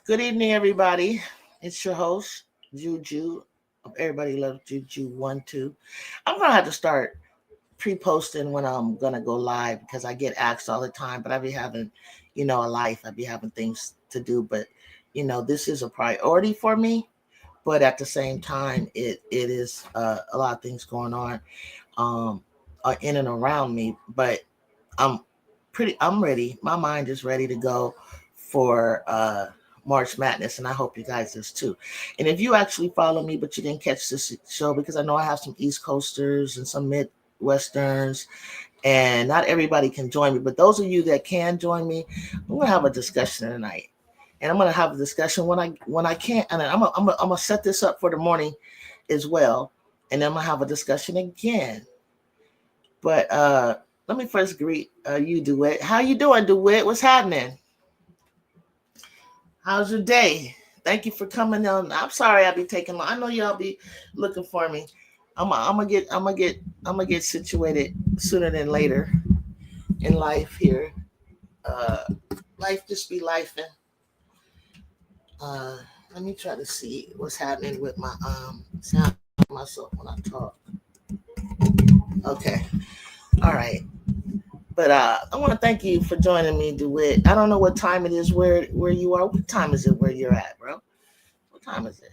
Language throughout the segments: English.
Good evening, everybody. It's your host, JuJu. Everybody loves JuJu 1, 2. I'm gonna have to start pre-posting when I'm gonna go live because I get asked all the time. But I be having, a life. I be having things to do. But this is a priority for me. But at the same time, it is a lot of things going on um, in and around me. But I'm I'm ready. My mind is ready to go for March Madness, and I hope you guys is too. And if you actually follow me, but you didn't catch this show, because I know I have some East Coasters and some Midwesterns, and not everybody can join me. But those of you that can join me, I'm gonna have a discussion tonight, and I'm gonna have a discussion when I can't, and I'm gonna set this up for the morning as well, and then I'm gonna have a discussion again. But let me first greet you, DeWitt. How you doing, DeWitt? What's happening? How's your day? Thank you for coming on. I'm sorry I'll be taking long. I know y'all be looking for me. I'm gonna get situated sooner than later in life here. Uh, life just be life. Uh, Let me try to see what's happening with my sound myself when I talk. Okay, all right. But I want to thank you for joining me, DeWitt. I don't know what time it is where you are. What time is it where you're at, bro? What time is it?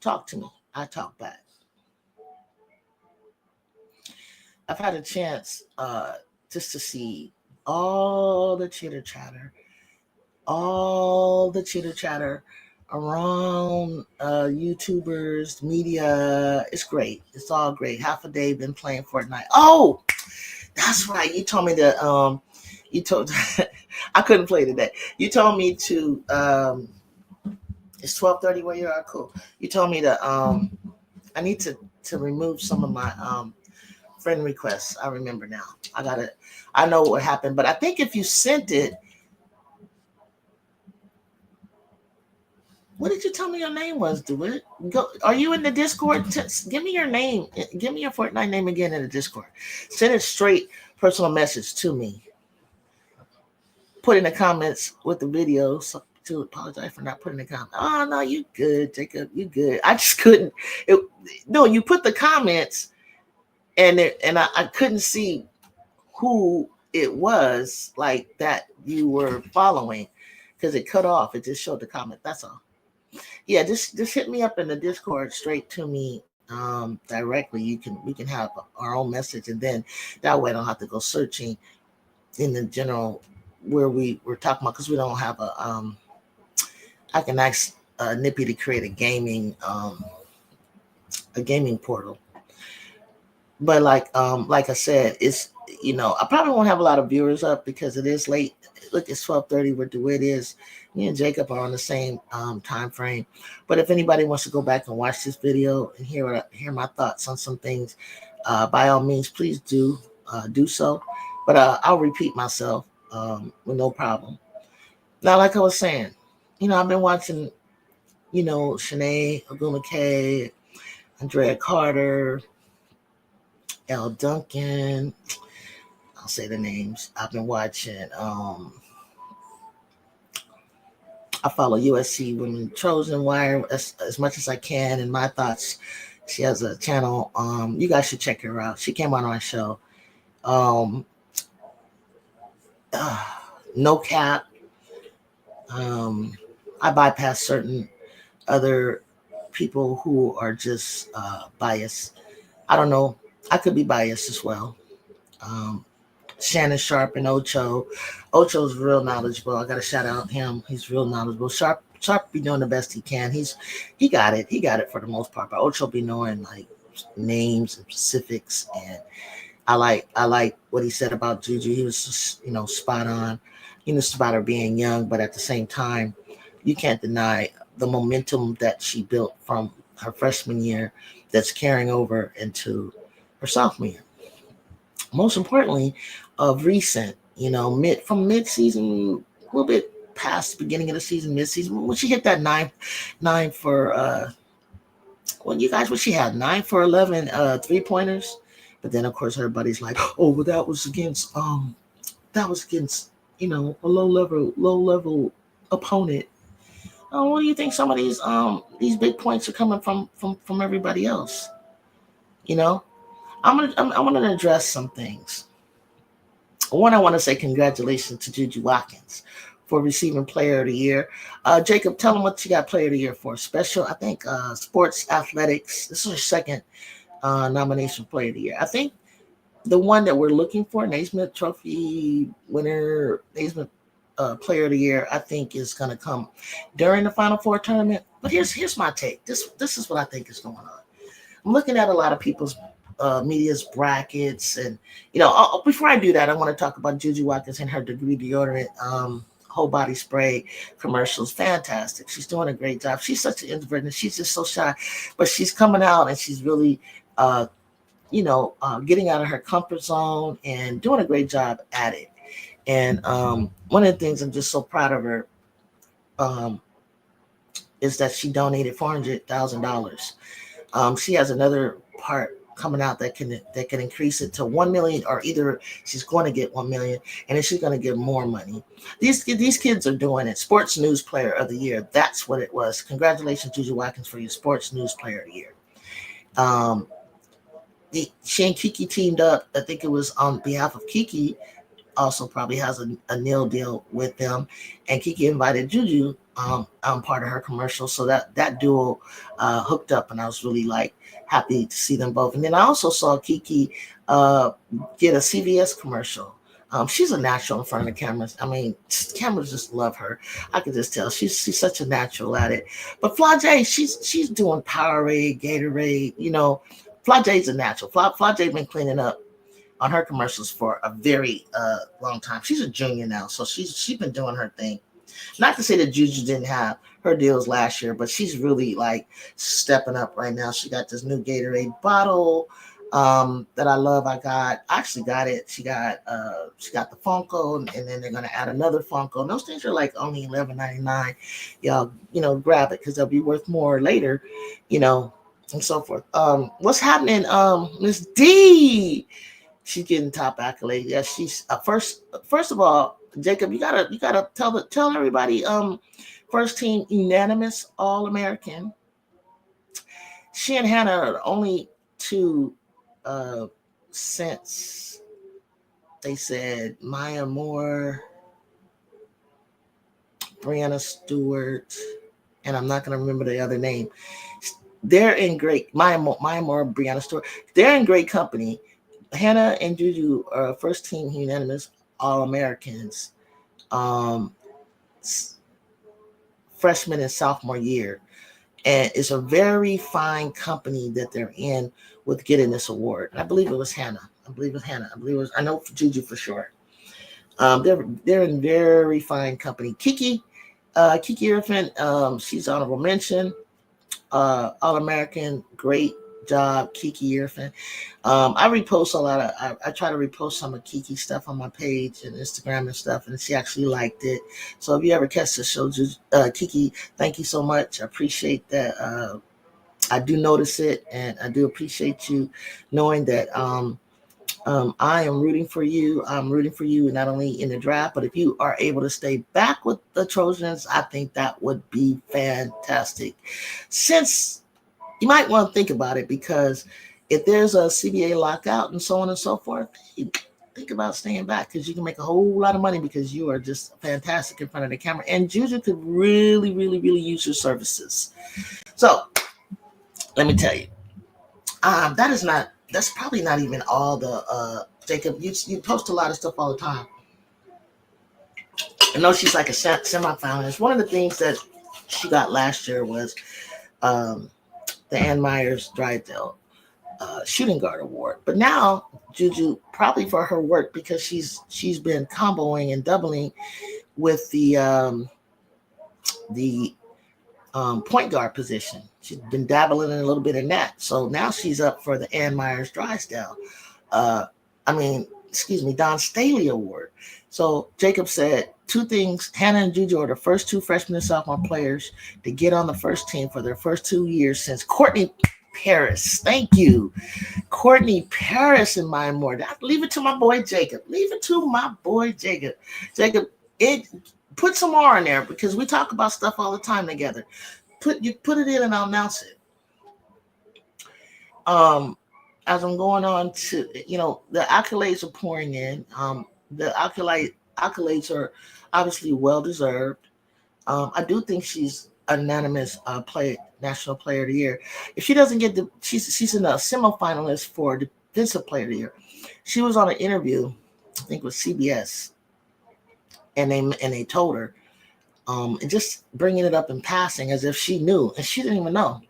Talk to me. I talk back. I've had a chance just to see all the chitter chatter, all the chitter chatter around YouTubers, media. It's great. It's all great. Half a day been playing Fortnite. Oh, that's right. You told me to you told I couldn't play today. You told me to it's 12:30 where you are. Cool. You told me to I need to remove some of my friend requests. I remember now. I know what happened, but I think if you sent it, what did you tell me your name was, DeWitt? Go. Are you in the Discord? Give me your name. Give me your Fortnite name again in the Discord. Send it straight personal message to me. Put in the comments with the video. So, to apologize for not putting the comment. Oh no, you good, Jacob. You good. I just couldn't. No, you put the comments, and I couldn't see who it was like that you were following because it cut off. It just showed the comment. That's all. Yeah, just hit me up in the Discord straight to me directly. We can have our own message, and then that way I don't have to go searching in the general where we were talking about, because we don't have a I can ask Nippy to create a gaming portal. But like I said, it's I probably won't have a lot of viewers up because it is late. Look, it's 12:30 where DeWitt is. Me and Jacob are on the same time frame. But if anybody wants to go back and watch this video and hear my thoughts on some things, by all means, please do so. But I'll repeat myself with no problem. Now, like I was saying, I've been watching, Shanae Oguma K, Andrea Carter, L. Duncan. I'll say the names. I've been watching. I follow USC Women Trojan Wire as much as I can. And my thoughts. She has a channel. You guys should check her out. She came on our show. Um, No cap. I bypass certain other people who are just biased. I don't know. I could be biased as well. Um, Shannon Sharp and Ocho. Ocho's real knowledgeable. I got to shout out him. He's real knowledgeable. Sharp be doing the best he can. He got it. He got it for the most part. But Ocho be knowing like names and specifics, and I like what he said about Juju. He was just, spot on. He was about her being young, but at the same time, you can't deny the momentum that she built from her freshman year that's carrying over into her sophomore year. Most importantly, of recent, mid season, a little bit past the beginning of the season, mid season, when she hit that nine for well, you guys, what she had 9 for 11 3-pointers. But then of course everybody's like, oh, well, that was against a low level opponent. What do you think some of these big points are coming from everybody else? You know, I'm gonna address some things. One, I want to say congratulations to JuJu Watkins for receiving Player of the Year. Jacob, tell them what you got Player of the Year for. Special, I think, sports athletics. This is her second nomination for Player of the Year. I think the one that we're looking for, Naismith Trophy winner, Naismith Player of the Year, I think is going to come during the Final Four tournament. But here's my take. This is what I think is going on. I'm looking at a lot of people's media's brackets, and before I do that, I want to talk about JuJu Watkins and her degree deodorant whole body spray commercials. Fantastic. She's doing a great job. She's such an introvert and she's just so shy, but she's coming out and she's really getting out of her comfort zone and doing a great job at it. And one of the things I'm just so proud of her um, is that she donated $400,000. She has another part coming out that can increase it to 1 million, or either she's going to get 1 million and then she's going to get more money. These kids are doing it. Sports News Player of the Year. That's what it was. Congratulations, JuJu Watkins, for your Sports News Player of the Year. Um, she and Kiki teamed up. I think it was on behalf of Kiki. Also probably has a nil deal with them, and Kiki invited JuJu part of her commercial, so that duo hooked up, and I was really like happy to see them both. And then I also saw Kiki get a CVS commercial. She's a natural in front of the cameras. I mean, cameras just love her. I can just tell she's such a natural at it. But Flajay, she's doing Powerade, Gatorade. Flajay's a natural. Flajay been cleaning up on her commercials for a very long time. She's a junior now, so she's been doing her thing. Not to say that JuJu didn't have her deals last year, but she's really like stepping up right now. She got this new Gatorade bottle that I love. I actually got it. She got the Funko, and then they're gonna add another Funko. And those things are like only $11.99. Y'all, grab it because they'll be worth more later, you know, and so forth. What's happening? Miss D. She's getting top accolade. Yeah, she's First of all, Jacob, you gotta tell everybody. First team unanimous All American. She and Hannah are the only two since they said Maya Moore, Brianna Stewart, and I'm not gonna remember the other name. They're in great Maya Moore, Brianna Stewart. They're in great company. Hannah and JuJu are first team unanimous All Americans, um, freshman and sophomore year, and it's a very fine company that they're in with getting this award. I believe it was Hannah. I believe it was. I know JuJu for sure. They're in very fine company. Kiki Irfin, she's honorable mention. All American, great job, Kiki Irfin. I repost a lot of. I try to repost some of Kiki stuff on my page and Instagram and stuff, and she actually liked it. So if you ever catch the show, Kiki, thank you so much. I appreciate that. I do notice it, and I do appreciate you knowing that. I am rooting for you. I'm rooting for you not only in the draft, but if you are able to stay back with the Trojans, I think that would be fantastic. Since you might want to think about it, because if there's a CBA lockout and so on and so forth, think about staying back, because you can make a whole lot of money because you are just fantastic in front of the camera. And JuJu could really, really, really use your services. So let me tell you, that's probably not even all the Jacob, you post a lot of stuff all the time. I know she's like a semifinalist. One of the things that she got last year was um, the Ann Myers Drysdale shooting guard award. But now JuJu, probably for her work, because she's been comboing and doubling with the point guard position. She's been dabbling in a little bit in that. So now she's up for the Ann Myers Drysdale. Don Staley Award. So Jacob said two things. Hannah and JuJu are the first two freshman and sophomore players to get on the first team for their first 2 years since Courtney Paris. Thank you. Courtney Paris and my more. Leave it to my boy Jacob. Leave it to my boy Jacob. Jacob, put some more in there because we talk about stuff all the time together. Put it in and I'll announce it. As I'm going on to, the accolades are pouring in. The accolades are obviously well deserved. I do think she's a unanimous national player of the year. If she doesn't get she's in a semifinalist for defensive player of the year. She was on an interview, I think with CBS, and they told her, and just bringing it up in passing as if she knew, and she didn't even know.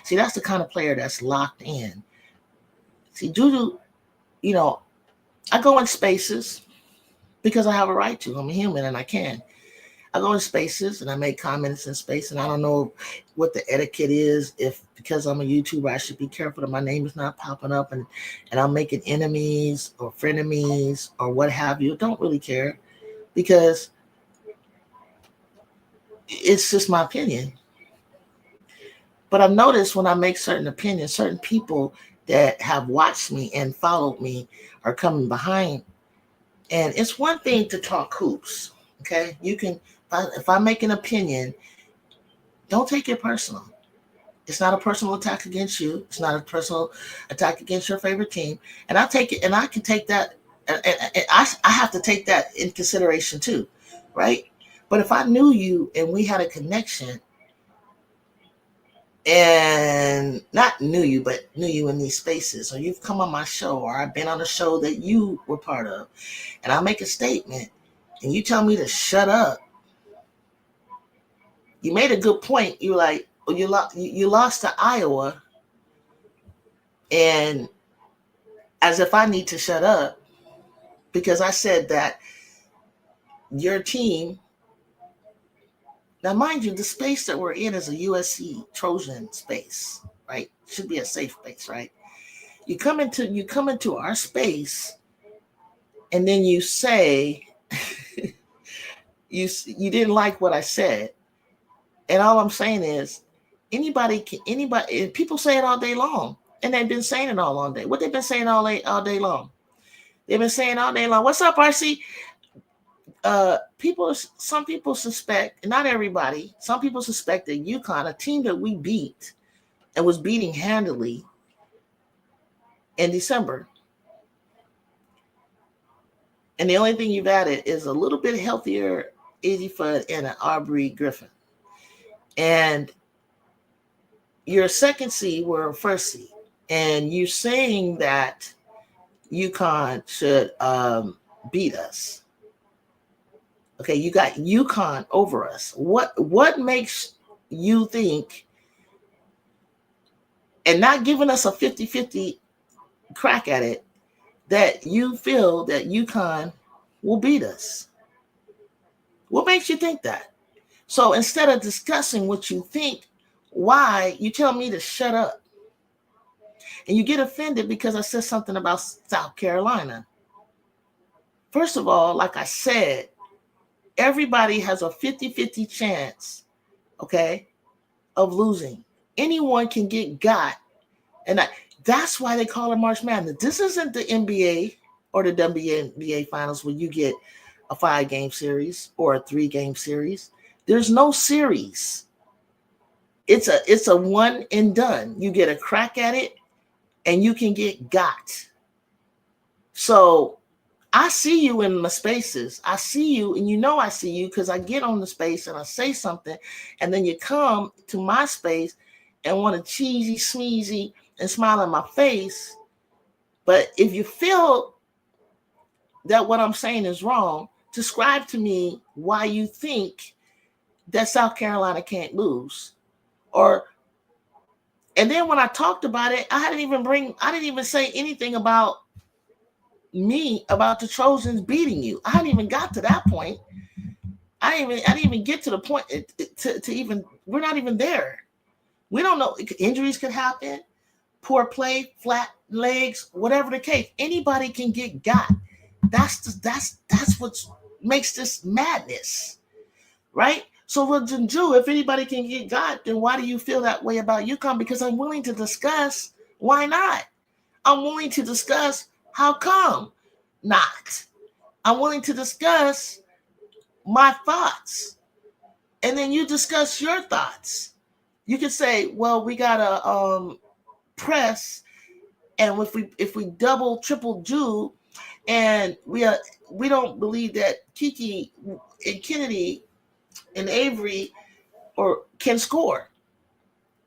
See, that's the kind of player that's locked in. See, JuJu, I go in spaces because I have a right to. I'm a human and I can. I go in spaces and I make comments in space, and I don't know what the etiquette is. If because I'm a YouTuber, I should be careful that my name is not popping up and I'm making enemies or frenemies or what have you. Don't really care because it's just my opinion. But I've noticed when I make certain opinions, certain people that have watched me and followed me are coming behind. And it's one thing to talk hoops. Okay. You can, if I make an opinion, don't take it personal. It's not a personal attack against you. It's not a personal attack against your favorite team. And I take it, and I can take that. And I have to take that in consideration too. Right. But if I knew you and we had a connection, and not knew you, but knew you in these spaces, or you've come on my show, or I've been on a show that you were part of, and I make a statement, and you tell me to shut up. You made a good point. You like, you lost to Iowa, and as if I need to shut up because I said that your team. Now, mind you, the space that we're in is a USC Trojan space, right? Should be a safe space, right? You come into our space, and then you say you didn't like what I said, and all I'm saying is anybody, and people say it all day long, and they've been saying it all day. What they've been saying all day long? They've been saying all day long. What's up, RC? Some people suspect, not everybody, some people suspect that UConn, a team that we beat and was beating handily in December, and the only thing you've added is a little bit healthier Easy Fudd and an Aubrey Griffin, and your second seed were first seed, and you saying that UConn should beat us. Okay, you got UConn over us. What makes you think, and not giving us a 50-50 crack at it, that you feel that UConn will beat us? What makes you think that? So instead of discussing what you think, why you tell me to shut up? And you get offended because I said something about South Carolina. First of all, like I said, everybody has a 50-50 chance, okay, of losing. Anyone can get got. And that's why they call it March Madness. This isn't the NBA or the WNBA finals where you get a 5-game series or a 3-game series. There's no series. It's a one and done. You get a crack at it and you can get got. So I see you in my spaces. I see you, and I see you because I get on the space and I say something, and then you come to my space and want to cheesy, smeezy, and smile in my face. But if you feel that what I'm saying is wrong, describe to me why you think that South Carolina can't lose. Or and then when I talked about it, I didn't even say anything about me about the Trojans beating you. I hadn't even got to that point. I didn't even get to the point to even we're not even there. We don't know, injuries could happen, poor play, flat legs, whatever the case. Anybody can get got. That's what makes this madness, right? So with JuJu, if anybody can get got, then why do you feel that way about UConn? Because I'm willing to discuss why not. I'm willing to discuss how come not. I'm willing to discuss my thoughts, and then you discuss your thoughts. You can say, well, we gotta press, and if we double triple do, and we don't believe that Kiki and Kennedy and Avery or can score.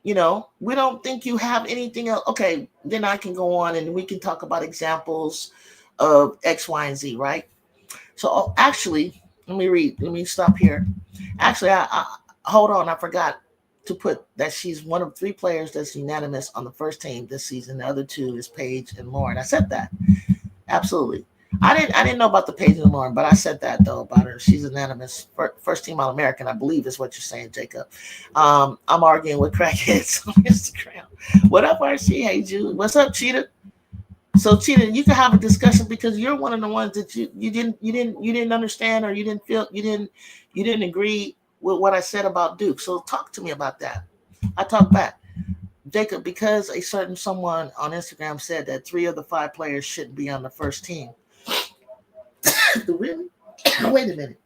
We don't think you have anything else. Okay, then I can go on and we can talk about examples of X, Y, and Z, right? So actually, let me read. Let me stop here. Actually, I hold on. I forgot to put that she's one of three players that's unanimous on the first team this season. The other two is Paige and Lauren. I said that. Absolutely. I didn't know about the Paige and Lauren, but I said that though about her. She's unanimous. First team All American, I believe is what you're saying, Jacob. I'm arguing with crackheads on Instagram. What up, RC? Hey, Jude. What's up, Cheetah? So, Cheetah, you can have a discussion because you're one of the ones that you didn't understand, or you didn't agree with what I said about Duke. So talk to me about that. I talk back. Jacob, because a certain someone on Instagram said that 3 of the 5 players shouldn't be on the first team. Really? Wait a minute.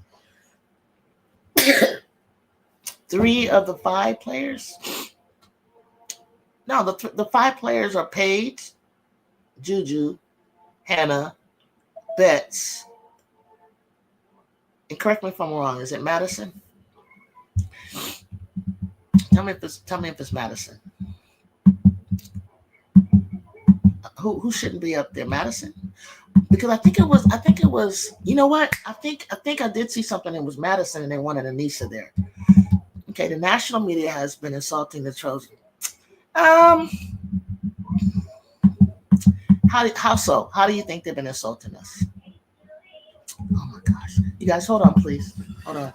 3 of the 5 players? No, the 5 players are Paige, Juju, Hannah, Betts, and correct me if I'm wrong. Is it Madison? Tell me if it's Madison. Who shouldn't be up there? Madison? Because I think it was. You know what? I think I did see something that was Madison, and they wanted Anissa there. Okay, the national media has been insulting the Trojans. Um, how so? How do you think they've been insulting us? Oh my gosh! You guys, hold on, please. Hold on.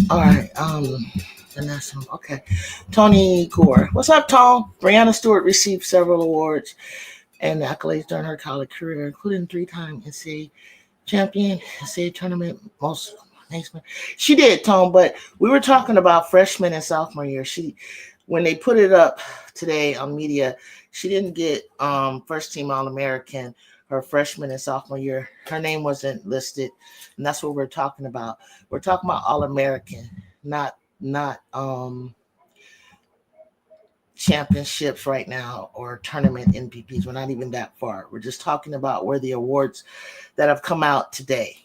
All right. And that's okay. Tony Gore. What's up, Tone? Brianna Stewart received several awards and accolades during her college career, including three-time NCAA champion, NCAA tournament, most nice. She did, Tone, but we were talking about freshman and sophomore year. When they put it up today on media, she didn't get first team All-American her freshman and sophomore year. Her name wasn't listed, and that's what we're talking about. We're talking about All-American, not championships right now or tournament MVPs. We're not even that far. We're just talking about where the awards that have come out today.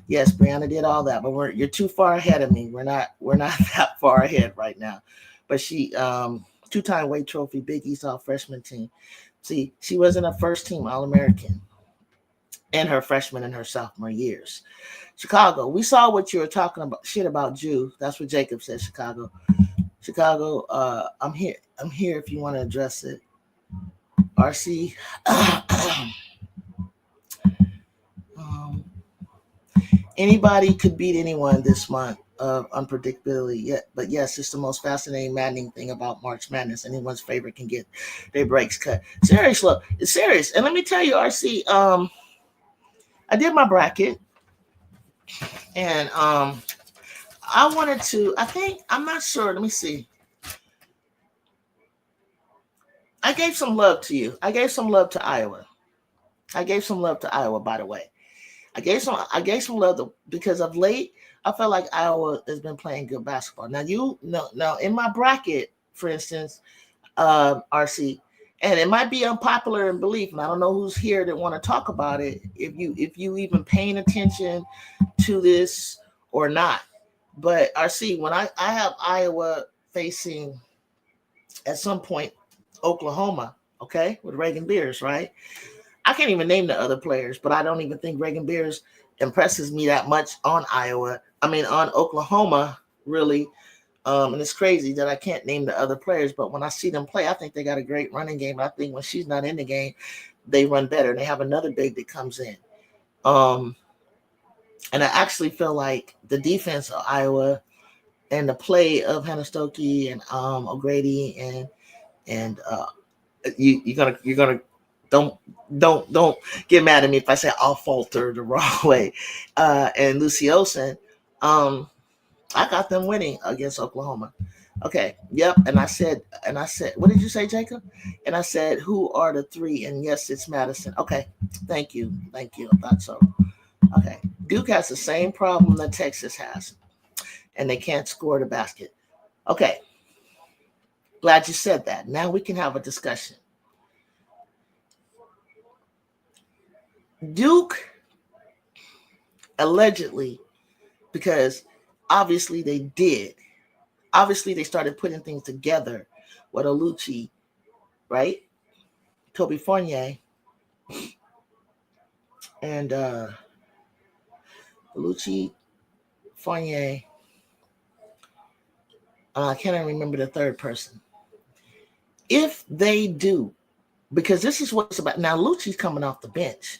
Yes, Brianna did all that, but you're too far ahead of me. We're not that far ahead right now. But she two-time Wade Trophy Big East All Freshman team. See, she wasn't a first team All-American in her freshman and her sophomore years. Chicago, we saw what you were talking about shit about Jew. That's what Jacob said, Chicago. Chicago, I'm here. I'm here if you want to address it. RC. Anybody could beat anyone this month of unpredictability. Yet, but yes, it's the most fascinating, maddening thing about March Madness. Anyone's favorite can get their breaks cut. Serious, look, it's serious. And let me tell you, RC, I did my bracket, and I wanted to. I think I'm not sure. Let me see. I gave some love to you. I gave some love to Iowa. I gave some love to Iowa, by the way. I gave some love because of late I felt like Iowa has been playing good basketball. Now in my bracket, for instance, RC, and it might be unpopular in belief, and I don't know who's here that want to talk about it. If you even paying attention to this or not, but RC, when I have Iowa facing at some point Oklahoma, okay, with Reagan Beers, right? I can't even name the other players, but I don't even think Reagan Beers impresses me that much on Iowa. I mean, on Oklahoma, really. And it's crazy that I can't name the other players, but when I see them play, I think they got a great running game. I think when she's not in the game, they run better. And they have another big that comes in. Um, and I actually feel like the defense of Iowa and the play of Hannah Stokey and O'Grady and you're gonna don't don't get mad at me if I say I'll falter the wrong way. And Lucy Olsen, I got them winning against Oklahoma. Okay, yep. And I said, what did you say, Jacob? And I said, who are the three? And yes, it's Madison. Okay, thank you. I thought so. Okay, Duke has the same problem that Texas has, and they can't score the basket. Okay, glad you said that. Now we can have a discussion. Duke allegedly, because obviously they did. Obviously they started putting things together with Oluchi, right? Toby Fournier and Oluchi Fournier. I can't even remember the third person. If they do, because this is what it's about. Now Lucci's coming off the bench.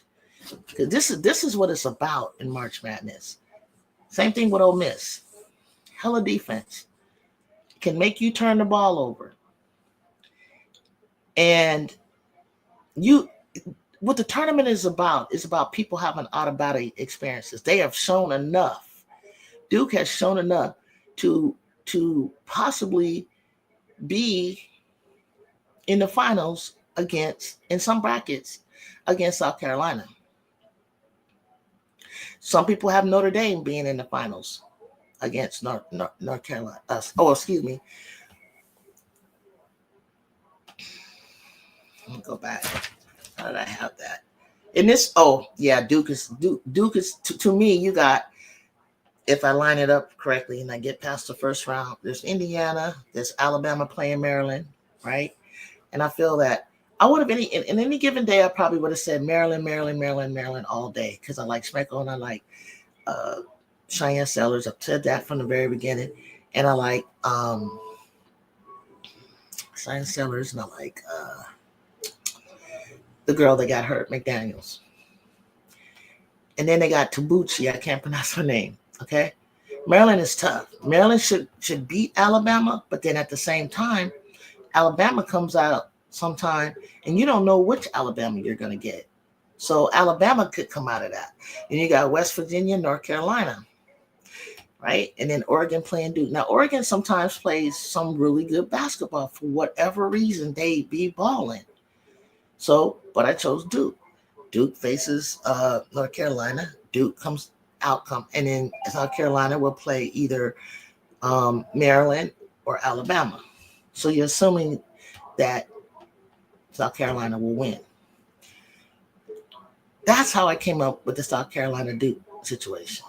Because this is what it's about in March Madness. Same thing with Ole Miss. Hella defense can make you turn the ball over. And you what the tournament is about people having out of body experiences. They have shown enough. Duke has shown enough to possibly be in the finals against, in some brackets, against South Carolina. Some people have Notre Dame being in the finals against North Carolina. Excuse me. Let me go back. How did I have that? In this, Duke is to me. You got, if I line it up correctly and I get past the first round, there's Indiana, there's Alabama playing Maryland, right? And I feel that I would have in any given day, I probably would have said Maryland, Maryland, Maryland, Maryland all day because I like Schmeckel and I like Cheyenne Sellers. I've said that from the very beginning, and I like Cheyenne Sellers, and I like the girl that got hurt, McDaniels. And then they got Tabuchi. I can't pronounce her name. Okay, Maryland is tough. Maryland should beat Alabama, but then at the same time, Alabama comes out sometime, and you don't know which Alabama you're going to get. So Alabama could come out of that. And you got West Virginia, North Carolina, right? And then Oregon playing Duke. Now, Oregon sometimes plays some really good basketball for whatever reason they be balling. So, but I chose Duke. Duke faces North Carolina. Duke comes outcome, and then South Carolina will play either Maryland or Alabama. So you're assuming that South Carolina will win. That's how I came up with the South Carolina Duke situation.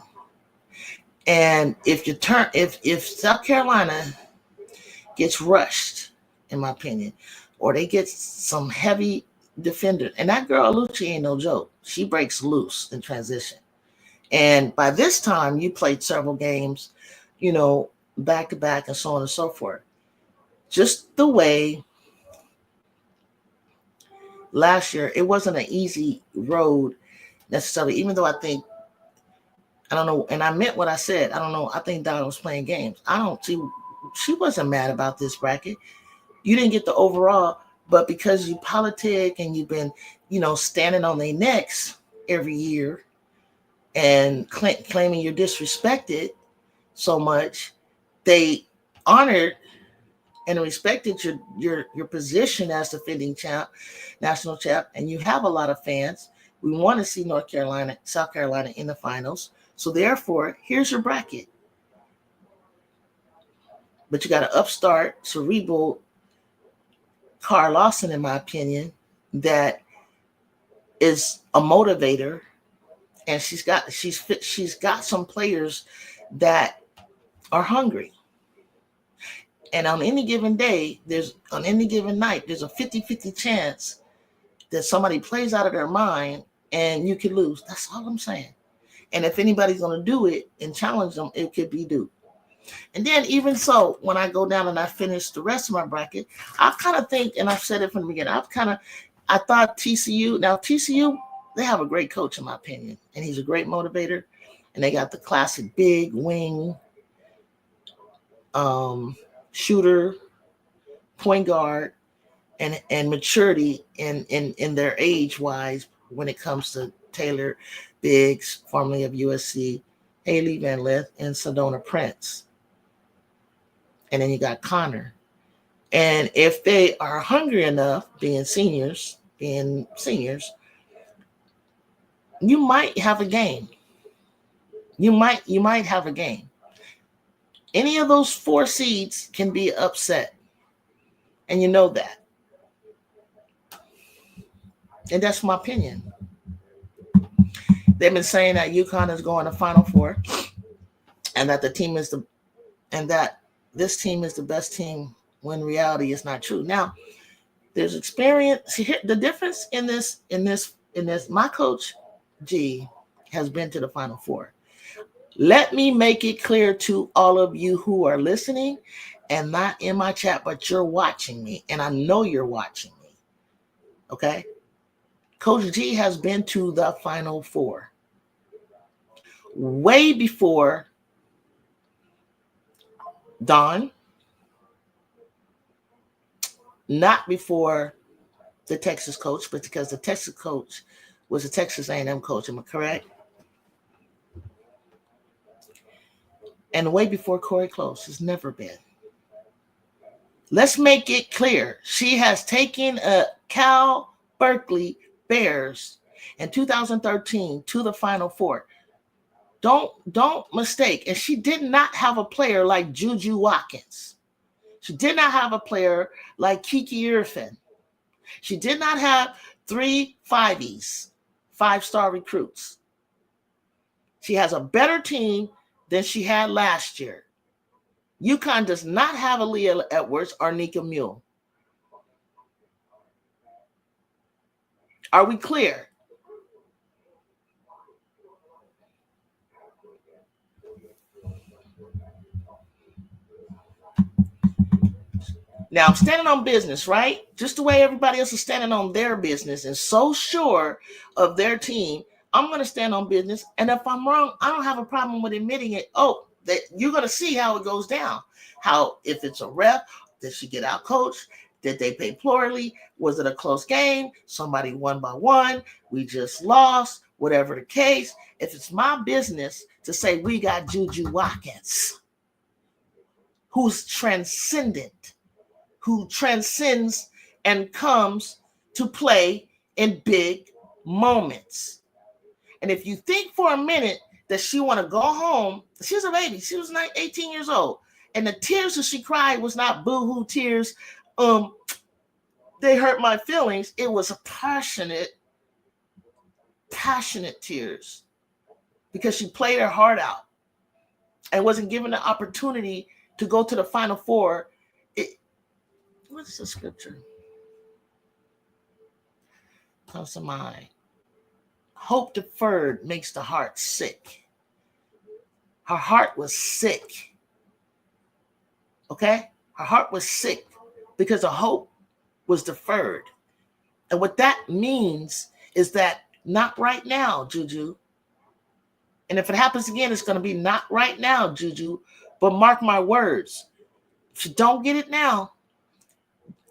And if South Carolina gets rushed, in my opinion, or they get some heavy defender, and that girl Lucci ain't no joke. She breaks loose in transition. And by this time, you played several games, back to back and so on and so forth. Just the way last year, it wasn't an easy road necessarily, even though I don't know, and I meant what I said. I don't know. I think Donna was playing games. I don't see, she wasn't mad about this bracket. You didn't get the overall, but because you politic and you've been, standing on their necks every year and claiming you're disrespected so much, they honored and respected your position as defending champ, national champ, and you have a lot of fans. We want to see North Carolina, South Carolina in the finals. So therefore, here's your bracket. But you got an upstart, cerebral Carl Lawson, in my opinion, that is a motivator, and she's got some players that are hungry. And on any given day, on any given night, there's a 50-50 chance that somebody plays out of their mind and you could lose. That's all I'm saying. And if anybody's going to do it and challenge them, it could be Duke. And then even so, when I go down and I finish the rest of my bracket, I kind of think, and I've said it from the beginning, I thought TCU, now TCU, they have a great coach in my opinion, and he's a great motivator. And they got the classic big wing, shooter, point guard, and maturity in their age wise when it comes to Taylor Biggs, formerly of USC, Haley Van Lith, and Sedona Prince. And then you got Connor. And if they are hungry enough, being seniors, you might have a game. You might have a game. Any of those 4 seeds can be upset. And you know that. And that's my opinion. They've been saying that UConn is going to Final Four, and that this team is the best team, when reality is not true. Now, there's experience. See, the difference in this, my coach G has been to the Final Four. Let me make it clear to all of you who are listening and not in my chat, but you're watching me, and I know you're watching me. Okay? Coach G has been to the Final Four way before Don, not before the Texas coach, but because the Texas coach was a Texas A&M coach. Am I correct? And way before Corey Close. Has never been. Let's make it clear. She has taken a Cal Berkeley Bears in 2013 to the Final Four. Don't mistake. And she did not have a player like JuJu Watkins. She did not have a player like Kiki Irfin. She did not have 3 fiveys, 5-star recruits. She has a better team than she had last year. UConn does not have Aaliyah Edwards or Nika Mule. Are we clear? Now, I'm standing on business, right? Just the way everybody else is standing on their business and so sure of their team, I'm going to stand on business. And if I'm wrong, I don't have a problem with admitting it. Oh, that you're going to see how it goes down. How, if it's a ref, did she get out coached? Did they play poorly? Was it a close game? Somebody won by one. We just lost. Whatever the case. If it's my business to say we got JuJu Watkins, who's transcendent, who transcends and comes to play in big moments. And if you think for a minute that she want to go home, she's a baby. She was 18 years old. And the tears that she cried was not boo-hoo tears. They hurt my feelings. It was a passionate tears, because she played her heart out and wasn't given the opportunity to go to the Final Four. What's the scripture? Comes to mind. Hope deferred makes the heart sick. Her heart was sick. Okay? Her heart was sick because the hope was deferred. And what that means is that not right now, JuJu. And if it happens again, it's going to be not right now, JuJu. But mark my words. If you don't get it now,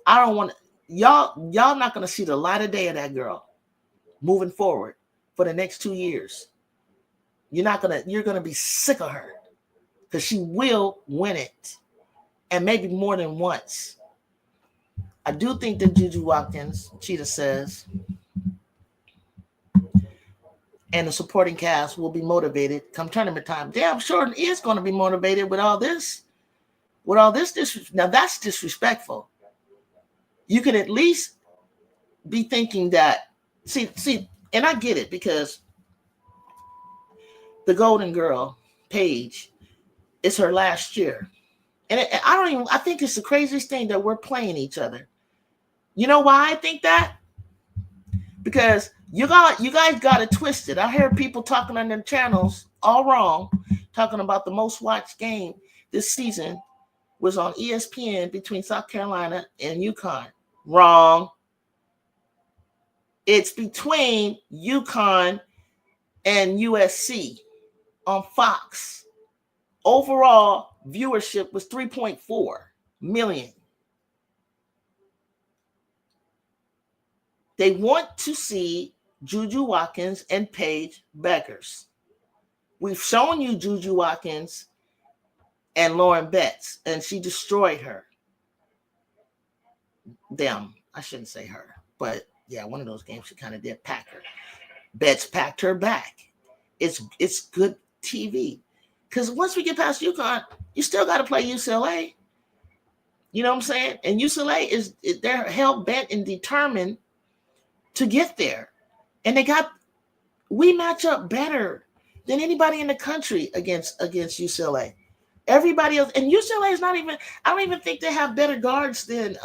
I don't want to. Y'all not going to see the light of day of that girl moving forward for the next 2 years. You're going to be sick of her, because she will win it. And maybe more than once. I do think that JuJu Watkins, Cheetah says, and the supporting cast will be motivated come tournament time. Damn sure it is going to be motivated with all this. Now that's disrespectful. You can at least be thinking that, see, and I get it, because the Golden Girl, Paige, it's her last year. And I think it's the craziest thing that we're playing each other. You know why I think that? Because you guys got it twisted. I hear people talking on their channels all wrong, talking about the most watched game this season was on ESPN between South Carolina and UConn. Wrong. It's between UConn and USC on Fox. Overall viewership was 3.4 million. They want to see JuJu Watkins and Paige Bueckers. We've shown you JuJu Watkins and Lauren Betts, and she destroyed her. Them. I shouldn't say her, but yeah, one of those games she kind of did pack her. Betts packed her back. It's good TV. Because once we get past UConn, you still got to play UCLA. You know what I'm saying? And UCLA they're hell bent and determined to get there. And we match up better than anybody in the country against UCLA. Everybody else, and UCLA is not even, I don't even think they have better guards than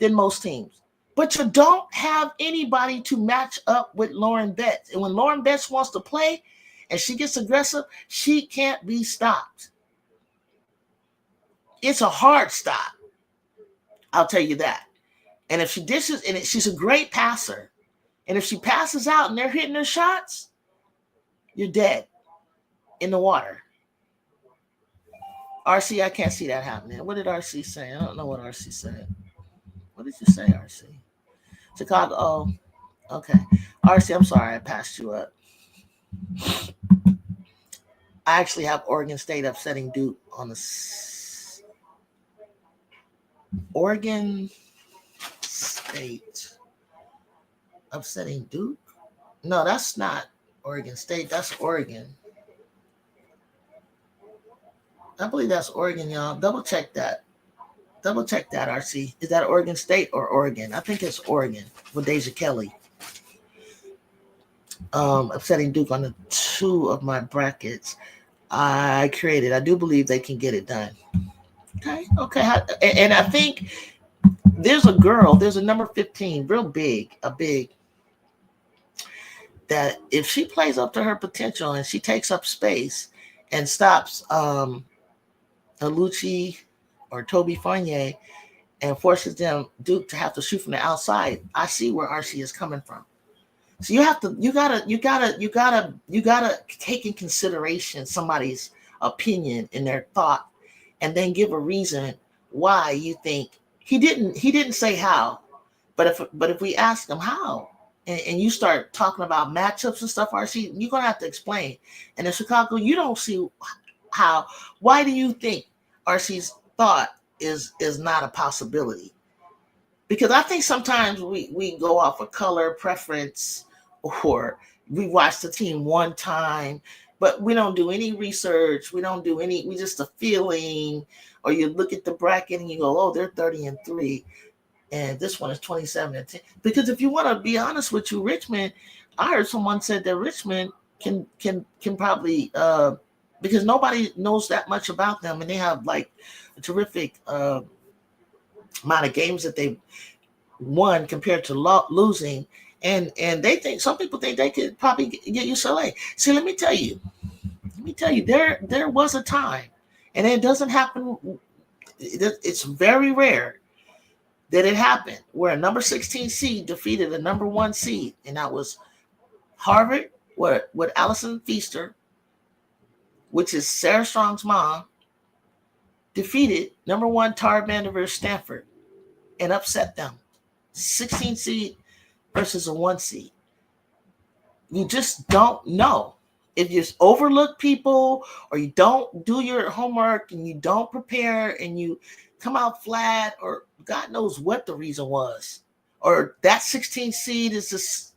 most teams. But you don't have anybody to match up with Lauren Betts. And when Lauren Betts wants to play and she gets aggressive, she can't be stopped. It's a hard stop. I'll tell you that. And if she dishes, and she's a great passer, and if she passes out and they're hitting her shots, you're dead in the water. RC, I can't see that happening. What did RC say? I don't know what RC said. What did you say, RC? Chicago. Oh, okay. RC, I'm sorry, I passed you up. I actually have Oregon State upsetting Duke on the Oregon State upsetting Duke? No, that's not Oregon State. That's Oregon. I believe that's Oregon, y'all. Double check that, RC. Is that Oregon State or Oregon? I think it's Oregon with Deja Kelly. Upsetting Duke on the 2 of my brackets I created. I do believe they can get it done. Okay. And I think there's a number 15, real big, that if she plays up to her potential and she takes up space and stops Alucci or Toby Fournier and forces Duke to have to shoot from the outside, I see where RC is coming from. So you gotta take in consideration somebody's opinion and their thought, and then give a reason why you think he didn't say how. But if we ask him how, and you start talking about matchups and stuff, RC, you're gonna have to explain. And in Chicago, you don't see how. Why do you think RC's thought is not a possibility? Because I think sometimes we go off of color preference, or we watch the team one time, but we don't do any research. We just a feeling. Or you look at the bracket and you go, oh, they're 30-3, and this one is 27-10. Because if you want to be honest with you, Richmond, I heard someone said that Richmond can probably because nobody knows that much about them, and they have like a terrific amount of games that they won compared to losing. And they think, some people think they could probably get UCLA. See, let me tell you, there was a time, and it doesn't happen. It's very rare that it happened where a number 16 seed defeated a number 1 seed, and that was Harvard with Allison Feaster, which is Sarah Strong's mom, defeated number 1 Tara Vanderveer Stanford and upset them. 16 seed versus a 1 seed. You just don't know. If you overlook people, or you don't do your homework, and you don't prepare, and you come out flat, or God knows what the reason was, or that 16 seed is just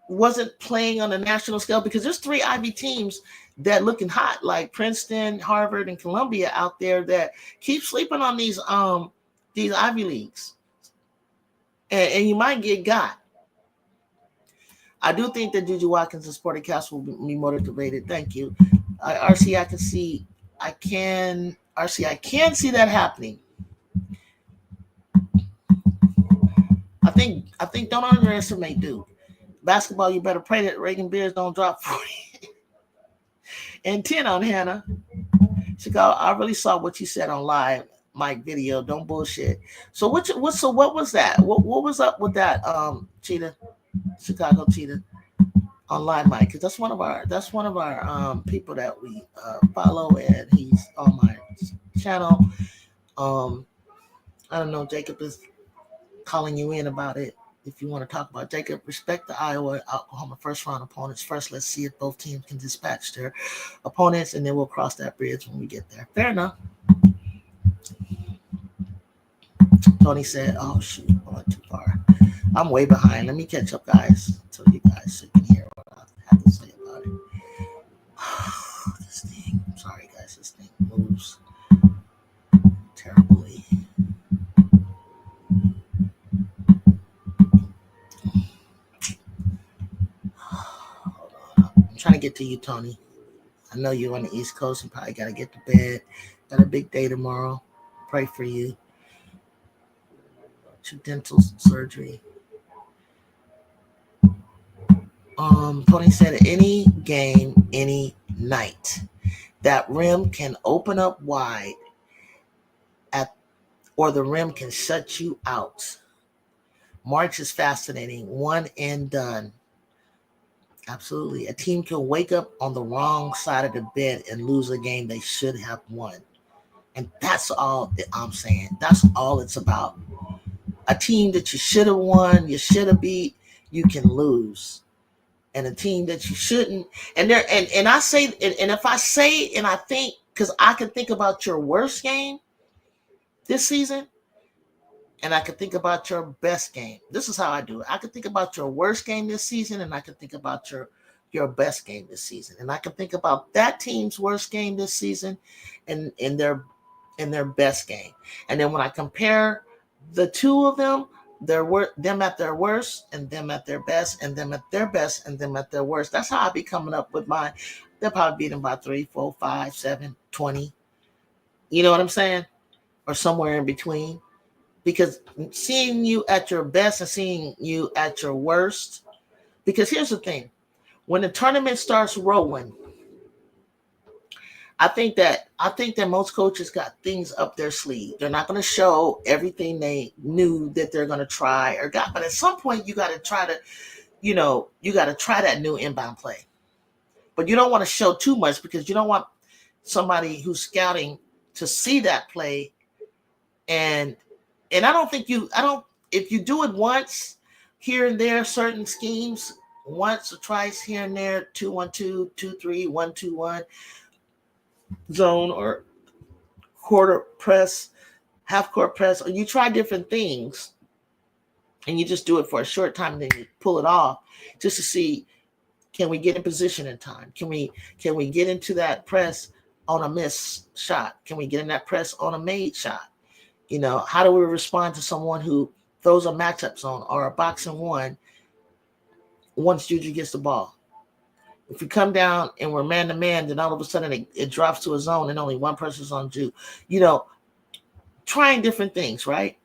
wasn't playing on a national scale, because there's 3 Ivy teams that looking hot, like Princeton, Harvard, and Columbia out there, that keep sleeping on these Ivy Leagues, and you might get got. I do think that JuJu Watkins and Sporting Cast will be motivated. Thank you, RC. I can see that happening. I think don't underestimate Duke basketball. You better pray that Reagan Beers don't drop 40 and 10 on Hannah. Chicago, I really saw what you said on live, Mike video. Don't bullshit. So what was that? What was up with that? Cheetah, Chicago Cheetah on live, Mike, because that's one of our people that we follow, and he's on my channel. Um, I don't know. Jacob is calling you in about it. If you want to talk about Jacob, respect the Iowa Oklahoma first round opponents. First, let's see if both teams can dispatch their opponents, and then we'll cross that bridge when we get there. Fair enough. Tony said, "Oh shoot, I went too far. I'm way behind. Let me catch up, guys, so you guys can hear what I have to say about it." This thing. I'm sorry, guys. This thing moves terribly. Hold on. I'm trying to get to you, Tony. I know you're on the East Coast and probably got to get to bed. Got a big day tomorrow. Pray for you. To dental surgery. Tony said, any game, any night, that rim can open up wide, or the rim can shut you out. March is fascinating. One and done. Absolutely. A team can wake up on the wrong side of the bed and lose a game they should have won. And that's all that I'm saying. That's all it's about. A team that you should have won, you should have beat, you can lose. And a team that you shouldn't. And I say, and if I say, and I think, because I can think about your worst game this season, and I can think about your best game. This is how I do it. I can think about your worst game this season, and I can think about your best game this season. And I can think about that team's worst game this season and their best game. And then when I compare the two of them, them at their worst, and them at their best, and them at their best, and them at their worst. That's how I be coming up with mine. They'll probably beat them by 3, 4, 5, 7, 20. You know what I'm saying? Or somewhere in between. Because seeing you at your best and seeing you at your worst, because here's the thing, when the tournament starts rolling, I think that most coaches got things up their sleeve. They're not going to show everything they knew that they're going to try or got, but at some point you got to try to, you got to try that new inbound play. But you don't want to show too much because you don't want somebody who's scouting to see that play. And I don't think if you do it once here and there, certain schemes, once or twice here and there, 2-1-2, 2-3, 1-2-1 zone or quarter press, half court press, or you try different things and you just do it for a short time and then you pull it off just to see, can we get in position in time? Can we get into that press on a missed shot? Can we get in that press on a made shot? How do we respond to someone who throws a matchup zone or a box and one once JuJu gets the ball? If we come down and we're man to man, then all of a sudden it drops to a zone and only one person's on JuJu. Trying different things, right?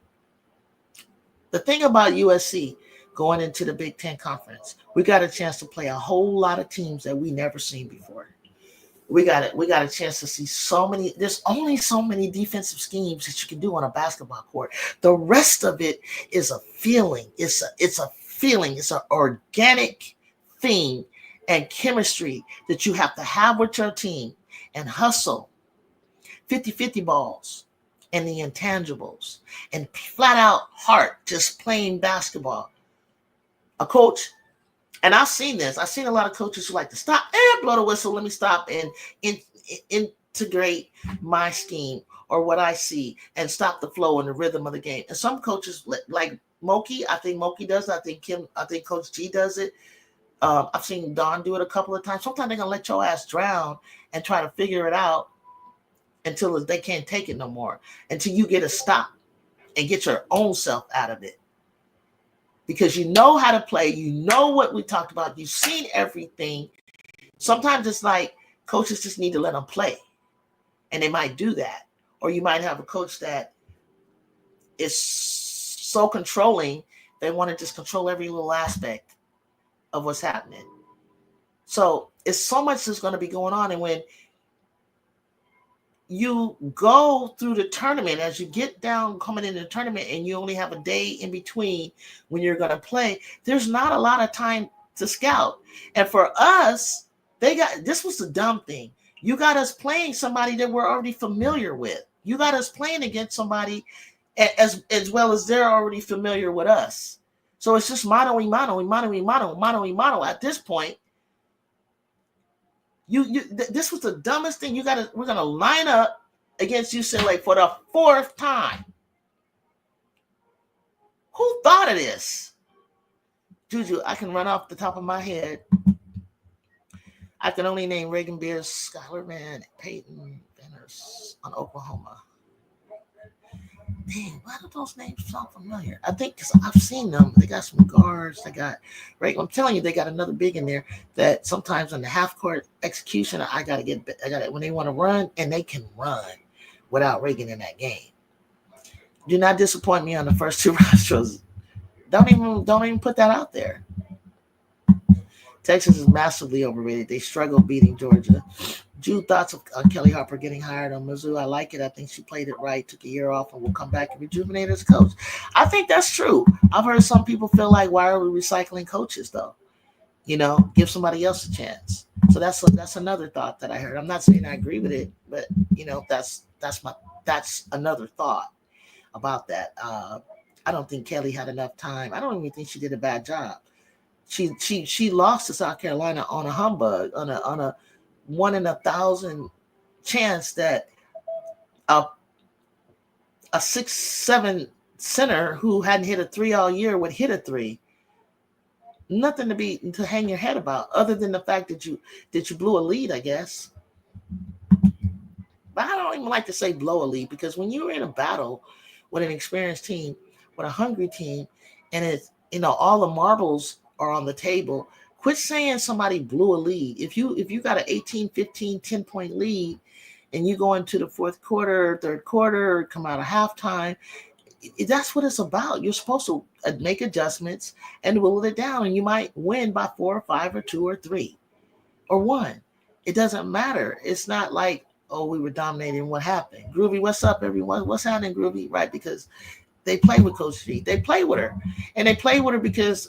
The thing about USC going into the Big Ten Conference, we got a chance to play a whole lot of teams that we never seen before. We got a chance to see so many. There's only so many defensive schemes that you can do on a basketball court. The rest of it is a feeling. It's a feeling. It's an organic thing and chemistry that you have to have with your team and hustle 50-50 balls and the intangibles and flat out heart, just playing basketball. A coach, and I've seen this. I've seen a lot of coaches who like to stop and blow the whistle. Let me stop and integrate my scheme or what I see and stop the flow and the rhythm of the game. And some coaches like Moki, I think Moki does it. I think Coach G does it. I've seen Don do it a couple of times. Sometimes they're gonna let your ass drown and try to figure it out until they can't take it no more, until you get a stop and get your own self out of it. Because you know how to play, you know what we talked about, you've seen everything. Sometimes it's like coaches just need to let them play, and they might do that. Or you might have a coach that is so controlling, they want to just control every little aspect of what's happening. So it's so much that's going to be going on, and when you go through the tournament, as you get down coming into the tournament and you only have a day in between when you're going to play, there's not a lot of time to scout. And for us, this was the dumb thing. You got us playing somebody that we're already familiar with. You got us playing against somebody as well as they're already familiar with us. So it's just mano. At this point, this was the dumbest thing. We're gonna line up against UCLA for the fourth time. Who thought of this? JuJu, I can run off the top of my head. I can only name Reagan Beers, Skylar Mann, Peyton Benners on Oklahoma. Dang, why do those names sound familiar? I think because I've seen them. They got some guards. They got Reagan. I'm telling you, they got another big in there that sometimes in the half court execution, I got it when they want to run, and they can run without Reagan in that game. Do not disappoint me on the first two rosters. Don't even put that out there. Texas is massively overrated. They struggle beating Georgia. Jude, thoughts of Kelly Harper getting hired on Mizzou? I like it. I think she played it right, took a year off, and will come back and rejuvenate as coach. I think that's true. I've heard some people feel like, why are we recycling coaches, though? Give somebody else a chance. So that's another thought that I heard. I'm not saying I agree with it, but that's another thought about that. I don't think Kelly had enough time. I don't even think she did a bad job. She lost to South Carolina on a humbug, on a 1 in 1,000 chance that a 6'7" center who hadn't hit a three all year would hit a three. Nothing to hang your head about, other than the fact that you blew a lead, I guess. But I don't even like to say blow a lead, because when you're in a battle with an experienced team, with a hungry team, and it's all the marbles are on the table, quit saying somebody blew a lead. If you got an 18, 15, 10-point lead and you go into the fourth quarter, third quarter, come out of halftime, that's what it's about. You're supposed to make adjustments and whittle it down, and you might win by 4 or 5 or 2 or 3 or 1. It doesn't matter. It's not like, oh, we were dominating. What happened? Groovy, what's up, everyone? What's happening, Groovy? Right, because they play with Coach G. They play with her, and they play with her because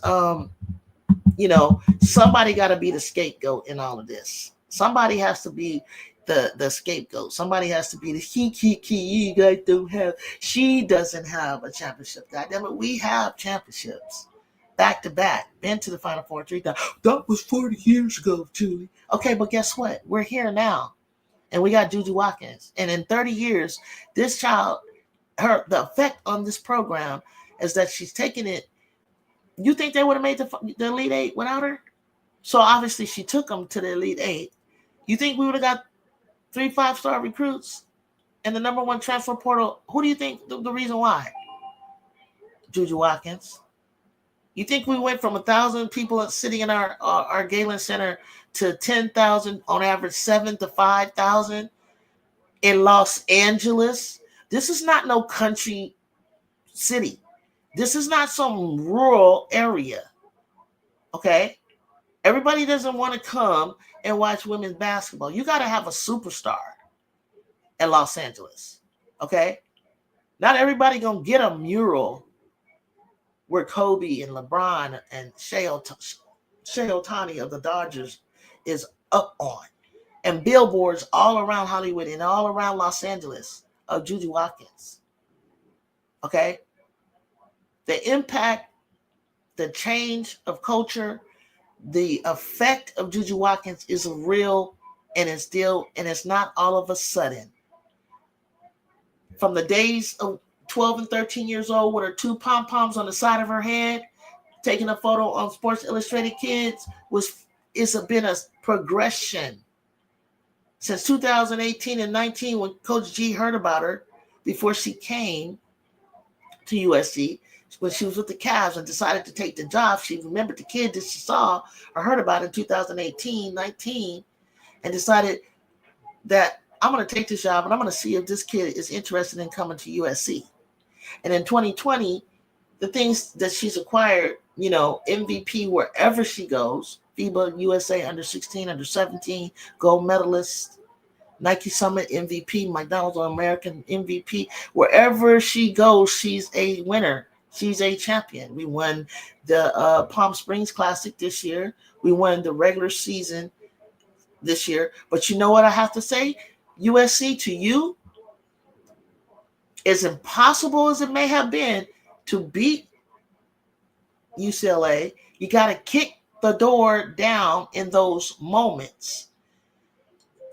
somebody got to be the scapegoat in all of this. Somebody has to be the scapegoat. Somebody has to be the key. You guys don't have. She doesn't have a championship. God damn it, we have championships back to back. Been to the Final Four 3 times. That was 40 years ago, Julie. Okay, but guess what? We're here now, and we got JuJu Watkins. And in 30 years, this child, the effect on this program is that she's taking it. You think they would have made the Elite Eight without her? So obviously she took them to the Elite Eight. You think we would have got 3 5-star recruits and the number one transfer portal? Who do you think the reason why? JuJu Watkins. You think we went from 1,000 people sitting in our Galen Center to 10,000 on average, 7 to 5,000 in Los Angeles? This is not no country city. This is not some rural area, okay? Everybody doesn't want to come and watch women's basketball. You got to have a superstar in Los Angeles, okay? Not everybody going to get a mural where Kobe and LeBron and Shohei Ohtani of the Dodgers is up on. And billboards all around Hollywood and all around Los Angeles of JuJu Watkins, okay? The impact, the change of culture, the effect of JuJu Watkins is real, and it's not all of a sudden. From the days of 12 and 13 years old with her 2 pom-poms on the side of her head, taking a photo on Sports Illustrated Kids, it's been a progression. Since 2018 and 19, when Coach G heard about her before she came to USC, when she was with the Cavs and decided to take the job, she remembered the kid that she saw or heard about in 2018, 19, and decided that I'm going to take this job and I'm going to see if this kid is interested in coming to USC. And in 2020, the things that she's acquired, MVP wherever she goes, FIBA USA under 16, under 17, gold medalist, Nike Summit MVP, McDonald's All-American MVP. Wherever she goes, she's a winner. She's a champion. We won the Palm Springs Classic this year. We won the regular season this year. But you know what I have to say? USC, to you, as impossible as it may have been to beat UCLA, you got to kick the door down in those moments.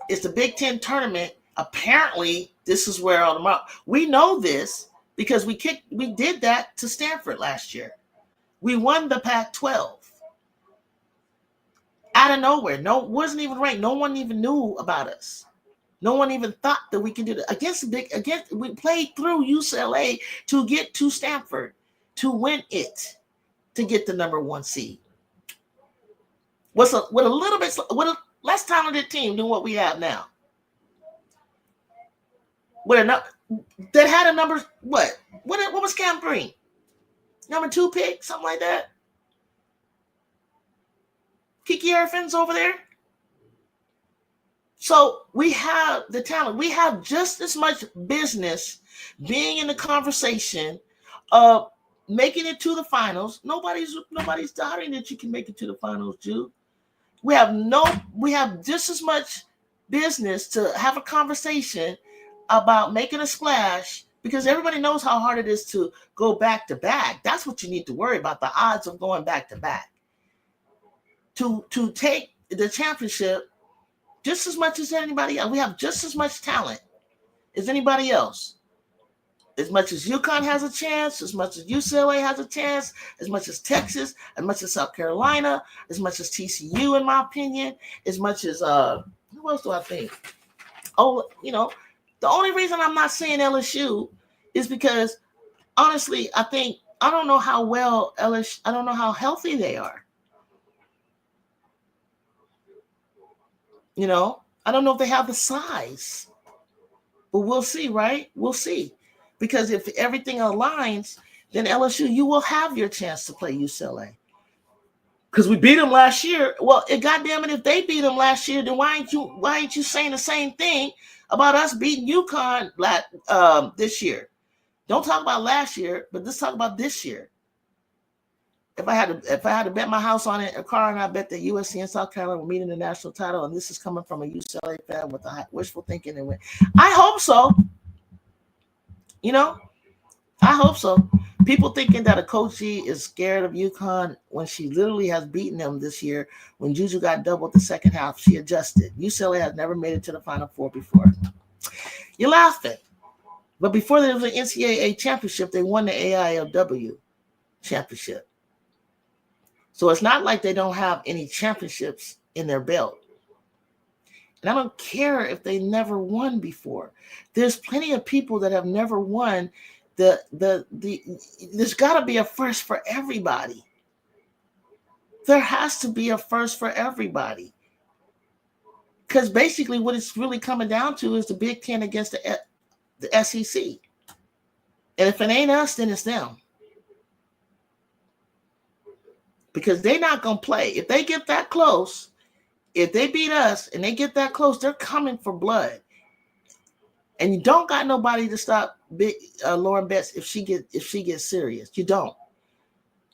It's the Big Ten tournament. Apparently, this is where all the we know this because we did that to Stanford last year. We won the Pac-12 out of nowhere. No, wasn't even ranked. No one even knew about us. No one even thought that we could do that. We played through UCLA to get to Stanford, to win it, to get the number 1 seed. With a less talented team than what we have now. That had a number, what was Cam Green? Number 2 pick, something like that. Kiki Erfin's over there. So we have the talent. We have just as much business being in the conversation of making it to the finals. Nobody's doubting that you can make it to the finals, Jude. We have just as much business to have a conversation about making a splash, because everybody knows how hard it is to go back to back. That's what you need to worry about, the odds of going back to back. To take the championship just as much as anybody else. We have just as much talent as anybody else. As much as UConn has a chance, as much as UCLA has a chance, as much as Texas, as much as South Carolina, as much as TCU, in my opinion, as much as who else do I think? Oh, the only reason I'm not saying LSU is because honestly, I don't know how well LSU, I don't know how healthy they are. I don't know if they have the size, but we'll see, right? We'll see. Because if everything aligns, then LSU, you will have your chance to play UCLA. Because we beat them last year. Well, goddamn it, if they beat them last year, then why ain't you saying the same thing about us beating UConn this year. Don't talk about last year, but let's talk about this year. If I had to bet my house on it, a car, and I bet that USC and South Carolina will meet in the national title, and this is coming from a UCLA fan with a wishful thinking and win. I hope so. I hope so. People thinking that a Coach G is scared of UConn when she literally has beaten them this year. When JuJu got doubled the second half, she adjusted. UCLA has never made it to the Final Four before. You're laughing. But before there was an NCAA championship, they won the AILW championship. So it's not like they don't have any championships in their belt. And I don't care if they never won before. There's plenty of people that have never won. There's got to be a first for everybody. There has to be a first for everybody. Because basically what it's really coming down to is the Big Ten against the SEC. And if it ain't us, then it's them. Because they're not going to play. If they get that close, if they beat us and they get that close, they're coming for blood. And you don't got nobody to stop Lauren Betts if she gets serious. You don't.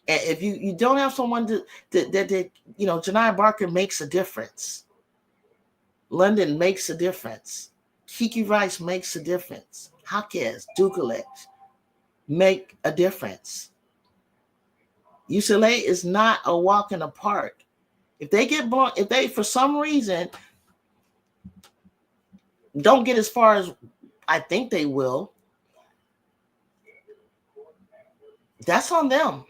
And if you don't have someone that Janiyah Barker makes a difference. London makes a difference. Kiki Rice makes a difference. Jaquez, Dugalec make a difference. UCLA is not a walk in the park. If they get blown, if they for some reason don't get as far as I think they will, that's on them.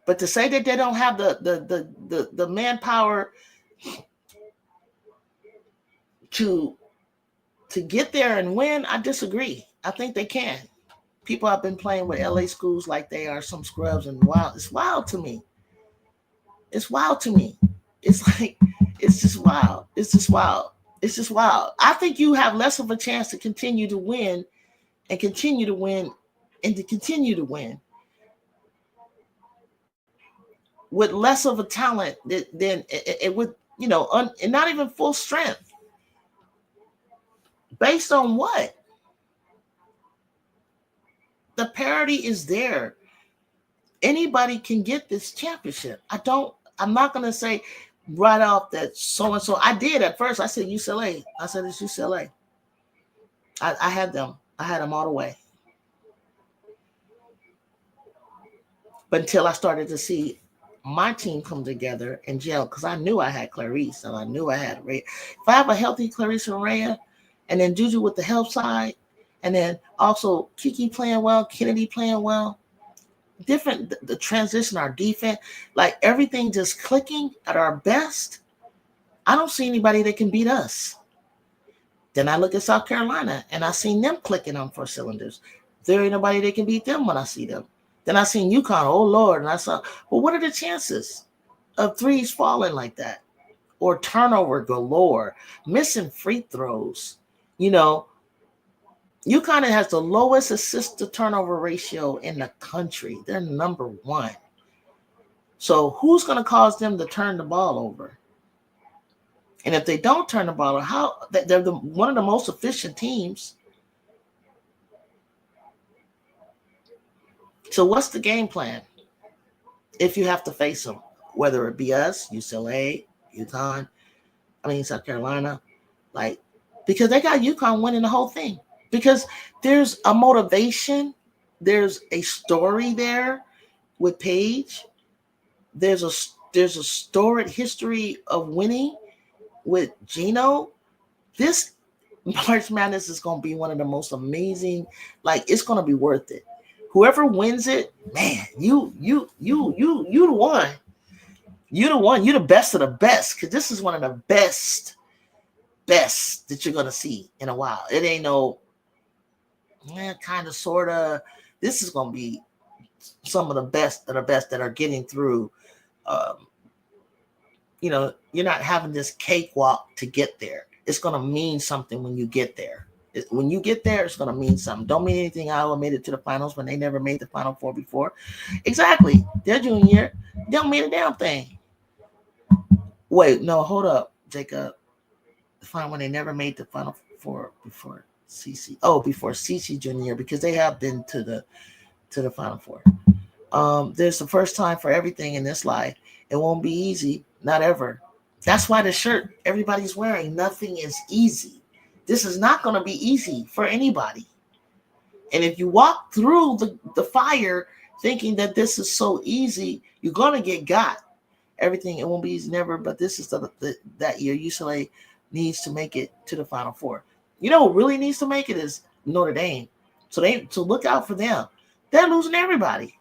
But to say that they don't have the manpower to get there and win, I disagree. I think they can. People have been playing with LA schools like they are some scrubs, and wow, it's wild to me. It's wild to me. It's just wild. It's just wild. It's just wild. I think you have less of a chance to continue to win and continue to win and to continue to win with less of a talent than it would, and not even full strength. Based on what? The parity is there. Anybody can get this championship. I'm not going to say right off that so-and-so. I did at first. I said UCLA. I said it's UCLA. I had them. I had them all the way. But until I started to see my team come together and gel, because I knew I had Clarice and I knew I had Rhea. If I have a healthy Clarice and Rhea, and then JuJu with the help side, and then also Kiki playing well, Kennedy playing well, the transition, our defense, like everything just clicking at our best, I don't see anybody that can beat us. Then I look at South Carolina and I seen them clicking on 4 cylinders. There ain't nobody that can beat them when I see them. Then I seen UConn, oh Lord, and I saw, well, what are the chances of threes falling like that? Or turnover galore, missing free throws, UConn has the lowest assist to turnover ratio in the country. They're number 1. So who's going to cause them to turn the ball over? And if they don't turn the ball over, they're one of the most efficient teams. So what's the game plan if you have to face them? Whether it be us, UCLA, South Carolina, because they got UConn winning the whole thing. Because there's a motivation, there's a story there with Paige. There's a storied history of winning with Gino. This March Madness is going to be one of the most amazing. It's going to be worth it. Whoever wins it, man, you the one. You the one. You the best of the best. Because this is one of the best that you're going to see in a while. It ain't no kind of, sort of. This is going to be some of the best that are getting through. You're not having this cakewalk to get there. It's going to mean something when you get there. When you get there, it's going to mean something. Don't mean anything. Iowa made it to the finals when they never made the Final Four before. Exactly. Their junior year, don't mean a damn thing. Wait, no, hold up, Jacob. When they never made the Final before CC. Oh, before CC Junior, because they have been to the Final Four. There's the first time for everything in this life. It won't be easy, not ever. That's why the shirt everybody's wearing, nothing is easy. This is not going to be easy for anybody. And if you walk through the fire thinking that this is so easy, you're going to get got. Everything, it won't be easy, never. But this is that year UCLA needs to make it to the Final Four. You know who really needs to make it is Notre Dame. So look out for them. They're losing everybody.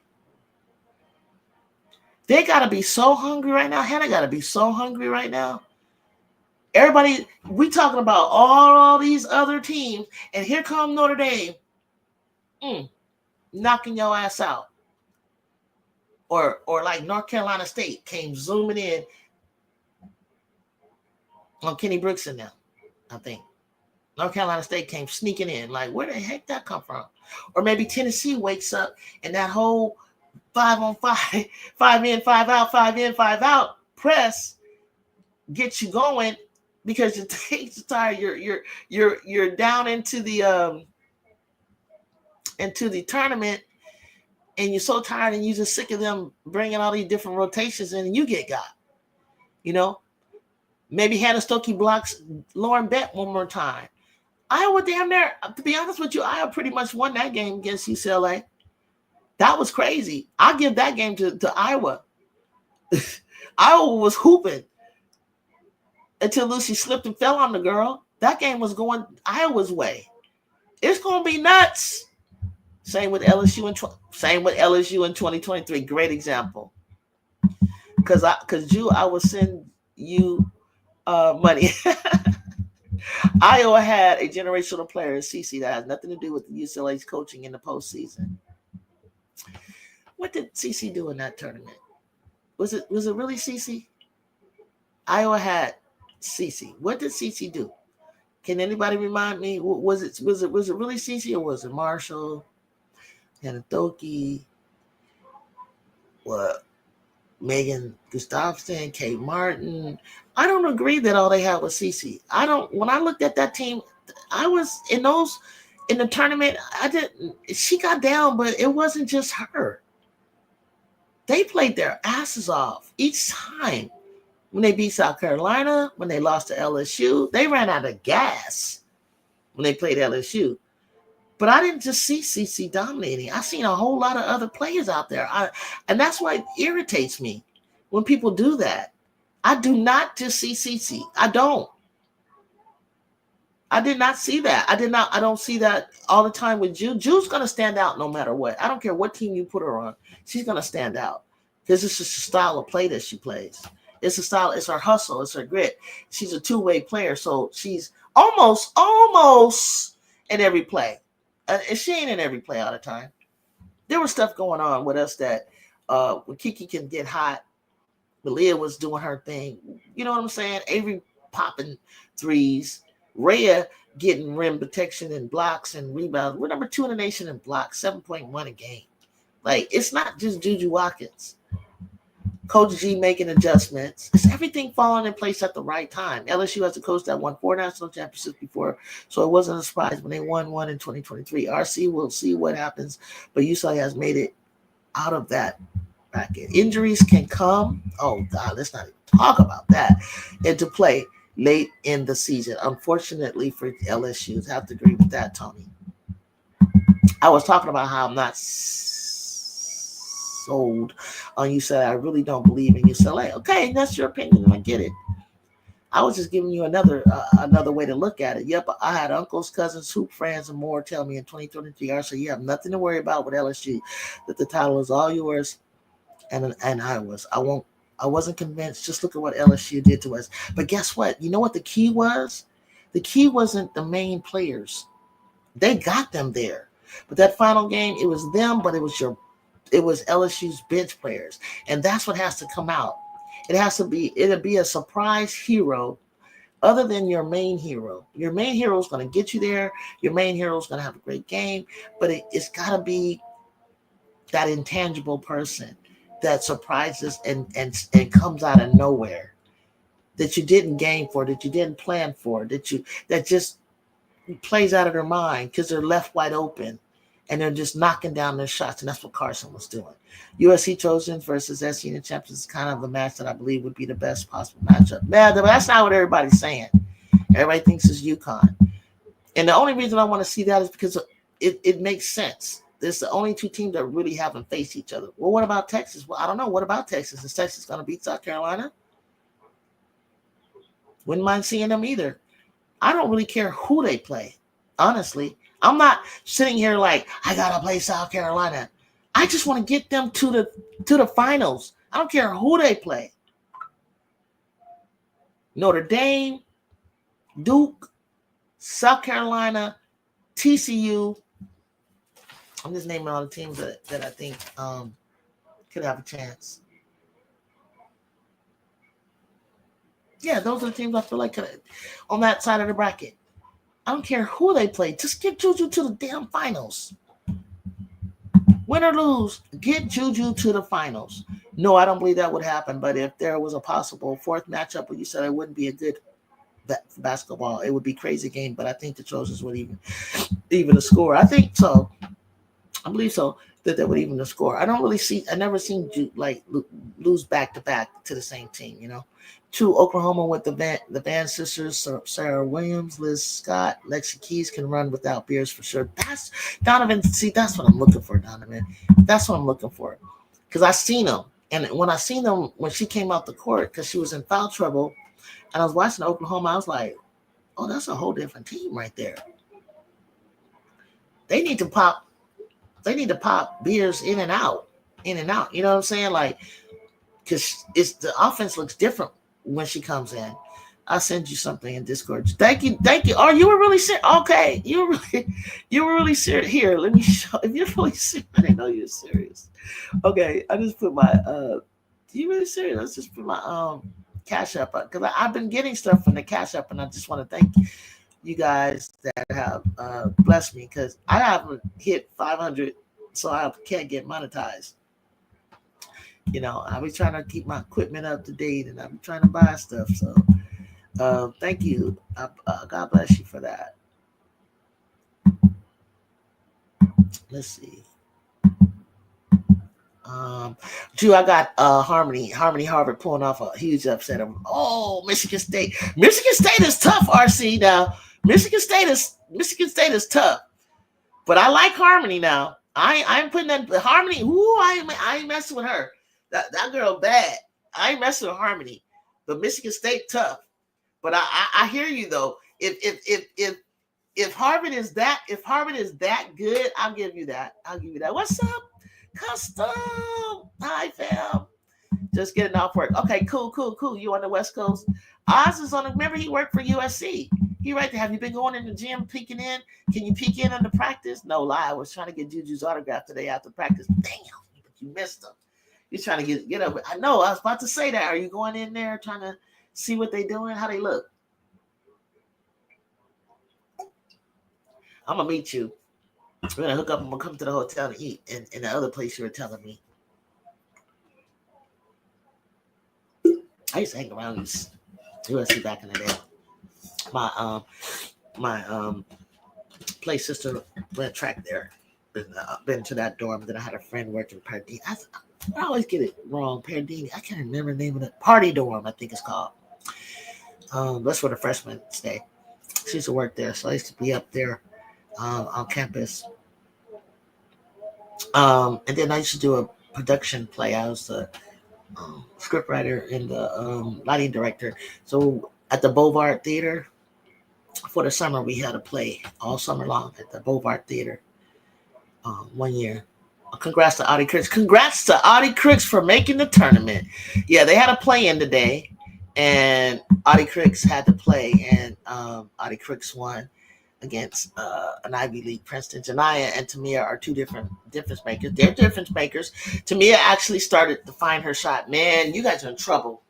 They got to be so hungry right now. Hannah got to be so hungry right now. Everybody, we talking about all these other teams, and here come Notre Dame knocking your ass out. Or like North Carolina State came zooming in on Kenny Brooks and them, I think. North Carolina State came sneaking in. Like, where the heck that come from? Or maybe Tennessee wakes up and that whole 5-on-5, 5 in, 5 out, 5 in, 5 out press gets you going because your team's tired. You're down into the tournament, and you're so tired and you're just sick of them bringing all these different rotations in, and you get got. You know, maybe Hannah Stokey blocks Lauren Bett one more time. Iowa damn near, to be honest with you, Iowa pretty much won that game against UCLA. That was crazy. I'll give that game to Iowa. Iowa was hooping until Lucy slipped and fell on the girl. That game was going Iowa's way. It's going to be nuts. Same with LSU in 2023. Great example. Because Ju, I will send you money. Iowa had a generational player in CC that has nothing to do with UCLA's coaching in the postseason. What did CC do in that tournament? Was it really CC? Iowa had CC. What did CC do? Can anybody remind me? Was it really CC, or was it Marshall, Hanadoki, what, Megan Gustafson, Kate Martin? I don't agree that all they had was CC. When I looked at that team, I was in the tournament. She got down, but it wasn't just her. They played their asses off each time. When they beat South Carolina, when they lost to LSU, they ran out of gas when they played LSU. But I didn't just see CC dominating. I seen a whole lot of other players out there. And that's why it irritates me when people do that. I do not just see CC. I don't. I did not see that. I don't see that all the time with Ju. Ju's going to stand out no matter what. I don't care what team you put her on. She's going to stand out because it's just a style of play that she plays. It's a style. It's her hustle. It's her grit. She's a two-way player. So she's almost in every play. And she ain't in every play all the time. There was stuff going on with us that when Kiki can get hot, Malia was doing her thing. You know what I'm saying? Avery popping threes. Rhea getting rim protection and blocks and rebounds. We're number 2 in the nation in blocks, 7.1 a game. Like, it's not just JuJu Watkins. Coach G making adjustments. It's everything falling in place at the right time. LSU has a coach that won 4 national championships before, so it wasn't a surprise when they won one in 2023. RC, will see what happens, but UCLA has made it out of that bracket. Injuries can come. Oh, God, let's not even talk about that. Into play late in the season. Unfortunately for LSU, I have to agree with that, Tony. I was talking about how I'm not sold on UCLA. I really don't believe in UCLA. Okay, that's your opinion, and I get it. I was just giving you another way to look at it. Yep, I had uncles, cousins, hoop friends, and more tell me in 2023, I said, you have nothing to worry about with LSU, that the title is all yours, and I wasn't convinced. Just look at what LSU did to us. But guess what? You know what the key was? The key wasn't the main players. They got them there. But that final game, it was them, but it was LSU's bench players. And that's what has to come out. It'll be a surprise hero other than your main hero. Your main hero is going to get you there. Your main hero is going to have a great game. But it's got to be that intangible person that surprises and comes out of nowhere, that you didn't game for, that you didn't plan for, that just plays out of their mind because they're left wide open and they're just knocking down their shots. And that's what Carson was doing. USC Trojans versus SC Champions is kind of a match that I believe would be the best possible matchup. Man, that's not what everybody's saying. Everybody thinks it's UConn. And the only reason I want to see that is because it makes sense. There's the only two teams that really haven't faced each other. Well, what about Texas? Well, I don't know. What about Texas? Is Texas going to beat South Carolina? Wouldn't mind seeing them either. I don't really care who they play, honestly. I'm not sitting here like, I got to play South Carolina. I just want to get them to the finals. I don't care who they play. Notre Dame, Duke, South Carolina, TCU. I'm just naming all the teams that I think could have a chance. Yeah, those are the teams I feel like on that side of the bracket. I don't care who they play. Just get JuJu to the damn finals. Win or lose, get JuJu to the finals. No, I don't believe that would happen. But if there was a possible fourth matchup where you said it wouldn't be a good basketball, it would be a crazy game. But I think the Trojans would even the score. I think so. I believe so that they would even the score. I never seen like lose back to back to the same team. You know, to Oklahoma with the Van sisters, Sarah Williams, Liz Scott, Lexi Keys can run without Beers for sure. That's Donovan. See, that's what I'm looking for, Donovan. That's what I'm looking for because I seen them, and when I seen them when she came out the court because she was in foul trouble, and I was watching Oklahoma, I was like, oh, that's a whole different team right there. They need to pop Beers in and out. You know what I'm saying? Like, because the offense looks different when she comes in. I'll send you something in Discord. Thank you. Oh, you were really serious. Okay, you were really serious. Here, let me show. If you're really serious, I didn't know you were serious. Okay, I just put my. You really serious? Let's just put my Cash App up because I've been getting stuff from the Cash App, and I just want to thank you guys that have blessed me because I haven't hit 500, so I can't get monetized. You know, I'll be trying to keep my equipment up to date, and I'll be trying to buy stuff. So, thank you. God bless you for that. Let's see. Drew, I got Harmony Harvard pulling off a huge upset of Michigan State. Michigan State is tough, RC. Now Michigan State is tough, but I like Harmony now. I'm putting that Harmony. I ain't messing with her. That girl bad. I ain't messing with Harmony, but Michigan State tough. But I hear you though. If Harvard is that good, I'll give you that. What's up? Custom. Hi, fam. Just getting off work. Okay, cool. You on the West Coast? Oz is on. Remember, he worked for USC. He right there. Have you been going in the gym, peeking in? Can you peek in on the practice? No lie. I was trying to get JuJu's autograph today after practice. Damn, you missed him. You're trying to get up. I know. I was about to say that. Are you going in there trying to see what they doing? How they look? I'm gonna meet you. We're gonna hook up. I'm gonna come to the hotel to eat. And the other place you were telling me. I used to hang around USC back in the day. My play sister ran track there. Been to that dorm. Then I had a friend working Pardini. I always get it wrong. Pardini. I can't remember the name of it. Party dorm, I think it's called. That's where the freshmen stay. She used to work there, so I used to be up there on campus. And then I used to do a production play. I was the scriptwriter and the lighting director. So at the Bovard Theater, for the summer, we had a play all summer long at the Bovard Theater 1 year. Congrats to Audie Crooks. Congrats to Audie Crooks for making the tournament. Yeah, they had a play in today, and Audie Crooks had to play, and Audie Crooks won against an Ivy League. Princeton. Janaya and Tamia are two different difference makers. They're difference makers. Tamia actually started to find her shot. Man, you guys are in trouble.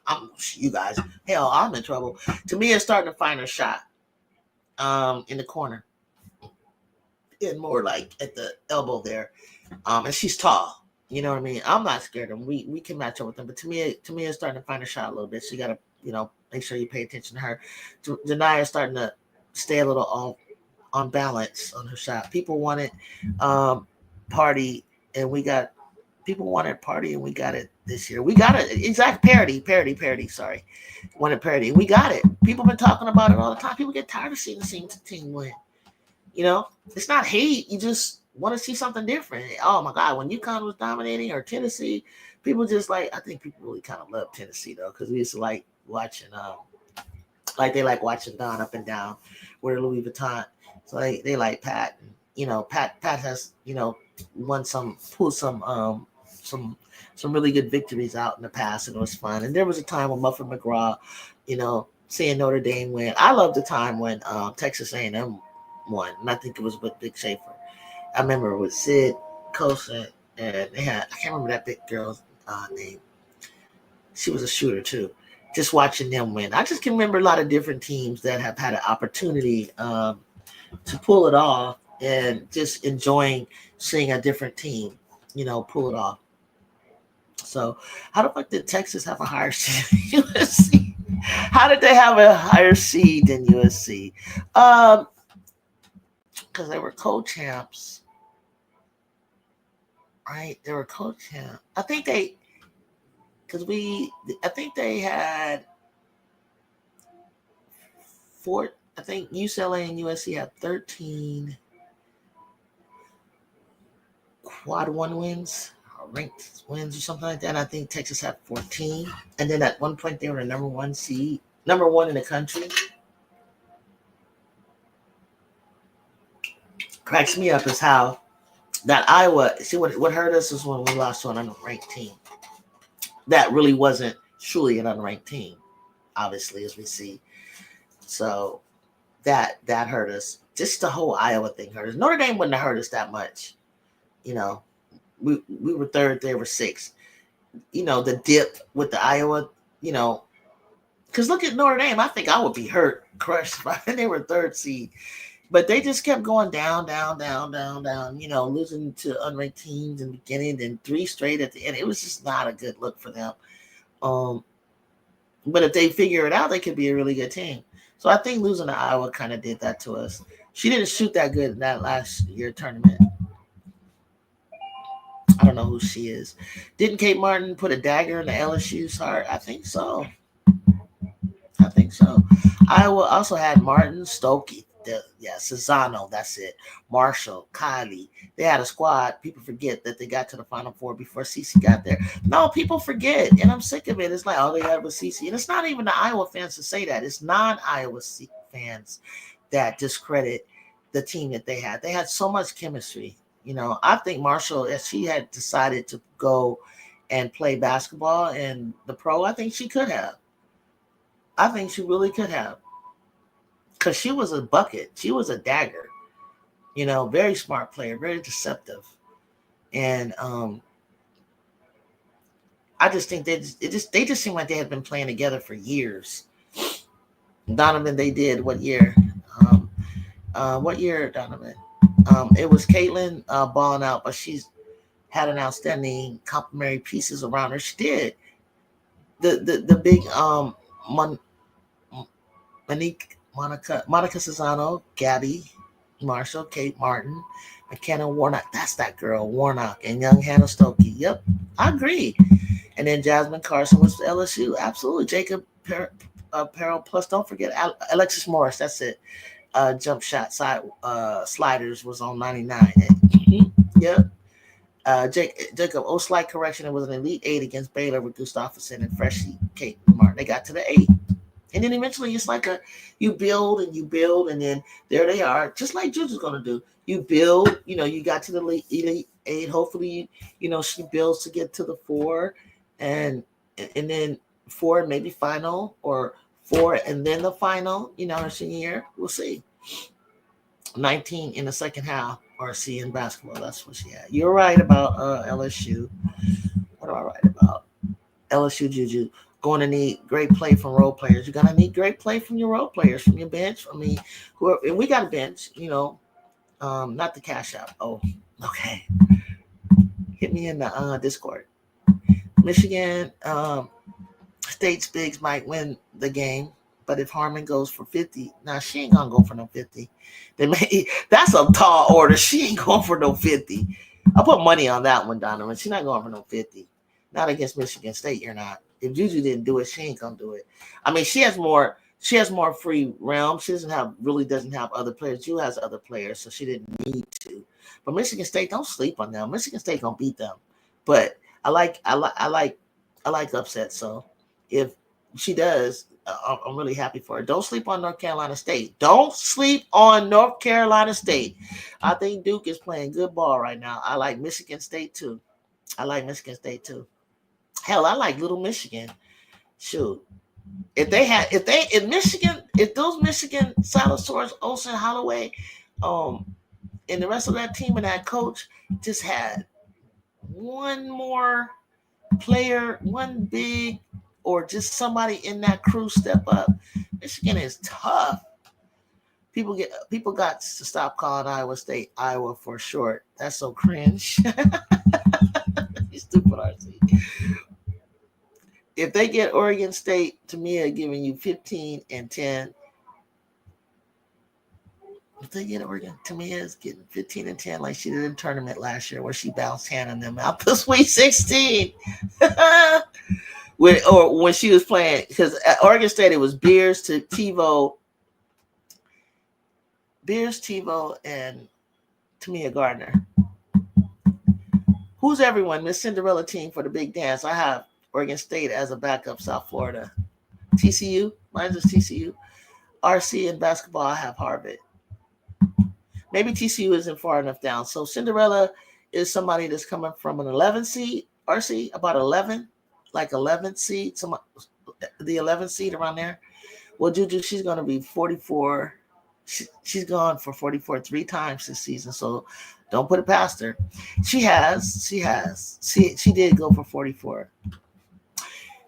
I'm in trouble. Tamia's starting to find her shot in the corner. And more like at the elbow there. And she's tall. You know what I mean? I'm not scared of them. We can match up with them. But Tamia's starting to find her shot a little bit. So you got to, make sure you pay attention to her. Janaya is starting to stay a little on balance on her shot. People wanted um, party, and we got people wanted party, and we got it this year. We got it exact parody. Sorry, wanted parody. We got it. People been talking about it all the time. People get tired of seeing the same team win. You know, it's not hate. You just want to see something different. Oh my God, when UConn was dominating or Tennessee, people just like. I think people really kind of love Tennessee though, because we used to like watching. Like they like watching Don up and down, wear Louis Vuitton. So they like Pat. And, Pat has won pulled some some really good victories out in the past, and it was fun. And there was a time when Muffin McGraw, seeing Notre Dame win. I love the time when Texas A&M won, and I think it was with Dick Schaefer. I remember with Sid Kosa, and they had I can't remember that big girl's name. She was a shooter too. Just watching them win, I just can remember a lot of different teams that have had an opportunity to pull it off, and just enjoying seeing a different team, pull it off. So, how the fuck did Texas have a higher seed than USC? How did they have a higher seed than USC? Because they were co-champs, right? They were co-champ. I think they had four. I think UCLA and USC had 13 quad one wins, or ranked wins, or something like that. And I think Texas had 14. And then at one point they were the number one seed, number one in the country. Cracks me up is how that Iowa. See what hurt us is when we lost to an unranked team. That really wasn't truly an unranked team, obviously, as we see. So that hurt us. Just the whole Iowa thing hurt us. Notre Dame wouldn't have hurt us that much. We were third, they were sixth. The dip with the Iowa, because look at Notre Dame. I think I would be hurt, crushed if they were third seed. But they just kept going down, losing to unranked teams in the beginning, then 3 straight at the end. It was just not a good look for them. But if they figure it out, they could be a really good team. So I think losing to Iowa kind of did that to us. She didn't shoot that good in that last year tournament. I don't know who she is. Didn't Kate Martin put a dagger in the LSU's heart? I think so. Iowa also had Martin, Stokey, Cesano, that's it. Marshall, Kylie. They had a squad. People forget that they got to the Final Four before Cece got there. No, people forget, and I'm sick of it. It's like all they had was Cece, and it's not even the Iowa fans to say that. It's non-Iowa fans that discredit the team that they had. They had so much chemistry. I think Marshall, if she had decided to go and play basketball in the pro, I think she could have. I think she really could have. Because she was a bucket. She was a dagger. Very smart player, very deceptive. And I just think they just seem like they had been playing together for years. Donovan, they did what year? What year, Donovan? It was Caitlin balling out, but she's had an outstanding complementary pieces around her. She did. The big Monica Cesano, Gabby Marshall, Kate Martin, McKenna Warnock. That's that girl, Warnock, and young Hannah Stokey. Yep, I agree. And then Jasmine Carson was LSU. Absolutely. Jacob Peril. Plus, don't forget Alexis Morris. That's it. Jump shot side sliders was on 99. Yep. Jacob, slight correction. It was an Elite 8 against Baylor with Gustafsson and Freshie Kate Martin. They got to the 8. And then eventually it's like you build, and then there they are, just like JuJu's going to do. You build, you got to the Elite 8. Hopefully, she builds to get to the 4, and then 4 maybe final, or 4 and then the final, her senior year. We'll see. 19 in the second half, or C in basketball. That's what she had. You're right about LSU. What am I right about? LSU JuJu. Going to need great play from role players. You're gonna need great play from your role players, from your bench. Whoever, and we got a bench, not the cash out. Oh, okay. Hit me in the Discord. Michigan State's bigs might win the game, But if Harmon goes for 50, now she ain't gonna go for no 50. That's a tall order. She ain't going for no 50. I'll put money on that one, Donovan. She's not going for no 50. Not against Michigan State. You're not. If JuJu didn't do it, she ain't gonna do it. I mean, she has more. She has more free realm. She doesn't have other players. JuJu has other players, so she didn't need to. But Michigan State, don't sleep on them. Michigan State gonna beat them. But I like upset. So if she does, I'm really happy for her. Don't sleep on North Carolina State. Don't sleep on North Carolina State. I think Duke is playing good ball right now. I like Michigan State too. Hell, I like Little Michigan. Shoot. If those Michigan Salazar, Olsen, Holloway, and the rest of that team and that coach just had one more player, one big, or just somebody in that crew step up. Michigan is tough. People got to stop calling Iowa State Iowa for short. That's so cringe. You stupid RC. If they get Oregon State, Tamia giving you 15 and 10. If they get Oregon, Tamia is getting 15 and 10 like she did in tournament last year where she bounced Hannah them out the Sweet 16. when she was playing, because at Oregon State, it was Beers, TiVo, and Tamia Gardner. Who's everyone? Miss Cinderella team for the big dance. I have Oregon State as a backup, South Florida. TCU, mine's is TCU. RC in basketball, I have Harvard. Maybe TCU isn't far enough down. So Cinderella is somebody that's coming from an 11 seed, RC, about 11, like 11 seed, the 11 seed around there. Well, JuJu, she's going to be 44. She's gone for 44 3 times this season, so don't put it past her. She did go for 44.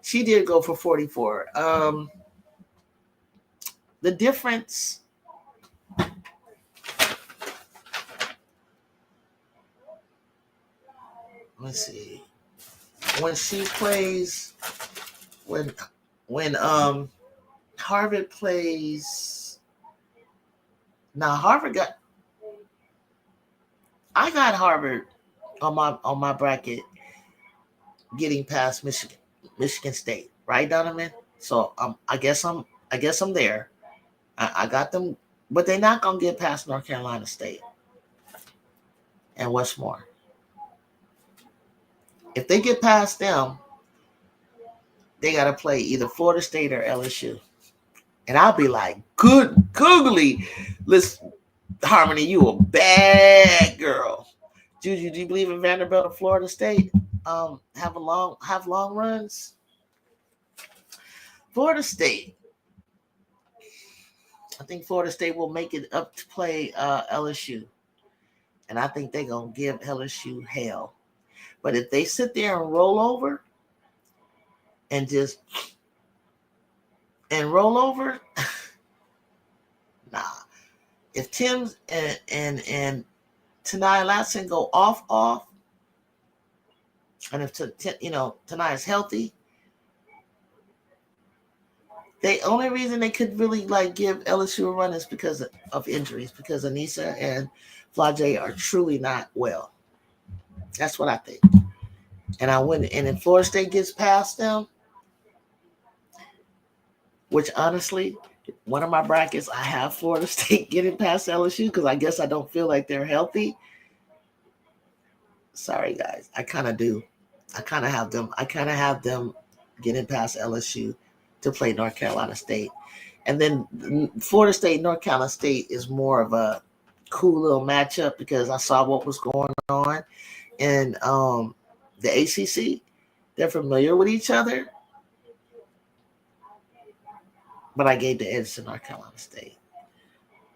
She did go for 44. The difference. Let's see. When she plays, when Harvard plays. Now Harvard I got Harvard on my bracket getting past Michigan State, right, Donovan? So I guess I'm there. I got them, but they're not gonna get past North Carolina State. And what's more, if they get past them, they gotta play either Florida State or LSU. And I'll be like, good googly, listen, Harmony, you a bad girl. JuJu, do you believe in Vanderbilt or Florida State? Have long runs. Florida State. I think Florida State will make it up to play LSU. And I think they're going to give LSU hell. But if they sit there and roll over, nah. If Tim's and Tanai Latson go off, and if Tanai is healthy, the only reason they could really give LSU a run is because of injuries, because Anissa and Flage are truly not well. That's what I think. And if Florida State gets past them, which honestly, one of my brackets, I have Florida State getting past LSU because I guess I don't feel like they're healthy. Sorry, guys. I kind of do. I kind of have them getting past LSU to play North Carolina State. And then Florida State, North Carolina State is more of a cool little matchup because I saw what was going on in the ACC. They're familiar with each other. But I gave the edge to North Carolina State.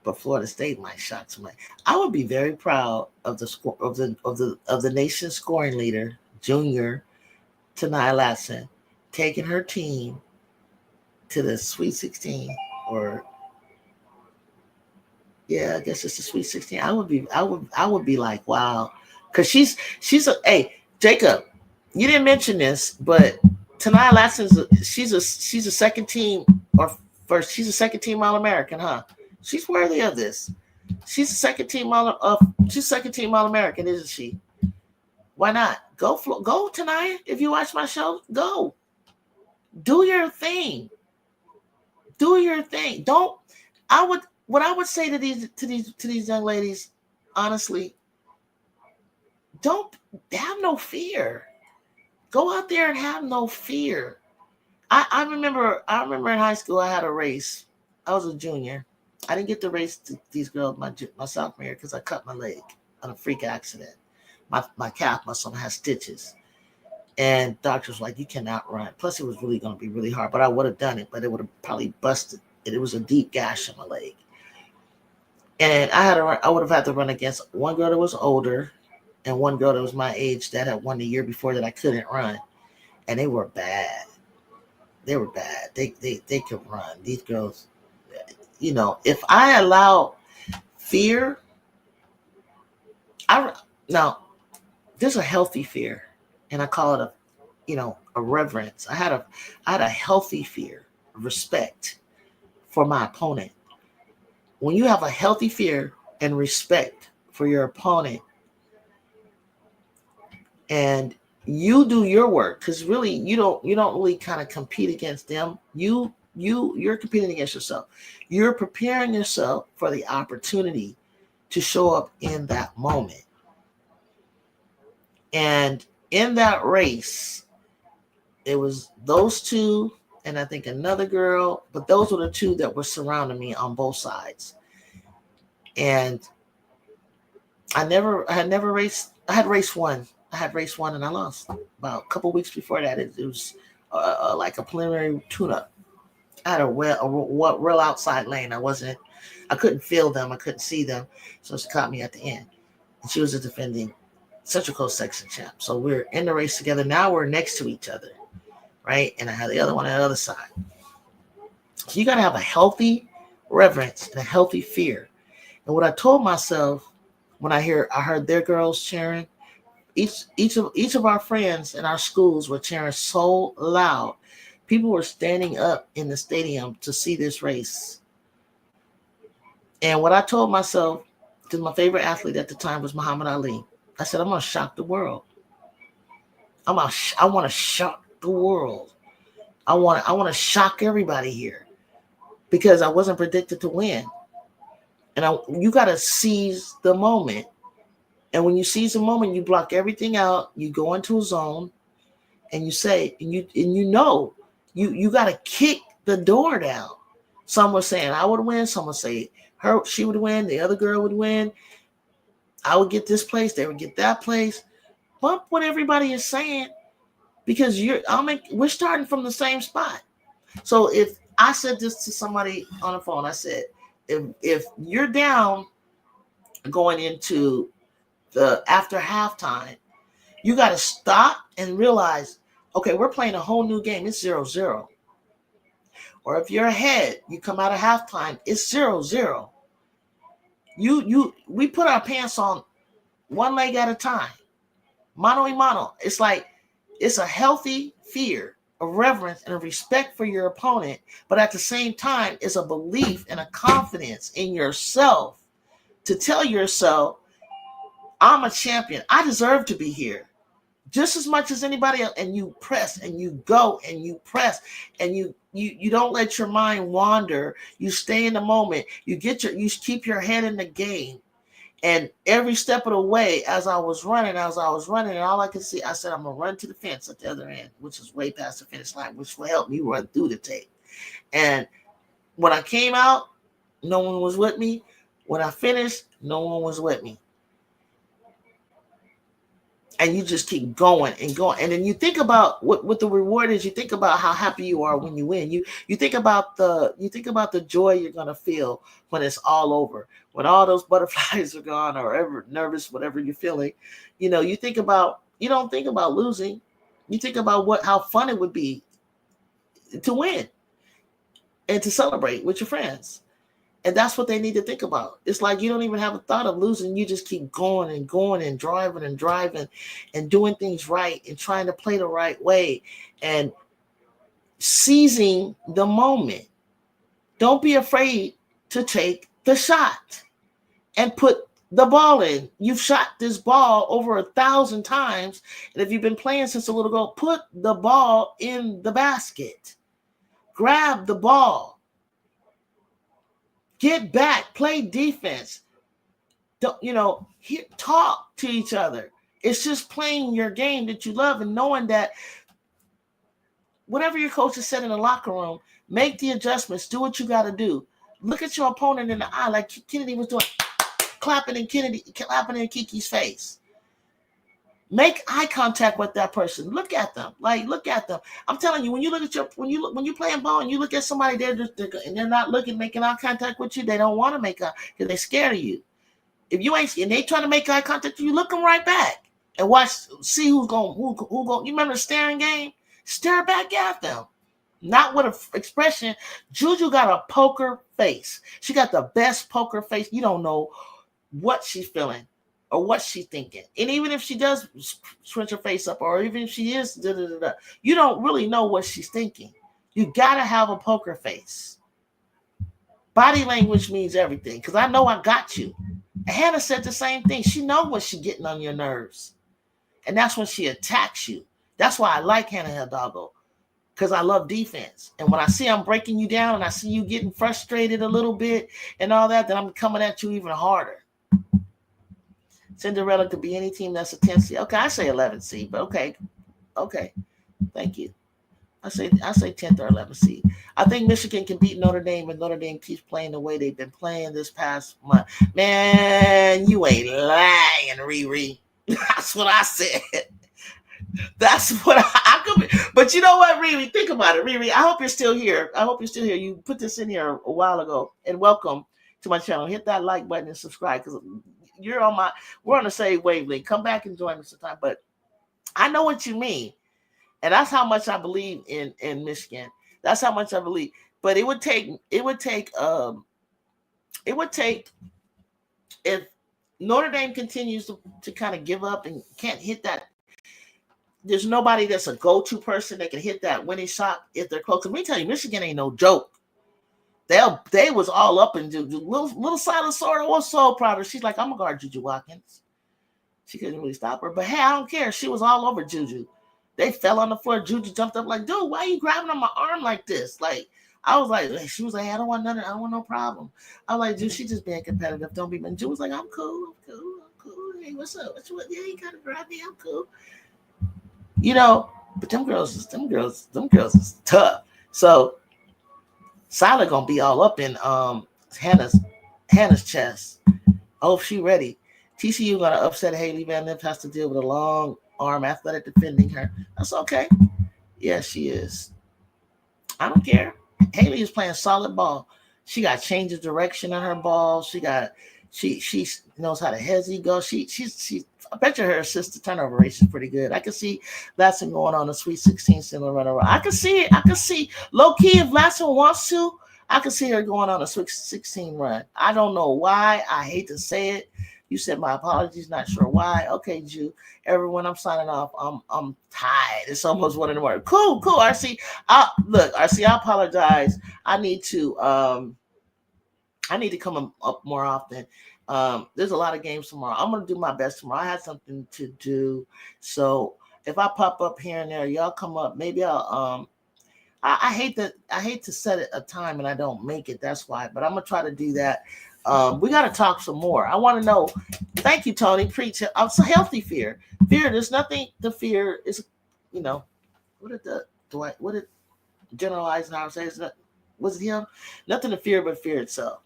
But Florida State might shock somebody. I would be very proud of the nation's scoring leader, junior Tanai Latson, taking her team to the Sweet 16, I guess it's the Sweet 16. I would be like, wow, because hey, Jacob, you didn't mention this, but Tanai Latson she's a second team or first. She's a second team All-American, huh? She's worthy of this. She's a second team All-American, isn't she? Why not? Go tonight. If you watch my show, go. Do your thing. Do your thing. Don't. What I would say to these young ladies, honestly, don't have no fear. Go out there and have no fear. I remember in high school I had a race. I was a junior. I didn't get to race these girls my sophomore year because I cut my leg on a freak accident. My calf muscle has stitches. And doctors were like, you cannot run. Plus, it was really going to be really hard. But I would have done it, but it would have probably busted. It was a deep gash in my leg. And I would have had to run against one girl that was older and one girl that was my age that had won the year before that I couldn't run. And they were bad. They were bad. They could run. These girls, if I allow fear, now there's a healthy fear, and I call it a reverence. I had a healthy fear, respect for my opponent. When you have a healthy fear and respect for your opponent, and you do your work, because really you don't really kind of compete against them. You're competing against yourself. You're preparing yourself for the opportunity to show up in that moment. And in that race, it was those two and I think another girl, but those were the two that were surrounding me on both sides. And I had race one. I had race one and I lost. About a couple weeks before that, it was like a preliminary tune-up. I had a real outside lane. I couldn't feel them. I couldn't see them. So she caught me at the end. And she was a defending Central Coast section champ. So we're in the race together. Now we're next to each other, right? And I had the other one on the other side. So you got to have a healthy reverence and a healthy fear. And what I told myself when I heard their girls cheering, each of our friends in our schools were cheering so loud. People were standing up in the stadium to see this race. And what I told myself, because my favorite athlete at the time was Muhammad Ali, I said, I'm going to shock the world. I want to shock the world. I want to shock everybody here because I wasn't predicted to win. And you got to seize the moment. And when you seize the moment, you block everything out. You go into a zone and you say, you got to kick the door down. Some were saying I would win. Some would say she would win. The other girl would win. I would get this place. They would get that place. Bump what everybody is saying because we're starting from the same spot. So if I said this to somebody on the phone, I said, if you're down going into the after halftime, you got to stop and realize, okay, we're playing a whole new game. It's 0-0. Or if you're ahead, you come out of halftime, it's 0-0. We put our pants on one leg at a time, mano a mano. It's like it's a healthy fear, a reverence, and a respect for your opponent, but at the same time, it's a belief and a confidence in yourself to tell yourself, I'm a champion. I deserve to be here just as much as anybody else. And you press and you go and you press and you don't let your mind wander. You stay in the moment. You keep your head in the game. And every step of the way, as I was running, and all I could see, I said, I'm going to run to the fence at the other end, which is way past the finish line, which will help me run through the tape. And when I came out, no one was with me. When I finished, no one was with me. And you just keep going and going. And then you think about what the reward is. You think about how happy you are when you win. You think about the joy you're gonna feel when it's all over. When all those butterflies are gone or ever nervous, whatever you're feeling. You don't think about losing. You think about how fun it would be to win and to celebrate with your friends. And that's what they need to think about. It's like you don't even have a thought of losing. You just keep going and going and driving and doing things right and trying to play the right way and seizing the moment. Don't be afraid to take the shot and put the ball in. You've shot this ball over 1,000 times. And if you've been playing since a little ago, put the ball in the basket. Grab the ball. Get back. Play defense. Don't, talk to each other. It's just playing your game that you love and knowing that whatever your coach has said in the locker room, make the adjustments. Do what you got to do. Look at your opponent in the eye like Kennedy was doing, clapping in Kiki's face. Make eye contact with that person. Look at them. Look at them. I'm telling you, when you playing ball and you look at somebody and they're not making eye contact with you, they don't want to make eye because they're scared of you. If you ain't and they trying to make eye contact with you, look them right back and see who's going. You remember the staring game? Stare back at them. Not with an expression. JuJu got a poker face. She got the best poker face. You don't know what she's feeling or what she's thinking. And even if she does switch her face up, or even if she is, you don't really know what she's thinking. You got to have a poker face. Body language means everything, because I know I got you. Hannah said the same thing. She knows when she's getting on your nerves. And that's when she attacks you. That's why I like Hannah Hidalgo, because I love defense. And when I see I'm breaking you down and I see you getting frustrated a little bit and all that, then I'm coming at you even harder. Cinderella could be any team that's a 10 seed. Okay, I say 11 seed, but okay. Thank you. I say 10th or 11th seed. I think Michigan can beat Notre Dame, and Notre Dame keeps playing the way they've been playing this past month. Man, you ain't lying, Riri. That's what I said. That's what I could be. But you know what, Riri? Think about it, Riri. I hope you're still here. You put this in here a while ago. And welcome to my channel. Hit that like button and subscribe, because we're on the same wavelength. Come back and join me sometime. But I know what you mean. And that's how much I believe in Michigan. That's how much I believe. But it would take if Notre Dame continues to kind of give up and can't hit that. There's nobody that's a go-to person that can hit that winning shot if they're close. Let me tell you, Michigan ain't no joke. They was all up and little silent sort of was so proud of her. She's like, I'm gonna guard JuJu Watkins. She couldn't really stop her, but hey, I don't care. She was all over JuJu. They fell on the floor. JuJu jumped up like, dude, why are you grabbing on my arm like this? Like, I was like, she was like, I don't want no problem. I was like, dude, she just being competitive. Don't be. And JuJu was like, I'm cool. Hey, what's up? Yeah, you gotta grab me. I'm cool. But them girls is tough. So Silent gonna be all up in Hannah's chest. Oh, she ready. TCU gonna upset Haley Van Lith, has to deal with a long arm athletic defending her. That's okay. Yeah, she is. I don't care. Haley is playing solid ball. She got change of direction on her ball. She knows how to hezzy go. I bet you her assist to turnover rate is pretty good. I can see Latson going on a Sweet 16 similar runner. I can see it. I can see low key if Latson wants to. I can see her going on a Sweet 16 run. I don't know why. I hate to say it. You said my apologies. Not sure why. Okay, Ju. Everyone, I'm signing off. I'm tired. It's almost 1 a.m. Cool. RC. RC. I apologize. I need to come up more often. There's a lot of games tomorrow. I'm gonna do my best tomorrow. I had something to do, so if I pop up here and there, y'all come up. Maybe I'll. I hate to set it a time and I don't make it. That's why. But I'm gonna try to do that. We got to talk some more. I want to know. Thank you, Tony. Preach. It's a healthy fear. Fear. There's nothing to fear. Is what did General Eisenhower say? Was it him? Nothing to fear but fear itself.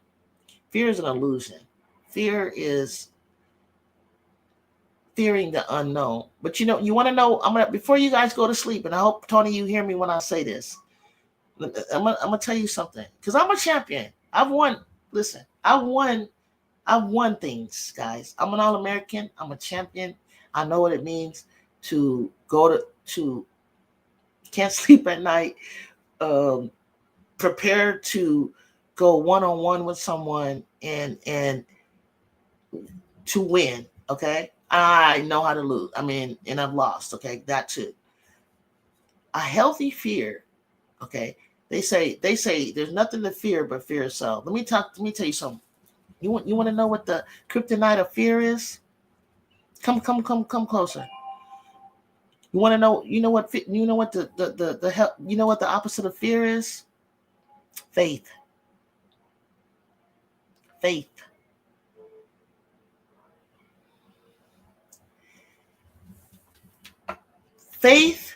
Fear is an illusion. Fear is fearing the unknown. But you want to know. Before you guys go to sleep, and I hope Tony, you hear me when I say this. I'm gonna tell you something, because I'm a champion. I've won. Listen, I've won things, guys. I'm an All-American. I'm a champion. I know what it means to go to can't sleep at night. Prepare to go one-on-one with someone and to win. Okay, I know how to lose. And I've lost. Okay, that too. A healthy fear. Okay, They say there's nothing to fear but fear itself. Let me tell you something. You want to know what the kryptonite of fear is? Come closer. You want to know? You know what the hell? You know what the opposite of fear is? Faith. Faith. Faith.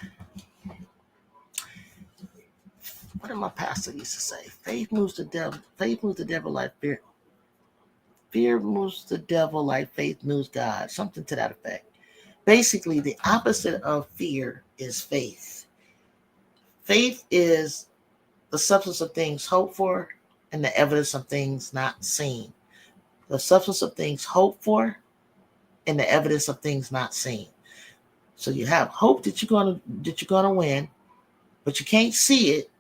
What did my pastor used to say? Faith moves the devil. Faith moves the devil like fear. Fear moves the devil like faith moves God. Something to that effect. Basically, the opposite of fear is faith. Faith is the substance of things hoped for and the evidence of things not seen. The substance of things hoped for and the evidence of things not seen. So you have hope that you're gonna win, but you can't see it.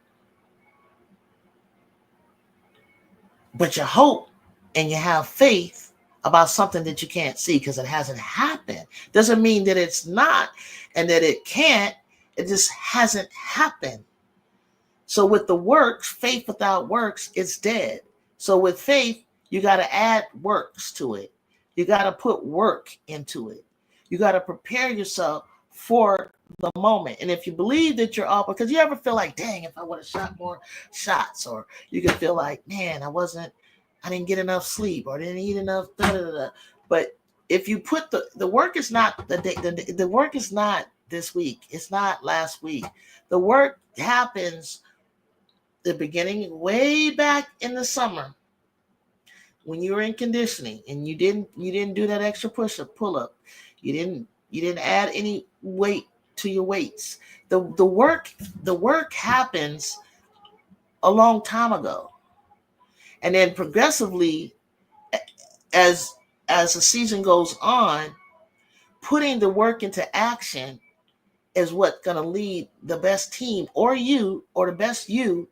But you hope and you have faith about something that you can't see because it hasn't happened. Doesn't mean that it's not and that it can't. It just hasn't happened. So with the works, faith without works is dead. So with faith, you got to add works to it. You got to put work into it. You got to prepare yourself for the moment. And if you believe that you're up, because you ever feel like, dang, if I would have shot more shots, or you can feel like, man, I didn't get enough sleep, or I didn't eat enough. Da, da, da, da. But if you put the work is not the day, the work is not this week. It's not last week. The work happens the beginning way back in the summer when you were in conditioning and you didn't do that extra pull up. You didn't add any weight to your weights. The work happens a long time ago. And then progressively as as the season goes on, putting the work into action is what's going to lead the best team or you or the best you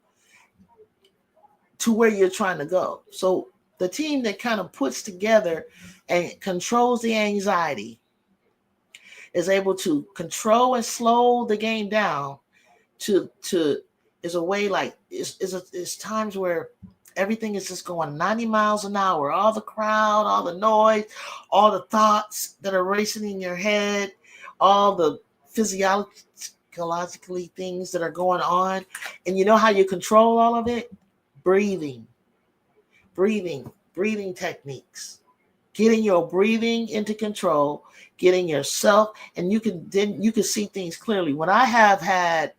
to where you're trying to go. So the team that kind of puts together and controls the anxiety is able to control and slow the game down to is a way like it's times where everything is just going 90 miles an hour, all the crowd, all the noise, all the thoughts that are racing in your head, all the physiologically things that are going on. And you know how you control all of it? Breathing, breathing techniques, getting your breathing into control, getting yourself, and you can see things clearly. When I've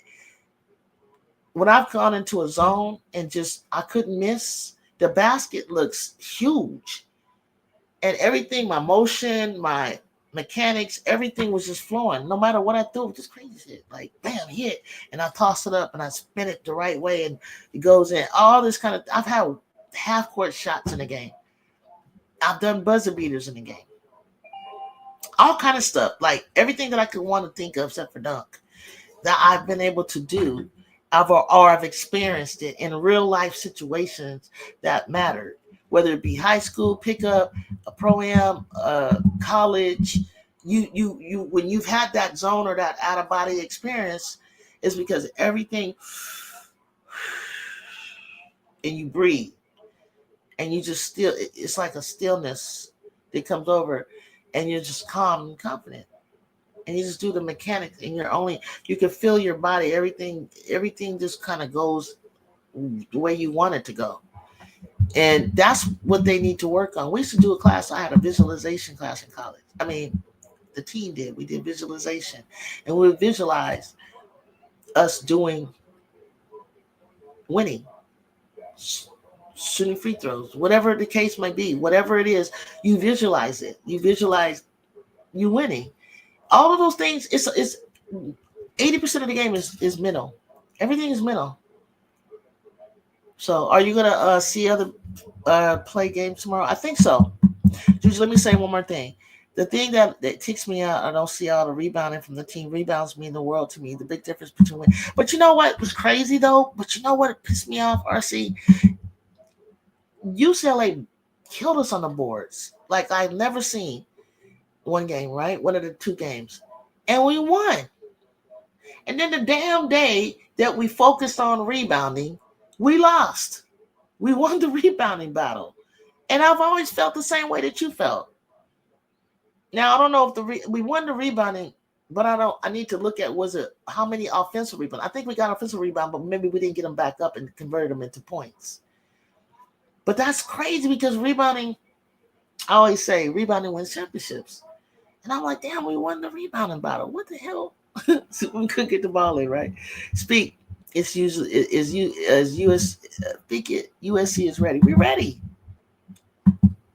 gone into a zone and just I couldn't miss, the basket looks huge. And everything, my motion, my mechanics, everything was just flowing. No matter what I threw, just crazy shit. Like bam, hit. And I toss it up and I spin it the right way and it goes in. All this kind of I've had half court shots in the game. I've done buzzer beaters in the game. All kind of stuff. Like everything that I could want to think of except for dunk that I've been able to do, I've experienced it in real life situations that mattered, whether it be high school pickup, a pro am, college. You when you've had that zone or that out of body experience, is because everything and you breathe and you just still. It's like a stillness that comes over, and you're just calm and confident. And you just do the mechanics and you can feel your body, everything just kind of goes the way you want it to go. And that's what they need to work on. We used to do a class. I had a visualization class in college. I mean, the team did. We did visualization, and we would visualize us doing winning, shooting free throws, whatever the case might be, whatever it is, you visualize it. You visualize you winning. All of those things, it's 80% of the game is mental. Everything is mental. So, are you gonna see other play games tomorrow? I think so. Just let me say one more thing. The thing that ticks me out, I don't see all the rebounding from the team. Rebounds mean the world to me. The big difference between. But you know what was crazy though? But you know what pissed me off, RC? UCLA killed us on the boards like I've never seen one game. Right, one of the two games, and we won. And then the damn day that we focused on rebounding, we lost. We won the rebounding battle. And I've always felt the same way that you felt. Now I don't know if we won the rebounding, but I need to look at was it how many offensive rebounds. I think we got offensive rebound, but maybe we didn't get them back up and converted them into points. But that's crazy because rebounding, I always say rebounding wins championships. And I'm like, damn, we won the rebounding battle. What the hell? So we couldn't get the ball in, right? Speak. It's usually is you as US speak it. USC is ready. We're ready.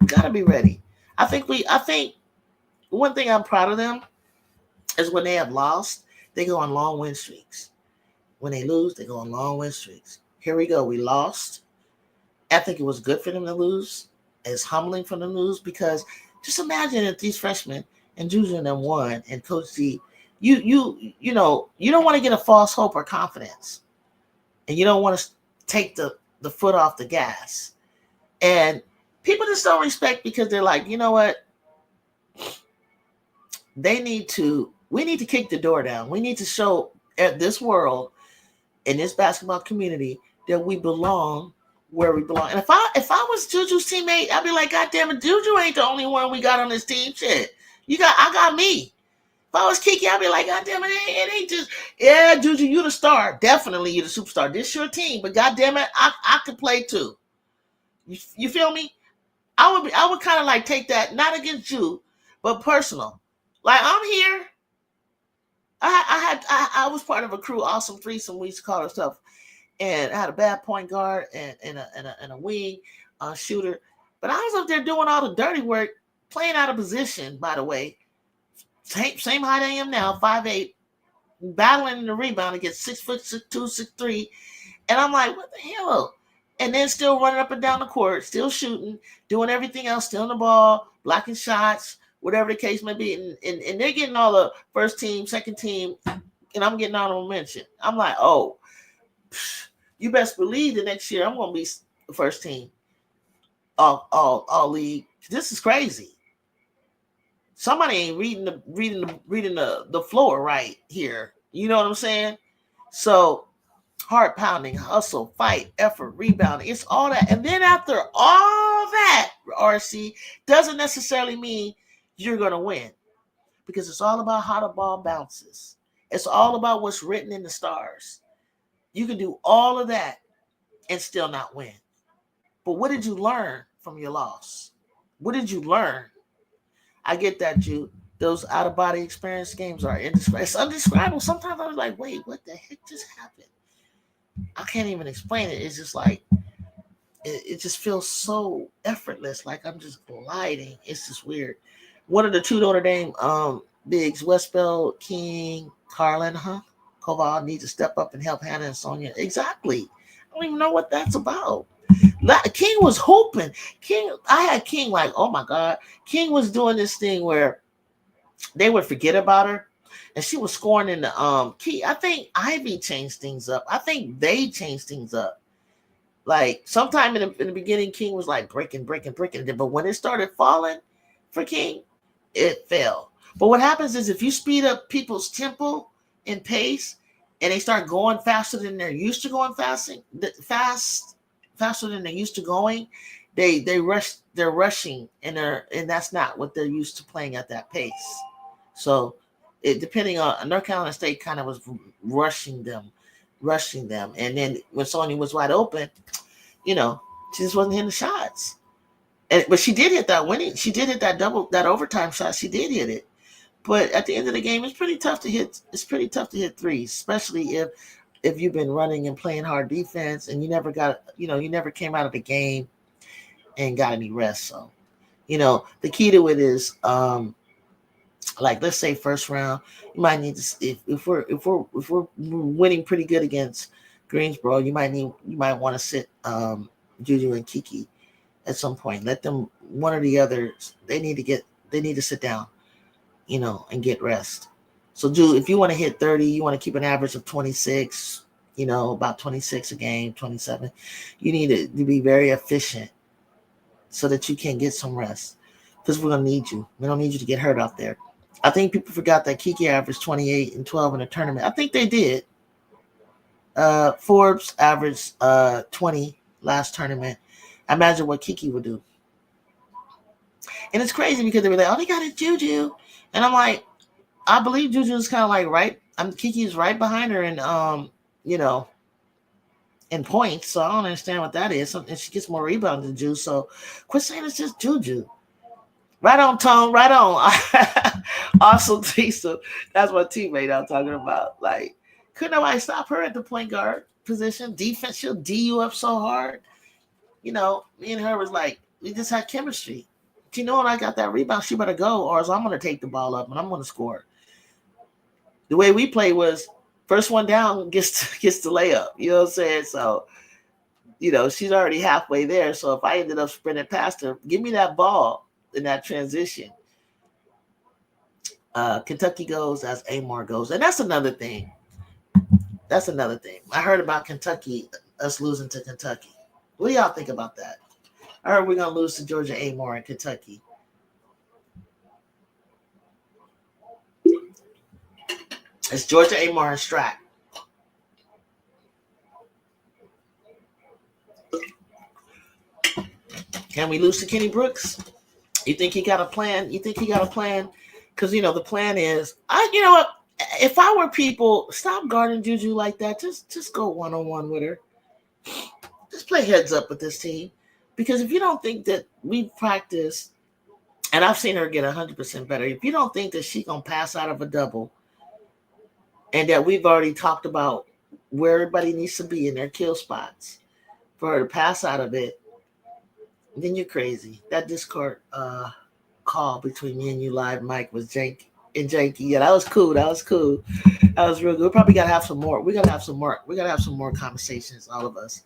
We gotta be ready. I think one thing I'm proud of them is when they have lost, they go on long win streaks. When they lose, they go on long win streaks. Here we go. We lost. I think it was good for them to lose. It's humbling for them to lose because just imagine if these freshmen and JuJu and them won and Coach Z, you know, you don't want to get a false hope or confidence. And you don't want to take the foot off the gas. And people just don't respect because they're like, you know what? We need to kick the door down. We need to show this world in this basketball community that we belong where we belong. And if I was JuJu's teammate, I'd be like, God damn it, JuJu ain't the only one we got on this team. Shit. I got me. If I was Kiki, I'd be like, God damn it, it ain't just, yeah, JuJu, you the star. Definitely you the superstar. This your team, but God damn it, I could play too. You feel me? I would kind of like take that, not against you, but personal. Like I'm here. I was part of a crew, awesome threesome. We used to call ourselves, and I had a bad point guard and a wing shooter. But I was up there doing all the dirty work, playing out of position. By the way, same height I am now, 5'8", battling in the rebound against 6'2", 6'3", and I'm like, what the hell? And then still running up and down the court, still shooting, doing everything else, still in the ball, blocking shots, whatever the case may be. And they're getting all the first team, second team, and I'm getting honorable mention. I'm like, oh, you best believe the next year I'm going to be the first team all league. This is crazy. Somebody ain't reading the floor right here. You know what I'm saying? So heart pounding, hustle, fight, effort, rebounding. It's all that. And then after all that, RC, doesn't necessarily mean you're going to win because it's all about how the ball bounces. It's all about what's written in the stars. You can do all of that and still not win. But what did you learn from your loss? What did you learn? I get that, you. Those out-of-body experience games are indescribable. It's undescribable. Sometimes I was like, wait, what the heck just happened? I can't even explain it. It's just like, it just feels so effortless. Like I'm just gliding. It's just weird. One of the two Notre Dame bigs, Westbell, King, Carlin, Koval need to step up and help Hannah and Sonia. Exactly. I don't even know what that's about. King was hooping. I had King like, oh my God. King was doing this thing where they would forget about her. And she was scoring in the key. I think Ivy changed things up. I think they changed things up. Like sometime in the beginning, King was like breaking. But when it started falling for King, it fell. But what happens is if you speed up people's tempo and pace, and they start going faster than they're used to going faster than they're used to going, they're rushing and that's not what they're used to playing at that pace. So depending on North Carolina State kind of was rushing them. And then when Sonya was wide open, she just wasn't hitting the shots. But she did hit that winning. She did hit that overtime shot. She did hit it. But at the end of the game, it's pretty tough to hit. It's pretty tough to hit threes, especially if you've been running and playing hard defense and you never came out of the game and got any rest. So, the key to it is, like let's say first round, you might need to if we're winning pretty good against Greensboro, you might want to sit JuJu and Kiki at some point. Let them, one or the other, they need to sit down, and get rest. So if you want to hit 30, you want to keep an average of 26, about 26 a game, 27, you need to be very efficient so that you can get some rest because we're going to need you. We don't need you to get hurt out there. I think people forgot that Kiki averaged 28 and 12 in the tournament. I think they did. Forbes averaged 20 last tournament. Imagine what Kiki would do. And it's crazy because they were like, oh, they got a JuJu. And I'm like, I believe JuJu is kind of like right. Kiki is right behind her in you know, in points. So I don't understand what that is. And she gets more rebounds than JuJu. So quit saying it's just JuJu. Right on, Tone. Right on. Awesome, Tisa. That's my teammate I'm talking about. Like, couldn't nobody stop her at the point guard position? Defense, she'll D you up so hard. You know, me and her was like, we just had chemistry. But you know, when I got that rebound, she better go, or else I'm going to take the ball up and I'm going to score. The way we play was first one down gets the layup. You know what I'm saying? So, you know, she's already halfway there. So if I ended up sprinting past her, give me that ball in that transition. Kentucky goes as Amar goes. And that's another thing. I heard about Kentucky, us losing to Kentucky. What do y'all think about that? I heard we're going to lose to Georgia Amar in Kentucky. It's Georgia Amar and Strack. Can we lose to Kenny Brooks? You think he got a plan? Because, you know, the plan is, you know what? If I were people, stop guarding JuJu like that. Just go one-on-one with her. Just play heads up with this team. Because if you don't think that we practice, and I've seen her get 100% better, if you don't think that she's going to pass out of a double, and that we've already talked about where everybody needs to be in their kill spots for her to pass out of it, then you're crazy. That Discord call between me and you live, Mike, was janky. Yeah, that was cool. That was real good. We probably gotta have some more. We gotta have some more conversations, all of us,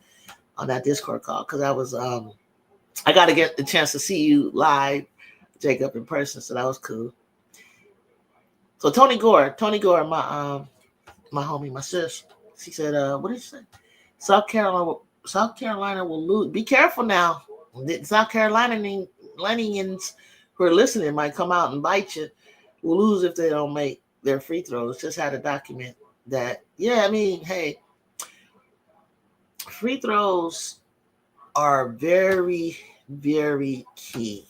on that Discord call, because I was I gotta get the chance to see you live, Jacob, in person. So that was cool. So Tony Gore, my homie, my sis, she said, what did she say? South Carolina will lose. Be careful now. South Carolinians who are listening might come out and bite you. Will lose if they don't make their free throws. Just had to document that. Yeah, I mean, hey, free throws are very, very key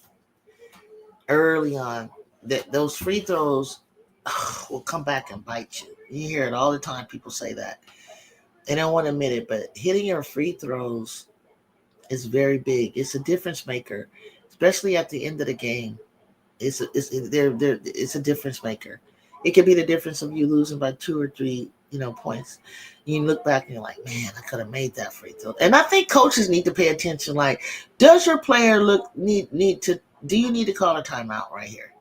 early on. That those free throws will come back and bite you. You hear it all the time. People say that. They don't want to admit it, but hitting your free throws is very big. It's a difference maker, especially at the end of the game. It's a difference maker. It could be the difference of you losing by 2 or 3, points. You look back and you're like, man, I could have made that free throw. And I think coaches need to pay attention. Like, does your player need to? Do you need to call a timeout right here?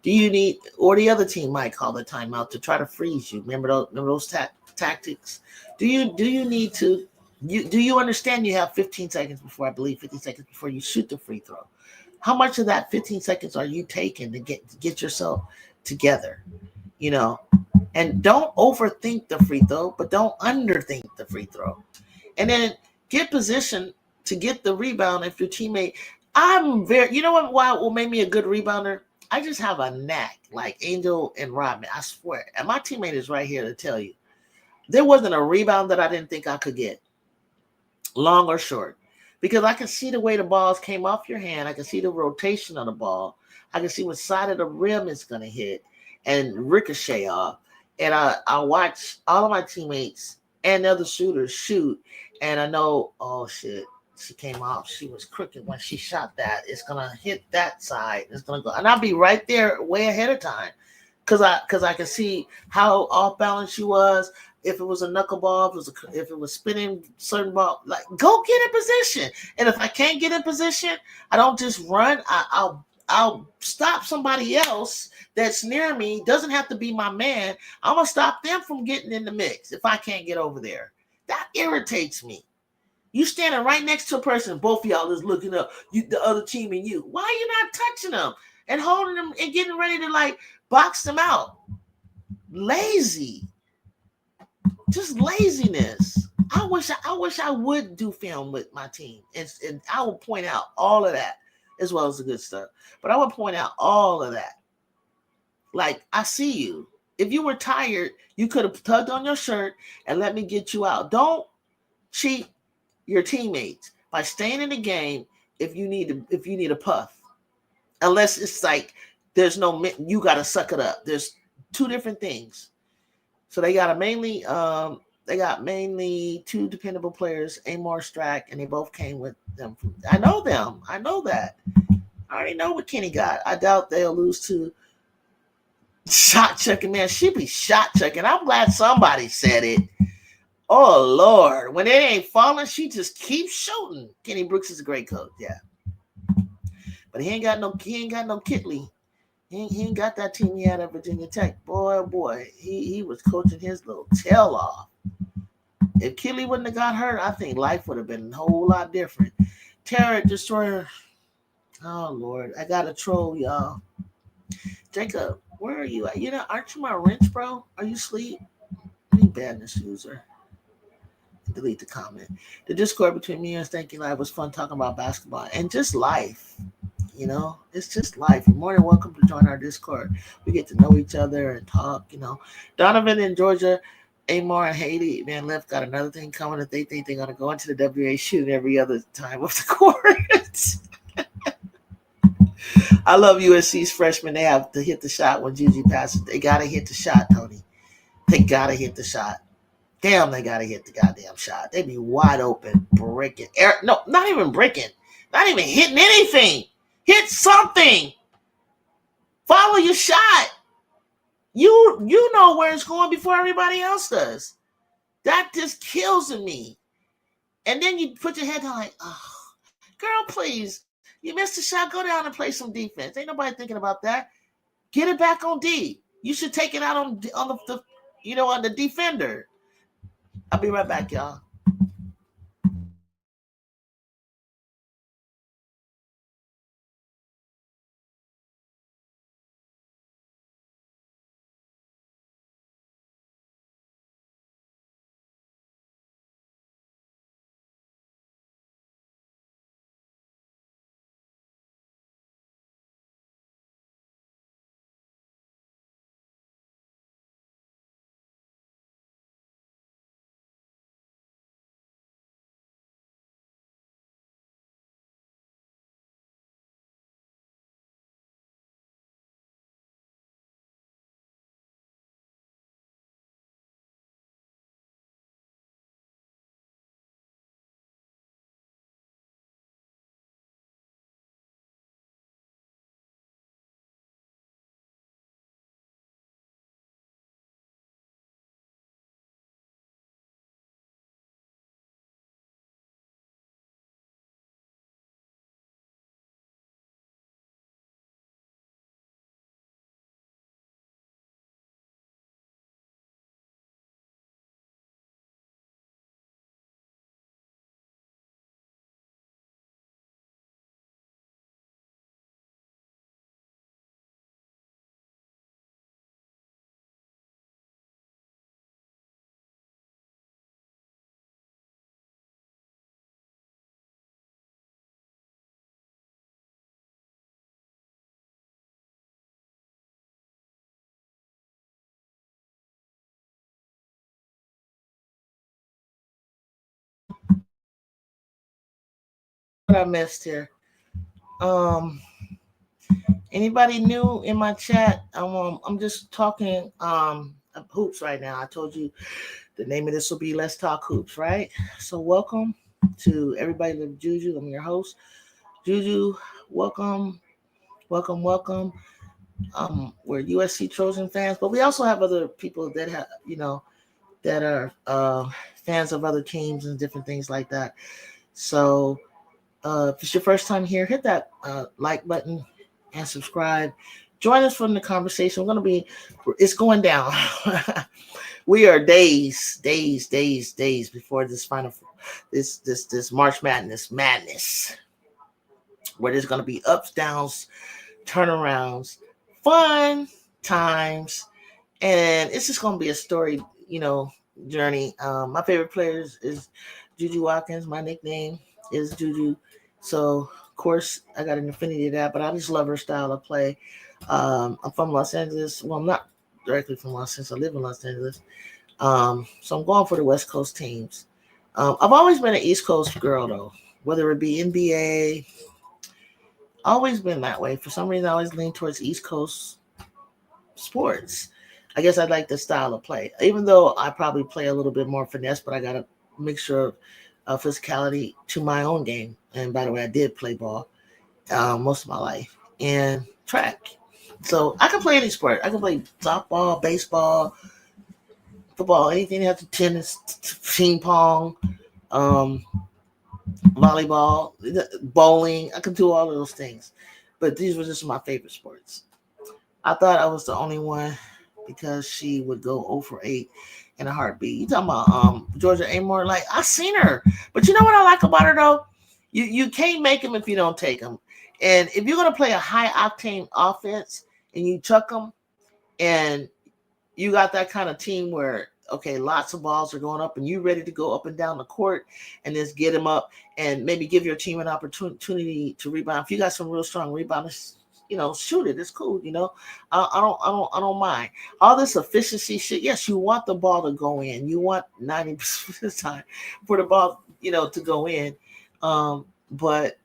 Do you need, or the other team might call a timeout to try to freeze you? Remember those tactics? Do you need to? Do you understand you have 15 seconds before you shoot the free throw? How much of that 15 seconds are you taking to get yourself together? And don't overthink the free throw, but don't underthink the free throw. And then get positioned to get the rebound if your teammate. You know what will make me a good rebounder? I just have a knack, like Angel and Rodman. I swear. And my teammate is right here to tell you. There wasn't a rebound that I didn't think I could get, long or short. Because I can see the way the balls came off your hand. I can see the rotation of the ball. I can see what side of the rim it's going to hit and ricochet off. And I watch all of my teammates and other shooters shoot. And I know, oh, shit, she came off. She was crooked when she shot that. It's going to hit that side. It's going to go. And I'll be right there way ahead of time because I can see how off balance she was. If it was a knuckleball, if it was spinning certain ball, like go get in position. And if I can't get in position, I don't just run. I'll stop somebody else that's near me. Doesn't have to be my man. I'm gonna stop them from getting in the mix if I can't get over there. That irritates me. You standing right next to a person, both of y'all is looking up. The other team and you. Why are you not touching them and holding them and getting ready to like box them out? Lazy. Just laziness. I wish I would do film with my team, and I would point out all of that as well as the good stuff. But I would point out all of that. Like, I see you. If you were tired, you could have tugged on your shirt and let me get you out. Don't cheat your teammates by staying in the game if you need a puff. Unless it's like there's no you got to suck it up. There's two different things. So they got mainly two dependable players, Amor Strack, and they both came with them. I know them. I know that. I already know what Kenny got. I doubt they'll lose to shot checking. Man, she be shot checking. I'm glad somebody said it. Oh Lord, when it ain't falling, she just keeps shooting. Kenny Brooks is a great coach, yeah, but he ain't got no Kitley. He ain't got that team he had at Virginia Tech. Boy, oh boy, he was coaching his little tail off. If Kitley wouldn't have got hurt, I think life would have been a whole lot different. Terror Destroyer. Oh Lord, I got a troll, y'all. Jacob, where are you at? You know, aren't you my wrench, bro? Are you asleep? Any badness user. Delete the comment. The Discord between me and Stanky Live was fun talking about basketball and just life. You know, it's just life. You're more than welcome to join our Discord. We get to know each other and talk. You know, Donovan in Georgia, Amar and Haiti Van Lift got another thing coming that they think they're gonna go into the WA shooting every other time of the court. I love USC's freshmen. They have to hit the shot when JuJu passes. They gotta hit the shot, Tony. They gotta hit the shot. Damn, they gotta hit the goddamn shot. They be wide open, breaking. No, not even breaking. Not even hitting anything. Hit something. Follow your shot. You know where it's going before everybody else does. That just kills me. And then you put your head down like, oh, girl, please. You missed a shot. Go down and play some defense. Ain't nobody thinking about that. Get it back on D. You should take it out on the on the defender. I'll be right back, y'all. What I missed here. Um, Anybody new in my chat? I'm just talking hoops right now. I told you the name of this will be Let's Talk Hoops, right? So welcome to everybody that JuJu. I'm your host, JuJu. Welcome, welcome, welcome. We're USC Trojan fans, but we also have other people that have that are fans of other teams and different things like that. So if it's your first time here, hit that like button and subscribe. Join us from the conversation. It's going down. We are days before this this March madness, where there's going to be ups, downs, turnarounds, fun times, and it's just going to be a story, journey. My favorite players is JuJu Watkins. My nickname is JuJu. So, of course, I got an affinity to that, but I just love her style of play. I'm from Los Angeles. Well, I'm not directly from Los Angeles. I live in Los Angeles. So I'm going for the West Coast teams. I've always been an East Coast girl though, whether it be NBA, always been that way. For some reason, I always lean towards East Coast sports. I guess I like the style of play, even though I probably play a little bit more finesse, but I got a mixture of physicality to my own game. And by the way, I did play ball most of my life and track. So I can play any sport. I can play softball, baseball, football, anything that has to tennis, ping pong, um, volleyball, bowling. I can do all of those things. But these were just my favorite sports. I thought I was the only one because she would go over 8 in a heartbeat. You talking about Georgia Amore? Like I seen her, but you know what I like about her though? You can't make them if you don't take them. And if you're gonna play a high octane offense and you chuck them, and you got that kind of team where okay, lots of balls are going up and you ready to go up and down the court and just get them up and maybe give your team an opportunity to rebound. If you got some real strong rebounders, shoot it. It's cool. I don't mind all this efficiency shit. Yes, you want the ball to go in. You want 90% of the time for the ball, to go in. But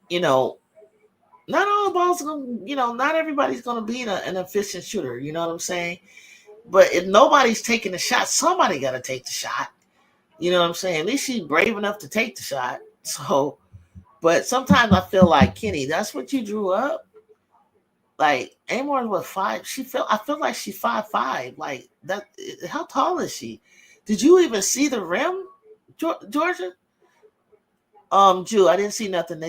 you know, not all the balls are gonna, not everybody's gonna be an efficient shooter. You know what I'm saying? But if nobody's taking the shot, somebody got to take the shot. You know what I'm saying? At least she's brave enough to take the shot. So, but sometimes I feel like Kenny, that's what you drew up. Like Amor was 5. I feel like she's 5'5". Like that. How tall is she? Did you even see the rim, Georgia? Jew, I didn't see nothing. I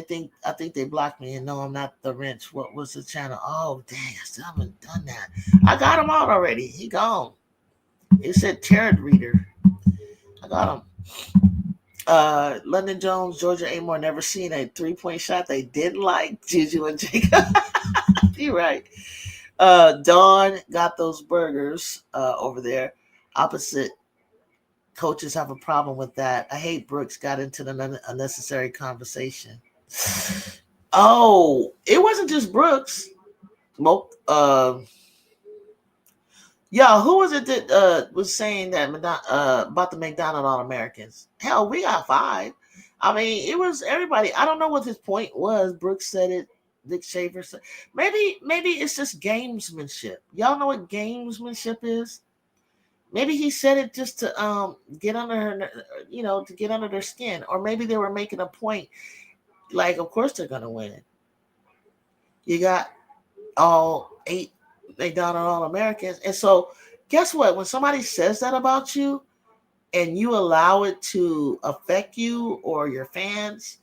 think they blocked me. And no, I'm not the wrench. What was the channel? Oh, dang, I still haven't done that. I got him out already. He gone. It said Tarot Reader. I got him. London Jones, Georgia Amore never seen a 3-point shot they didn't like. JuJu and Jacob. You're right. Dawn got those burgers over there. Opposite coaches have a problem with that. I hate Brooks got into the unnecessary conversation. Oh, it wasn't just Brooks. Yeah, who was it that was saying that about the McDonald All Americans? Hell, we got 5. I mean, it was everybody. I don't know what his point was. Brooks said it. Dick Shaver said maybe it's just gamesmanship. Y'all know what gamesmanship is? Maybe he said it just to get under her, to get under their skin, or maybe they were making a point. Like, of course they're gonna win. You got all 8 McDonald All Americans. And so, guess what? When somebody says that about you and you allow it to affect you or your fans,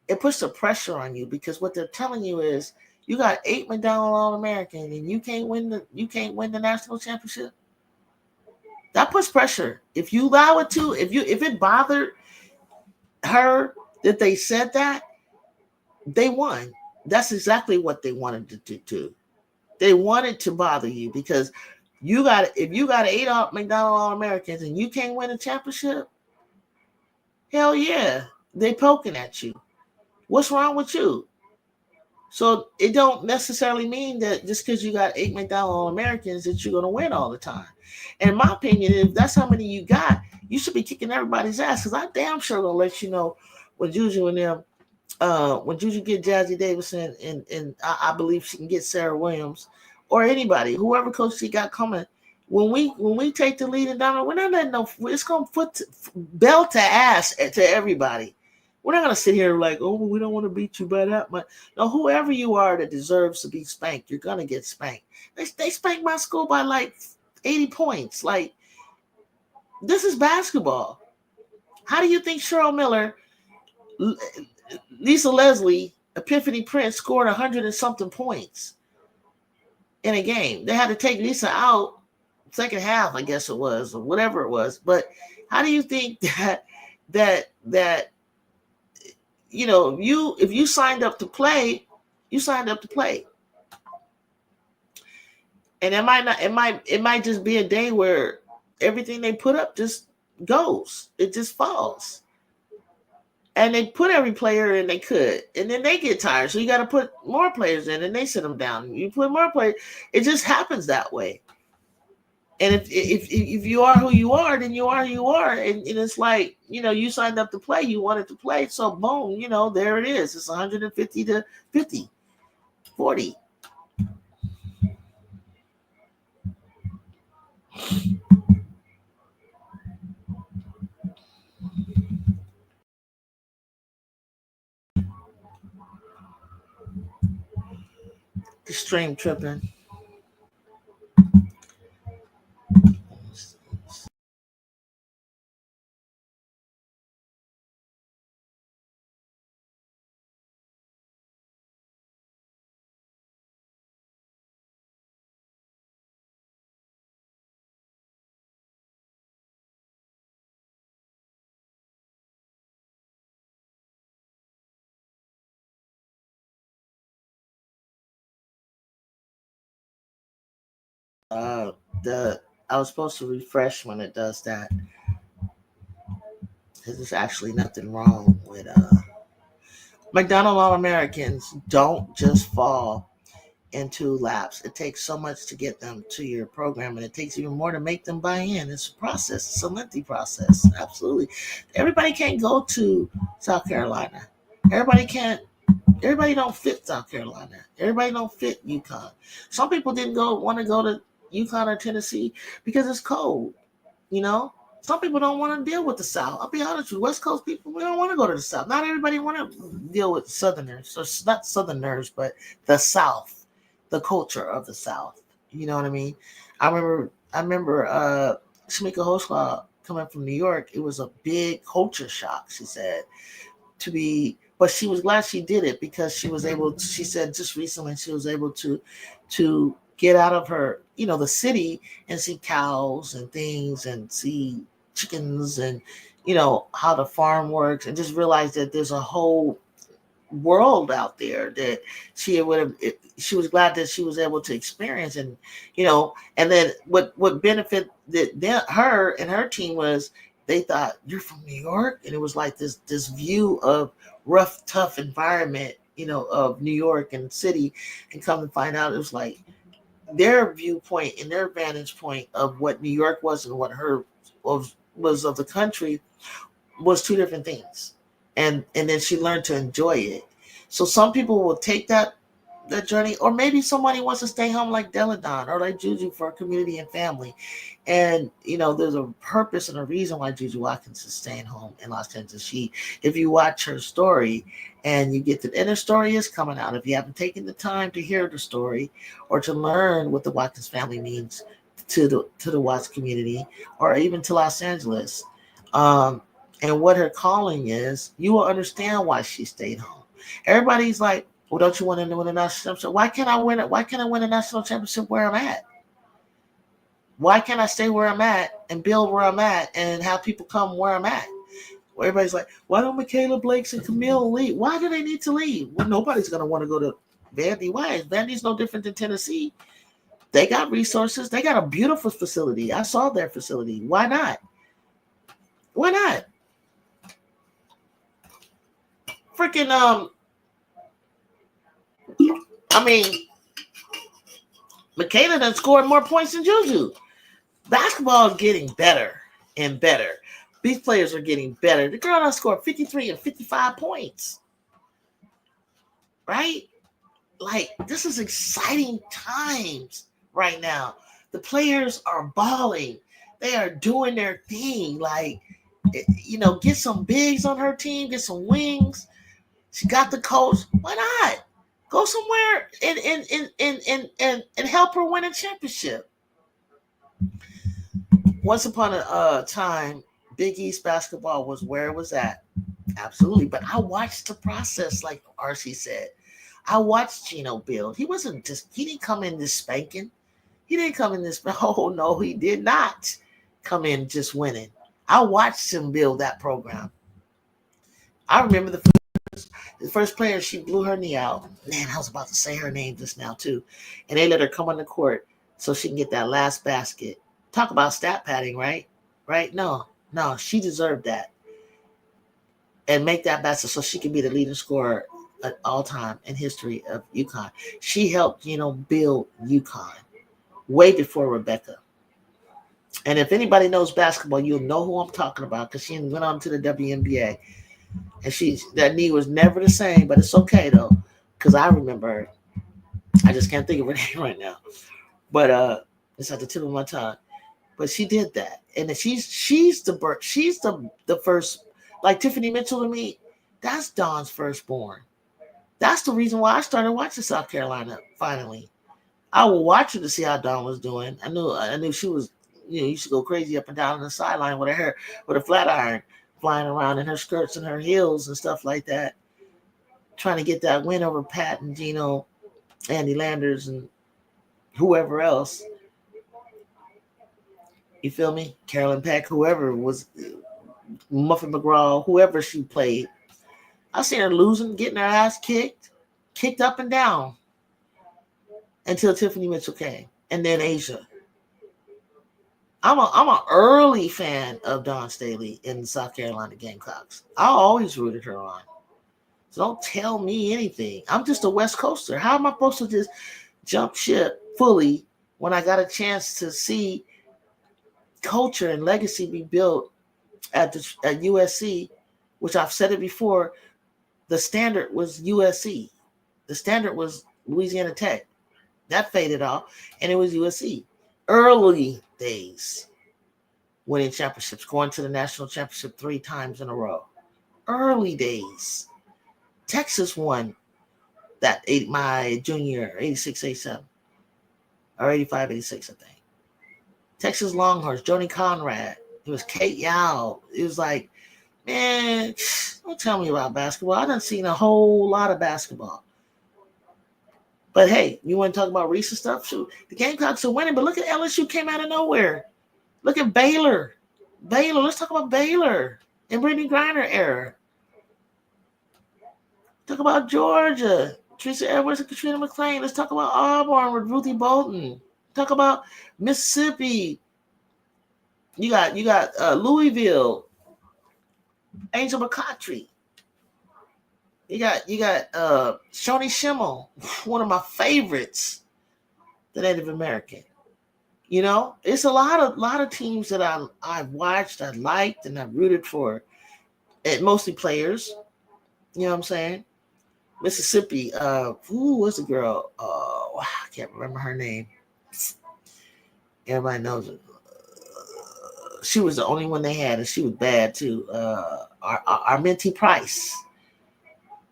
it puts the pressure on you because what they're telling you is you got 8 McDonald All Americans and you can't win the national championship. That puts pressure. If you allow it to, if it bothered her that they said that, they won. That's exactly what they wanted to do. They wanted to bother you because if you got 8 McDonald All Americans and you can't win a championship, hell yeah, they poking at you. What's wrong with you? So it don't necessarily mean that just because you got 8 McDonald All Americans that you're gonna win all the time. And in my opinion, if that's how many you got, you should be kicking everybody's ass. Because I damn sure gonna let you know when JuJu and them when JuJu get Jazzy Davidson and I believe she can get Sarah Williams or anybody, whoever coach she got coming. When we take the lead in Donald, we're not letting no. It's gonna put belt to ass to everybody. We're not gonna sit here like, oh, we don't want to beat you by that much. No, whoever you are that deserves to be spanked, you're gonna get spanked. They spanked my school by like 80 points. Like, this is basketball. How do you think Cheryl Miller, Lisa Leslie, Epiphany Prince scored 100 and something points in a game? They had to take Lisa out second half, I guess it was, or whatever it was. But how do you think that if you signed up to play, you signed up to play? And it might just be a day where everything they put up just goes. It just falls. And they put every player in they could, and then they get tired. So you got to put more players in, and they sit them down. You put more players. It just happens that way. And if you are who you are, then you are who you are. And it's like, you signed up to play, you wanted to play, so boom, there it is. It's 150 to 50, 40. The stream tripping. Uh, the I was supposed to refresh when it does that. There's actually nothing wrong with McDonald All Americans don't just fall into laps. It takes so much to get them to your program, and it takes even more to make them buy in. It's a process. It's a lengthy process. Absolutely. Everybody can't go to South Carolina. Everybody can't. Everybody don't fit South Carolina. Everybody don't fit UConn. Some people didn't want to go to UConn or Tennessee because it's cold. You know, some people don't want to deal with the South. I'll be honest with you, West Coast people, we don't want to go to the South. Not everybody want to deal with Southerners, so it's not Southerners, but the South, the culture of the South. You know what I mean? I remember Shamika Hoslaw coming from New York. It was a big culture shock. She said but she was glad she did it because she was able to, she said just recently she was able to get out of her, the city and see cows and things and see chickens and how the farm works, and just realize that there's a whole world out there that she was glad that she was able to experience. And then what benefit that her and her team was, they thought, you're from New York, and it was like this view of rough, tough environment, of New York and city, and come to find out it was like their viewpoint and their vantage point of what New York was and what her was of the country was two different things. And then she learned to enjoy it. So some people will take that journey, or maybe somebody wants to stay home like Deladon or like JuJu for community and family. And there's a purpose and a reason why JuJu Watkins is staying home in Los Angeles. If you watch her story and you get and her story is coming out, if you haven't taken the time to hear the story or to learn what the Watkins family means to the Watts community, or even to Los Angeles, and what her calling is, you will understand why she stayed home. Everybody's like, well, don't you want to win a national championship? Why can't I win it? Why can't I win a national championship where I'm at? Why can't I stay where I'm at and build where I'm at and have people come where I'm at? Well, everybody's like, why don't Michaela Blakes and Camille leave? Why do they need to leave? Well, nobody's going to want to go to Vandy. Why? Vandy's no different than Tennessee. They got resources. They got a beautiful facility. I saw their facility. Why not? Why not? Freaking I mean, Michaela done scored more points than JuJu. Basketball is getting better and better. These players are getting better. The girl done scored 53 and 55 points. Right? Like, this is exciting times right now. The players are balling. They are doing their thing. Like, get some bigs on her team, get some wings. She got the coach. Why not? Go somewhere and help her win a championship. Once upon a time, Big East basketball was where it was at. Absolutely. But I watched the process, like RC said. I watched Gino build. He didn't come in this spanking. He didn't come in this, oh no, he did not come in just winning. I watched him build that program. I remember the first player, she blew her knee out. Man, I was about to say her name just now too. And they let her come on the court so she can get that last basket. Talk about stat padding, right? Right? No, she deserved that. and make that basket so she can be the leading scorer at all time in history of UConn. She helped, build UConn way before Rebecca. And if anybody knows basketball, you'll know who I'm talking about because she went on to the WNBA. And that knee was never the same, but it's okay though, because I remember her. I just can't think of her name right now. But it's at the tip of my tongue. But she did that. And she's the first, like Tiffany Mitchell to me, that's Dawn's firstborn. That's the reason why I started watching South Carolina finally. I would watch her to see how Dawn was doing. I knew she was, used to go crazy up and down on the sideline with her hair, with a flat iron flying around in her skirts and her heels and stuff like that, trying to get that win over Pat and Gino, Andy Landers, and whoever else. You feel me? Carolyn Peck, whoever was, Muffin McGraw, whoever she played. I seen her losing, getting her ass kicked up and down until Tiffany Mitchell came, and then Asia. I'm an early fan of Dawn Staley in the South Carolina Gamecocks. I always rooted her on. So don't tell me anything. I'm just a West Coaster. How am I supposed to just jump ship fully when I got a chance to see culture and legacy be built at USC, which I've said it before. The standard was USC. The standard was Louisiana Tech. That faded off, and it was USC. Early days winning championships, going to the national championship 3 times in a row. Early days. Texas won that my junior year, 86, 87, or 85, 86, I think. Texas Longhorns, Joni Conrad. It was Kate Yao. It was like, man, don't tell me about basketball. I done seen a whole lot of basketball. But hey, you want to talk about recent stuff? Shoot, the Gamecocks are winning, but look at LSU came out of nowhere. Look at Baylor. Let's talk about Baylor and Brittany Griner era. Talk about Georgia, Teresa Edwards and Katrina McClain. Let's talk about Auburn with Ruthie Bolton. Talk about Mississippi. You got Louisville, Angel McCoughtry. You got Shoni Schimmel, one of my favorites, the Native American. It's a lot of teams that I've watched, I liked, and I rooted for. And mostly players. You know what I'm saying? Mississippi. Who was the girl? I can't remember her name. Everybody knows it. She was the only one they had, and she was bad too. Arminty Price.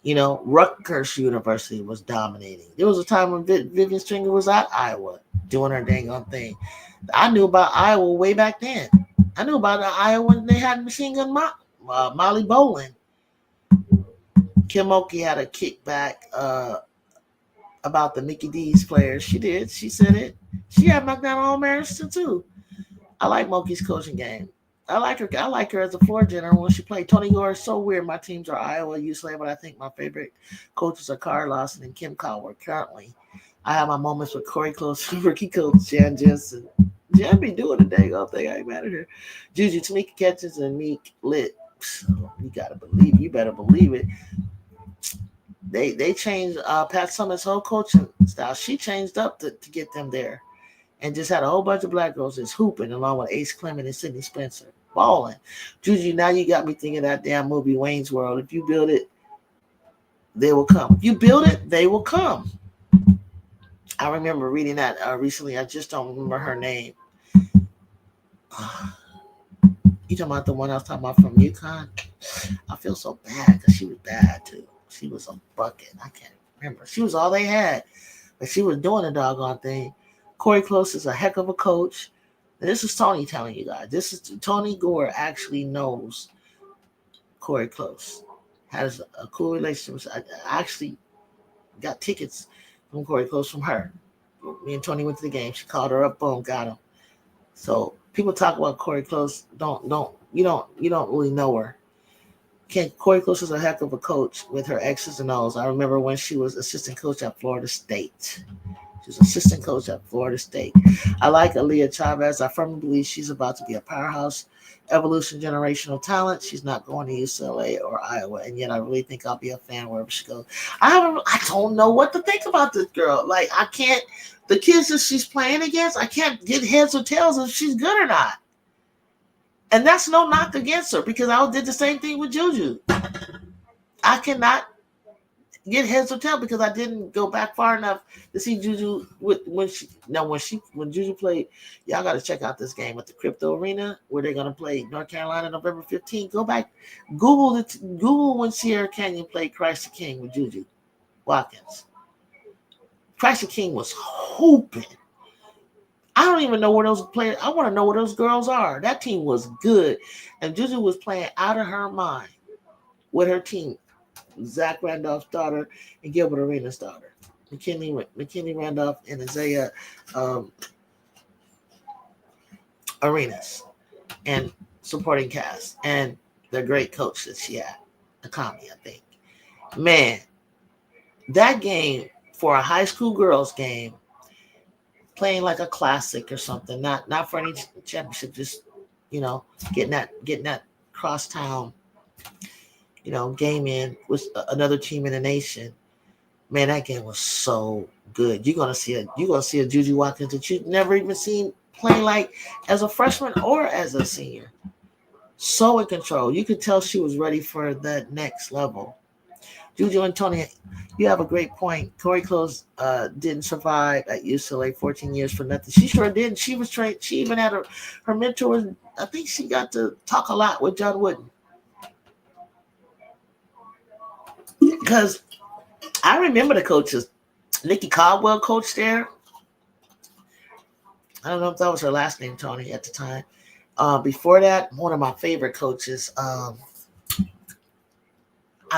Rutgers University was dominating. There was a time when Vivian Stringer was at Iowa doing her dang on thing. I knew about Iowa way back then. I knew about Iowa when they had Machine Gun Molly Bolin. Kim Mulkey had a kickback about the Mickey D's players. She did. She said it. She had McDonald All-American too. I like Mulkey's coaching game. I like her as a floor general when she played. Tony Gore is so weird. My teams are Iowa, UCLA, but I think my favorite coaches are Carl Lawson and Kim Caldwell currently. I have my moments with Corey Close, rookie coach Jan Jensen. Jan be doing the dang old thing. I ain't mad at her. JuJu, Tamika Catchings, and Meek Lit. You better believe it. They changed Pat Summitt's whole coaching style. She changed up to get them there. And just had a whole bunch of black girls just hooping along with Ace Clement and Sydney Spencer. Balling. JuJu, now you got me thinking that damn movie Wayne's World. If you build it, they will come. If you build it, they will come. I remember reading that recently. I just don't remember her name. You talking about the one I was talking about from UConn? I feel so bad because she was bad too. She was a bucket. I can't remember. She was all they had. But she was doing a doggone thing. Corey Close is a heck of a coach. And this is Tony telling you guys. This is Tony Gore actually knows Corey Close. Has a cool relationship. I actually got tickets from Corey Close from her. Me and Tony went to the game. She called her up, boom, got him. So people talk about Corey Close. You don't really know her. Corey Close is a heck of a coach with her X's and O's. I remember when she was assistant coach at Florida State. She's assistant coach at Florida State. I like Aaliyah Chavez. I firmly believe she's about to be a powerhouse evolution generational talent. She's not going to UCLA or Iowa, and yet I really think I'll be a fan wherever she goes. I don't know what to think about this girl. Like I can't the kids that she's playing against, I can't get heads or tails if she's good or not. And that's no knock against her because I did the same thing with JuJu. I cannot get heads or tails because I didn't go back far enough to see JuJu when JuJu played. Y'all got to check out this game at the Crypto Arena where they're gonna play North Carolina November 15th. Go back, Google when Sierra Canyon played Christ the King with JuJu Watkins. Christ the King was hooping. I don't even know where those players. I want to know where those girls are. That team was good, and JuJu was playing out of her mind with her team. Zach Randolph's daughter and Gilbert Arenas' daughter, McKinley Randolph and Isaiah Arenas, and supporting cast, and the great coach that she had, Akami, I think. Man, that game for a high school girls game, playing like a classic or something, not for any championship, just getting that crosstown game in with another team in the nation. Man, that game was so good. You're gonna see a JuJu Watkins that you've never even seen playing like as a freshman or as a senior. So in control. You could tell she was ready for that next level. JuJu and Tony, you have a great point. Corey Close didn't survive at UCLA 14 years for nothing. She sure did. She was trained. She even had her mentor. I think she got to talk a lot with John Wooden. Because I remember the coaches. Nikki Caldwell coached there. I don't know if that was her last name, Tony, at the time. Before that, one of my favorite coaches, I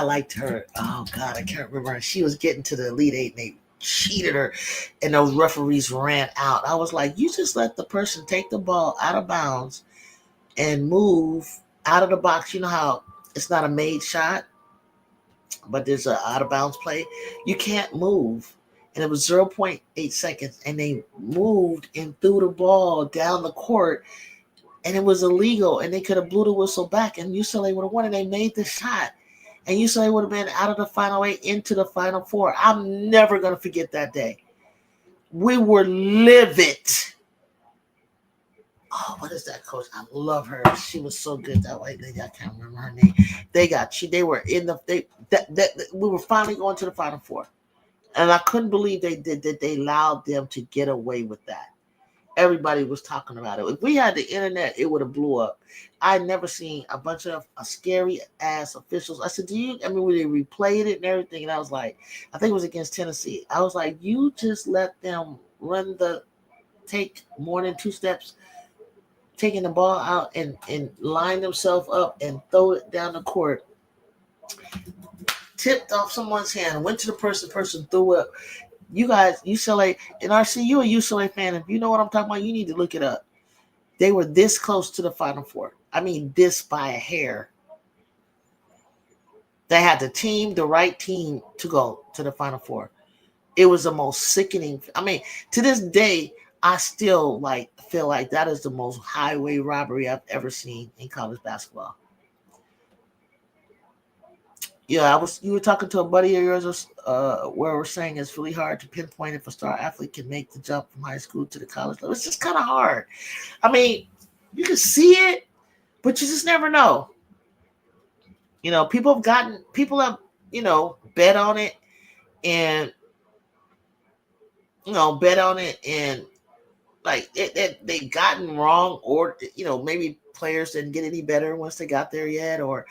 liked her. Oh, God, I can't remember her. She was getting to the Elite Eight, and they cheated her, and those referees ran out. I was like, you just let the person take the ball out of bounds and move out of the box. You know how it's not a made shot, but there's an out of bounds play. You can't move. And it was 0.8 seconds, and they moved and threw the ball down the court, and it was illegal, and they could have blew the whistle back, and UCLA would have won, and they made the shot. And UCLA would have been out of the Final Eight into the Final Four. I'm never going to forget that day. We were livid. Oh, what is that coach? I love her. She was so good. That white lady, I can't remember her name. They were in the we were finally going to the Final Four. And I couldn't believe they allowed them to get away with that. Everybody was talking about it. If we had the internet, it would have blew up. I'd never seen a bunch of scary ass officials. I said, when they replayed it and everything, and I was like, I think it was against Tennessee. I was like, you just let them take more than 2 steps, taking the ball out and line themselves up and throw it down the court. Tipped off someone's hand, went to the person threw it. You guys, UCLA, and RC, you a UCLA fan. If you know what I'm talking about, you need to look it up. They were this close to the Final Four. I mean, this by a hair. They had the right team to go to the Final Four. It was the most sickening. I mean, to this day, I still feel like that is the most highway robbery I've ever seen in college basketball. Yeah, you were talking to a buddy of yours where we're saying it's really hard to pinpoint if a star athlete can make the jump from high school to the college level. It's just kind of hard. I mean, you can see it, but you just never know. People have bet on it and they've gotten wrong, or maybe players didn't get any better once they got there yet, or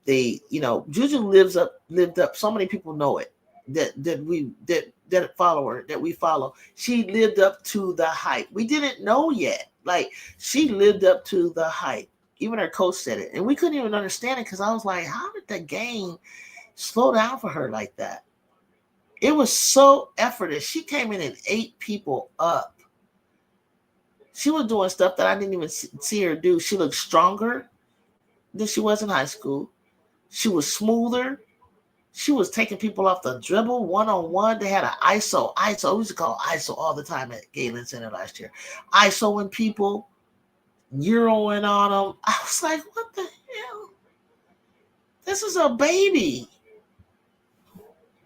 JuJu lived up. So many people know it that we follow. She lived up to the hype. We didn't know yet. She lived up to the hype. Even her coach said it, and we couldn't even understand it because I was like, how did the game slow down for her like that? It was so effortless. She came in and ate people up. She was doing stuff that I didn't even see her do. She looked stronger than she was in high school. She was smoother. She was taking people off the dribble one-on-one. They had an ISO. ISO. We used to call ISO all the time at Galen Center last year. ISOing people, Euroing on them. I was like, what the hell? This is a baby.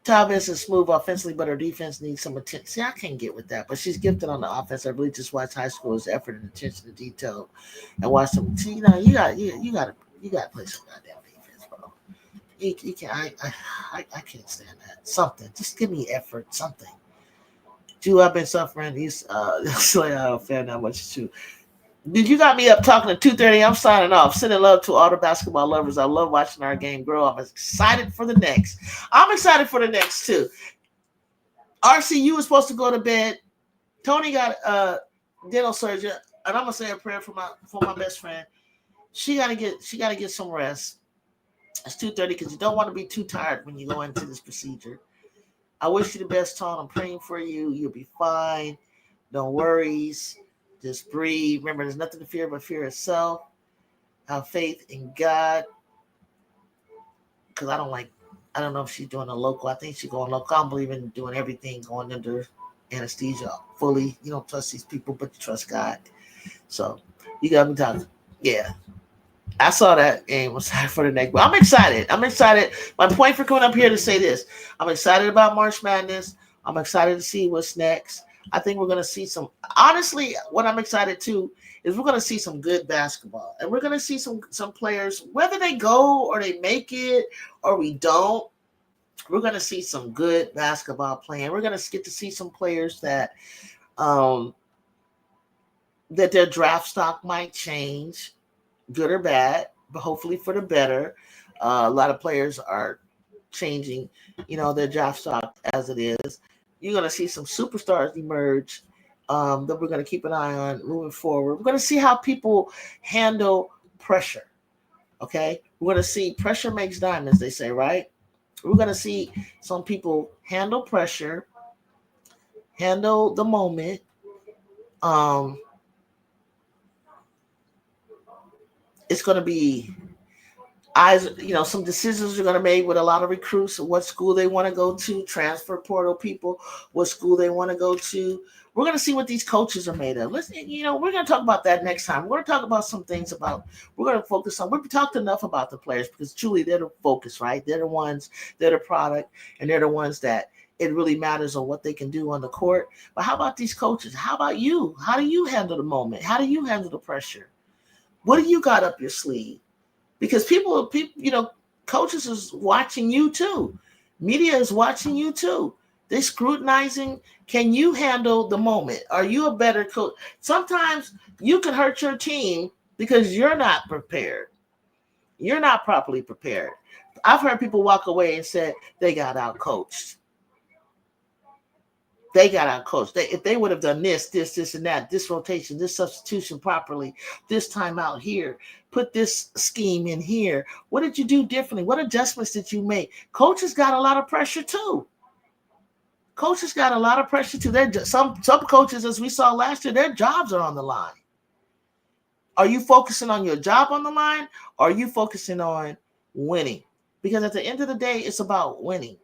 Talbot is smooth offensively, but her defense needs some attention. See, I can't get with that, but she's gifted on the offense. I really just watch high school's effort and attention to detail, and watch them. See, you got to play some goddamn defense, bro. You can't. I can't stand that. Something. Just give me effort. Something. Jew, I've been suffering. He's fair not much too. Dude, you got me up talking at 2:30. I'm signing off. Sending love to all the basketball lovers. I love watching our game grow. I'm excited for the next. I'm excited for the next too. RCU is supposed to go to bed. Tony got dental surgery, and I'm gonna say a prayer for my best friend. She gotta get some rest. It's 2:30 because you don't want to be too tired when you go into this procedure. I wish you the best, Tone. I'm praying for you. You'll be fine. No worries. Just breathe. Remember, there's nothing to fear but fear itself. Have faith in God. Because I don't know if she's doing a local. I think she's going local. I don't believe in doing everything going under anesthesia fully. You don't trust these people, but you trust God. So you got me talking. Yeah. I saw that game. I'm excited for the next. But I'm excited. My point for coming up here to say this. I'm excited about March Madness. I'm excited to see what's next. I think we're going to see some, honestly, what I'm excited to is we're going to see some good basketball. And we're going to see some players, whether they go or they make it or we don't, we're going to see some good basketball playing. We're going to get to see some players that their draft stock might change, good or bad, but hopefully for the better. A lot of players are changing, their draft stock as it is. You're going to see some superstars emerge that we're going to keep an eye on moving forward. We're going to see how people handle pressure, okay? We're going to see pressure makes diamonds, they say, right? We're going to see some people handle pressure, handle the moment. It's going to be some decisions are going to make with a lot of recruits, what school they want to go to, transfer portal people, what school they want to go to. We're going to see what these coaches are made of. We're going to talk about that next time. We're going to talk about some things we're going to focus on. We've talked enough about the players because truly they're the focus, right? They're the ones, they're the product, and they're the ones that it really matters on what they can do on the court. But how about these coaches? How about you? How do you handle the moment? How do you handle the pressure? What do you got up your sleeve? Because people, coaches is watching you too. Media is watching you too. They're scrutinizing. Can you handle the moment? Are you a better coach? Sometimes you can hurt your team because you're not prepared. You're not properly prepared. I've heard people walk away and said they got out coached. They got out coached. If they would have done this, and that, this rotation, this substitution properly, this time out here, put this scheme in here. What did you do differently? What adjustments did you make? Coaches got a lot of pressure too. Some coaches, as we saw last year, their jobs are on the line. Are you focusing on your job on the line? Or are you focusing on winning? Because at the end of the day, it's about winning.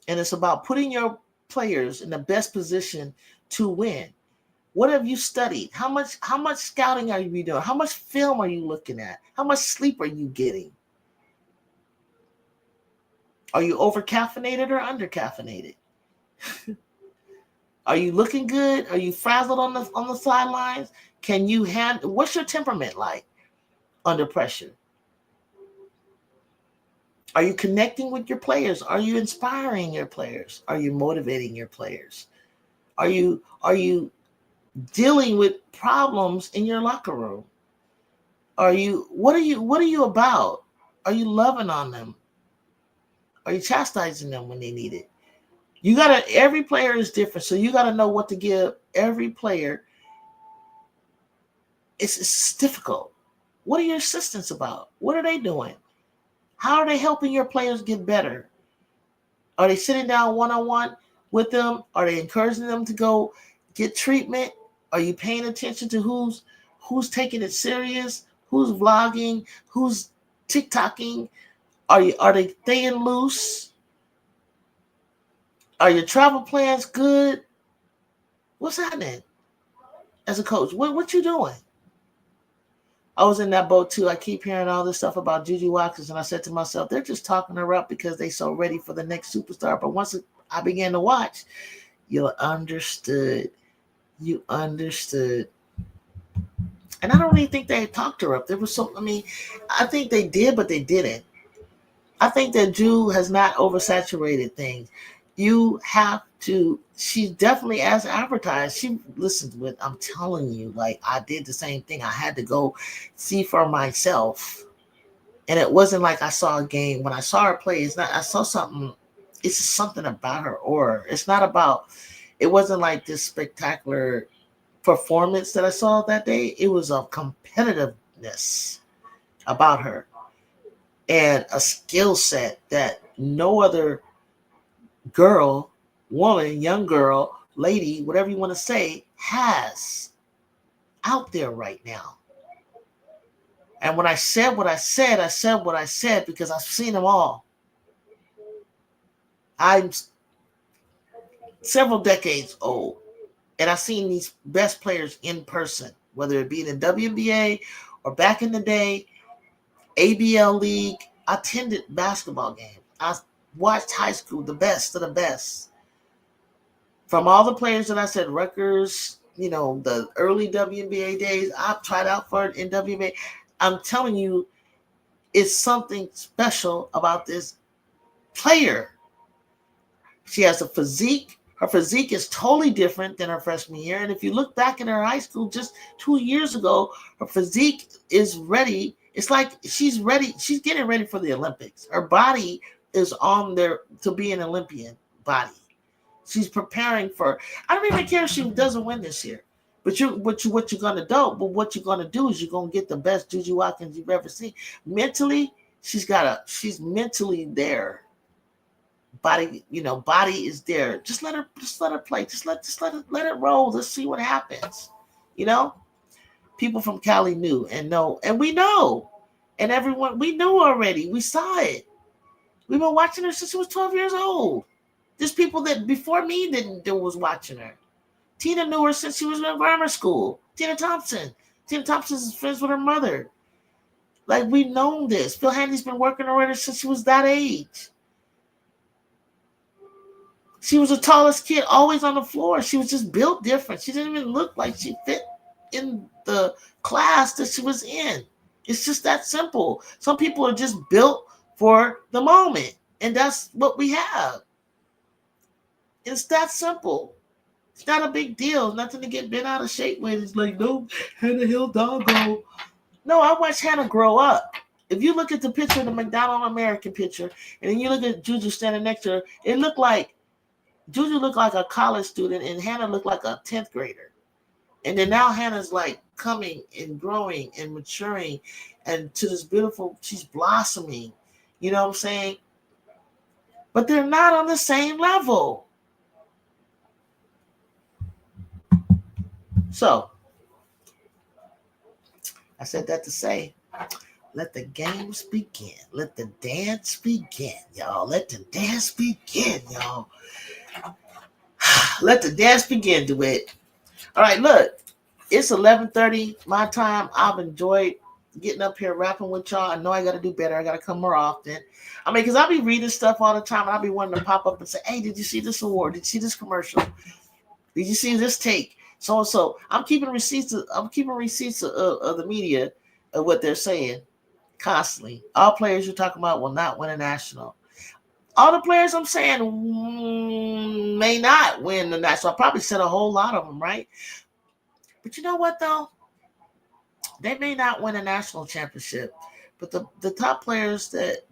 And it's about putting your players in the best position to win. What have you studied? How much scouting are you doing? How much film are you looking at? How much sleep are you getting? Are you over caffeinated or under caffeinated? Are you looking good? Are you frazzled on the sidelines? Can you handle? What's your temperament like under pressure? Are you connecting with your players? Are you inspiring your players? Are you motivating your players? Are you dealing with problems in your locker room? What are you about? Are you loving on them? Are you chastising them when they need it? Every player is different, so you gotta know what to give every player. It's difficult. What are your assistants about? What are they doing? How are they helping your players get better? Are they sitting down one-on-one with them? Are they encouraging them to go get treatment? Are you paying attention to who's taking it serious? Who's vlogging? Who's TikToking? Are they staying loose? Are your travel plans good? What's happening as a coach? What you doing? I was in that boat too. I keep hearing all this stuff about JuJu Watkins, and I said to myself, they're just talking her up because they so ready for the next superstar. But once I began to watch, you understood. You understood. And I don't even think they talked her up. There was so, I mean, I think they did, but they didn't. I think that Jew has not oversaturated things. You have to, she's definitely as advertised. She listens with, I'm telling you, like I did the same thing. I had to go see for myself. And it wasn't like I saw a game. When I saw her play, it's not, I saw something, it's just something about her aura. It's not about, it wasn't like this spectacular performance that I saw that day. It was a competitiveness about her and a skill set that no other girl, woman, young girl, lady, whatever you want to say, has out there right now. And when I said what I said, I said what I said because I've seen them all. I'm several decades old, and I've seen these best players in person, whether it be in the WNBA or back in the day, ABL League. I attended basketball games. I watched high school, the best of the best. From all the players that I said, Rutgers, the early WNBA days, I've tried out for it in WNBA. I'm telling you, it's something special about this player. She has a physique. Her physique is totally different than her freshman year. And if you look back in her high school just 2 years ago, her physique is ready. It's like she's ready. She's getting ready for the Olympics. Her body is on there to be an Olympian body. She's preparing for. I don't even care if she doesn't win this year. But what you're gonna do? But what you're gonna do is you're gonna get the best JuJu Watkins you've ever seen. Mentally, she's mentally there. Body is there. Just let her play. Just let it roll. Let's see what happens. You know, people from Cali knew and know, and we know, and everyone we knew already. We saw it. We've been watching her since she was 12 years old. There's people that before me that was watching her. Tina knew her since she was in grammar school. Tina Thompson. Tina Thompson's friends with her mother. Like we've known this. Phil Handy's been working already since she was that age. She was the tallest kid, always on the floor. She was just built different. She didn't even look like she fit in the class that she was in. It's just that simple. Some people are just built for the moment, and that's what we have. It's that simple. It's not a big deal. Nothing to get bent out of shape with. It's like, no, Hannah Hill doggo. No, I watched Hannah grow up. If you look at the picture, the McDonald American picture, and then you look at JuJu standing next to her, it looked like JuJu looked like a college student and Hannah looked like a 10th grader. And then now Hannah's like coming and growing and maturing and to this beautiful, she's blossoming. You know what I'm saying? But they're not on the same level. So, I said that to say, let the games begin. Let the dance begin, y'all. Let the dance begin, y'all. Let the dance begin, DeWitt. All right, look. It's 11:30 my time. I've enjoyed getting up here rapping with y'all. I know I got to do better. I got to come more often. I mean, because I'll be reading stuff all the time, and I'll be wanting to pop up and say, hey, did you see this award? Did you see this commercial? Did you see this take? So and so. I'm keeping receipts of the media of what they're saying constantly. All players you're talking about will not win a national. All the players I'm saying may not win the national. I probably said a whole lot of them, right? But you know what, though? They may not win a national championship, but the top players that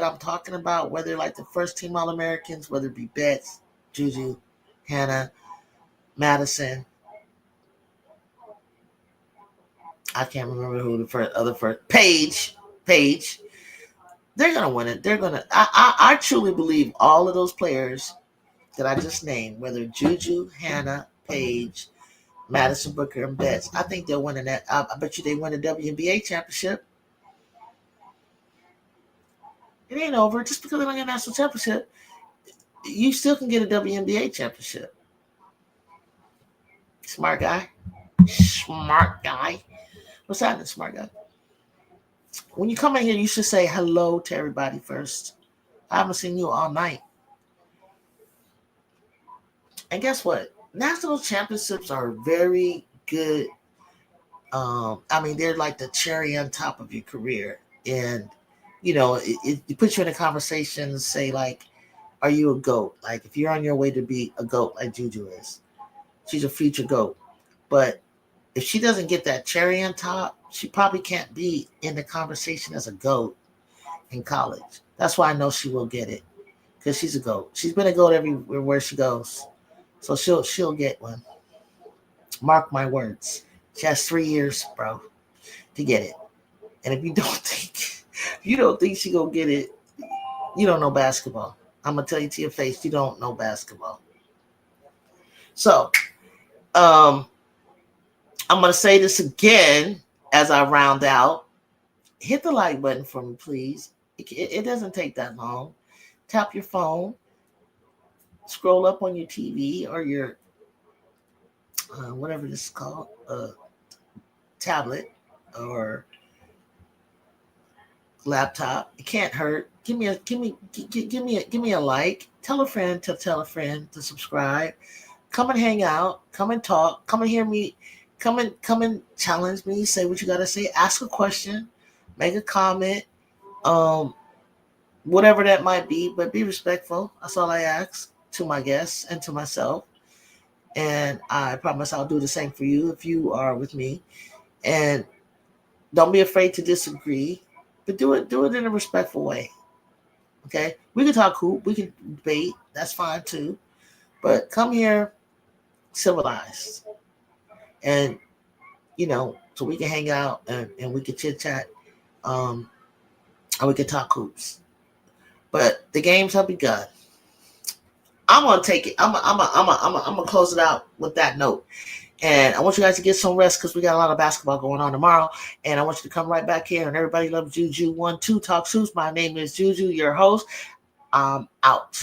I'm talking about, whether like the first team All-Americans, whether it be Betts, JuJu, Hannah, Madison, I can't remember who the first Paige, they're gonna win it. I truly believe all of those players that I just named, whether JuJu, Hannah, Paige, Madison Booker, and Betts, I think they'll win that. I bet you they win the WNBA championship. It ain't over. Just because they don't get a national championship, you still can get a WNBA championship. Smart guy. Smart guy. What's happening, smart guy? When you come in here, you should say hello to everybody first. I haven't seen you all night. And guess what? National championships are very good. I mean, they're like the cherry on top of your career. And, it puts you in a conversation and say, like, are you a GOAT? Like, if you're on your way to be a GOAT like JuJu is, she's a future GOAT. But if she doesn't get that cherry on top, she probably can't be in the conversation as a GOAT in college. That's why I know she will get it, because she's a GOAT. She's been a GOAT everywhere where she goes. So she'll get one. Mark my words. She has 3 years, bro, to get it. And if you don't think she gonna get it, you don't know basketball. I'm gonna tell you to your face, you don't know basketball. So, I'm gonna say this again as I round out. Hit the like button for me, please. It doesn't take that long. Tap your phone, scroll up on your TV or your whatever this is called, tablet or laptop. It can't hurt. Give me a like. Tell a friend to subscribe. Come and hang out. Come and talk. Come and hear me. Come and challenge me. Say what you gotta say. Ask a question. Make a comment. Whatever that might be, but be respectful. That's all I ask to my guests and to myself. And I promise I'll do the same for you if you are with me. And don't be afraid to disagree, but do it in a respectful way. Okay? We can talk hoop, we can debate, that's fine too. But come here civilized. And so we can hang out and we can chit chat. And we can talk hoops. But the games have begun. I'm gonna take it. I'm gonna close it out with that note. And I want you guys to get some rest because we got a lot of basketball going on tomorrow. And I want you to come right back here. And everybody loves JuJu 1-2 Talk Hoops. My name is JuJu, your host. I'm out.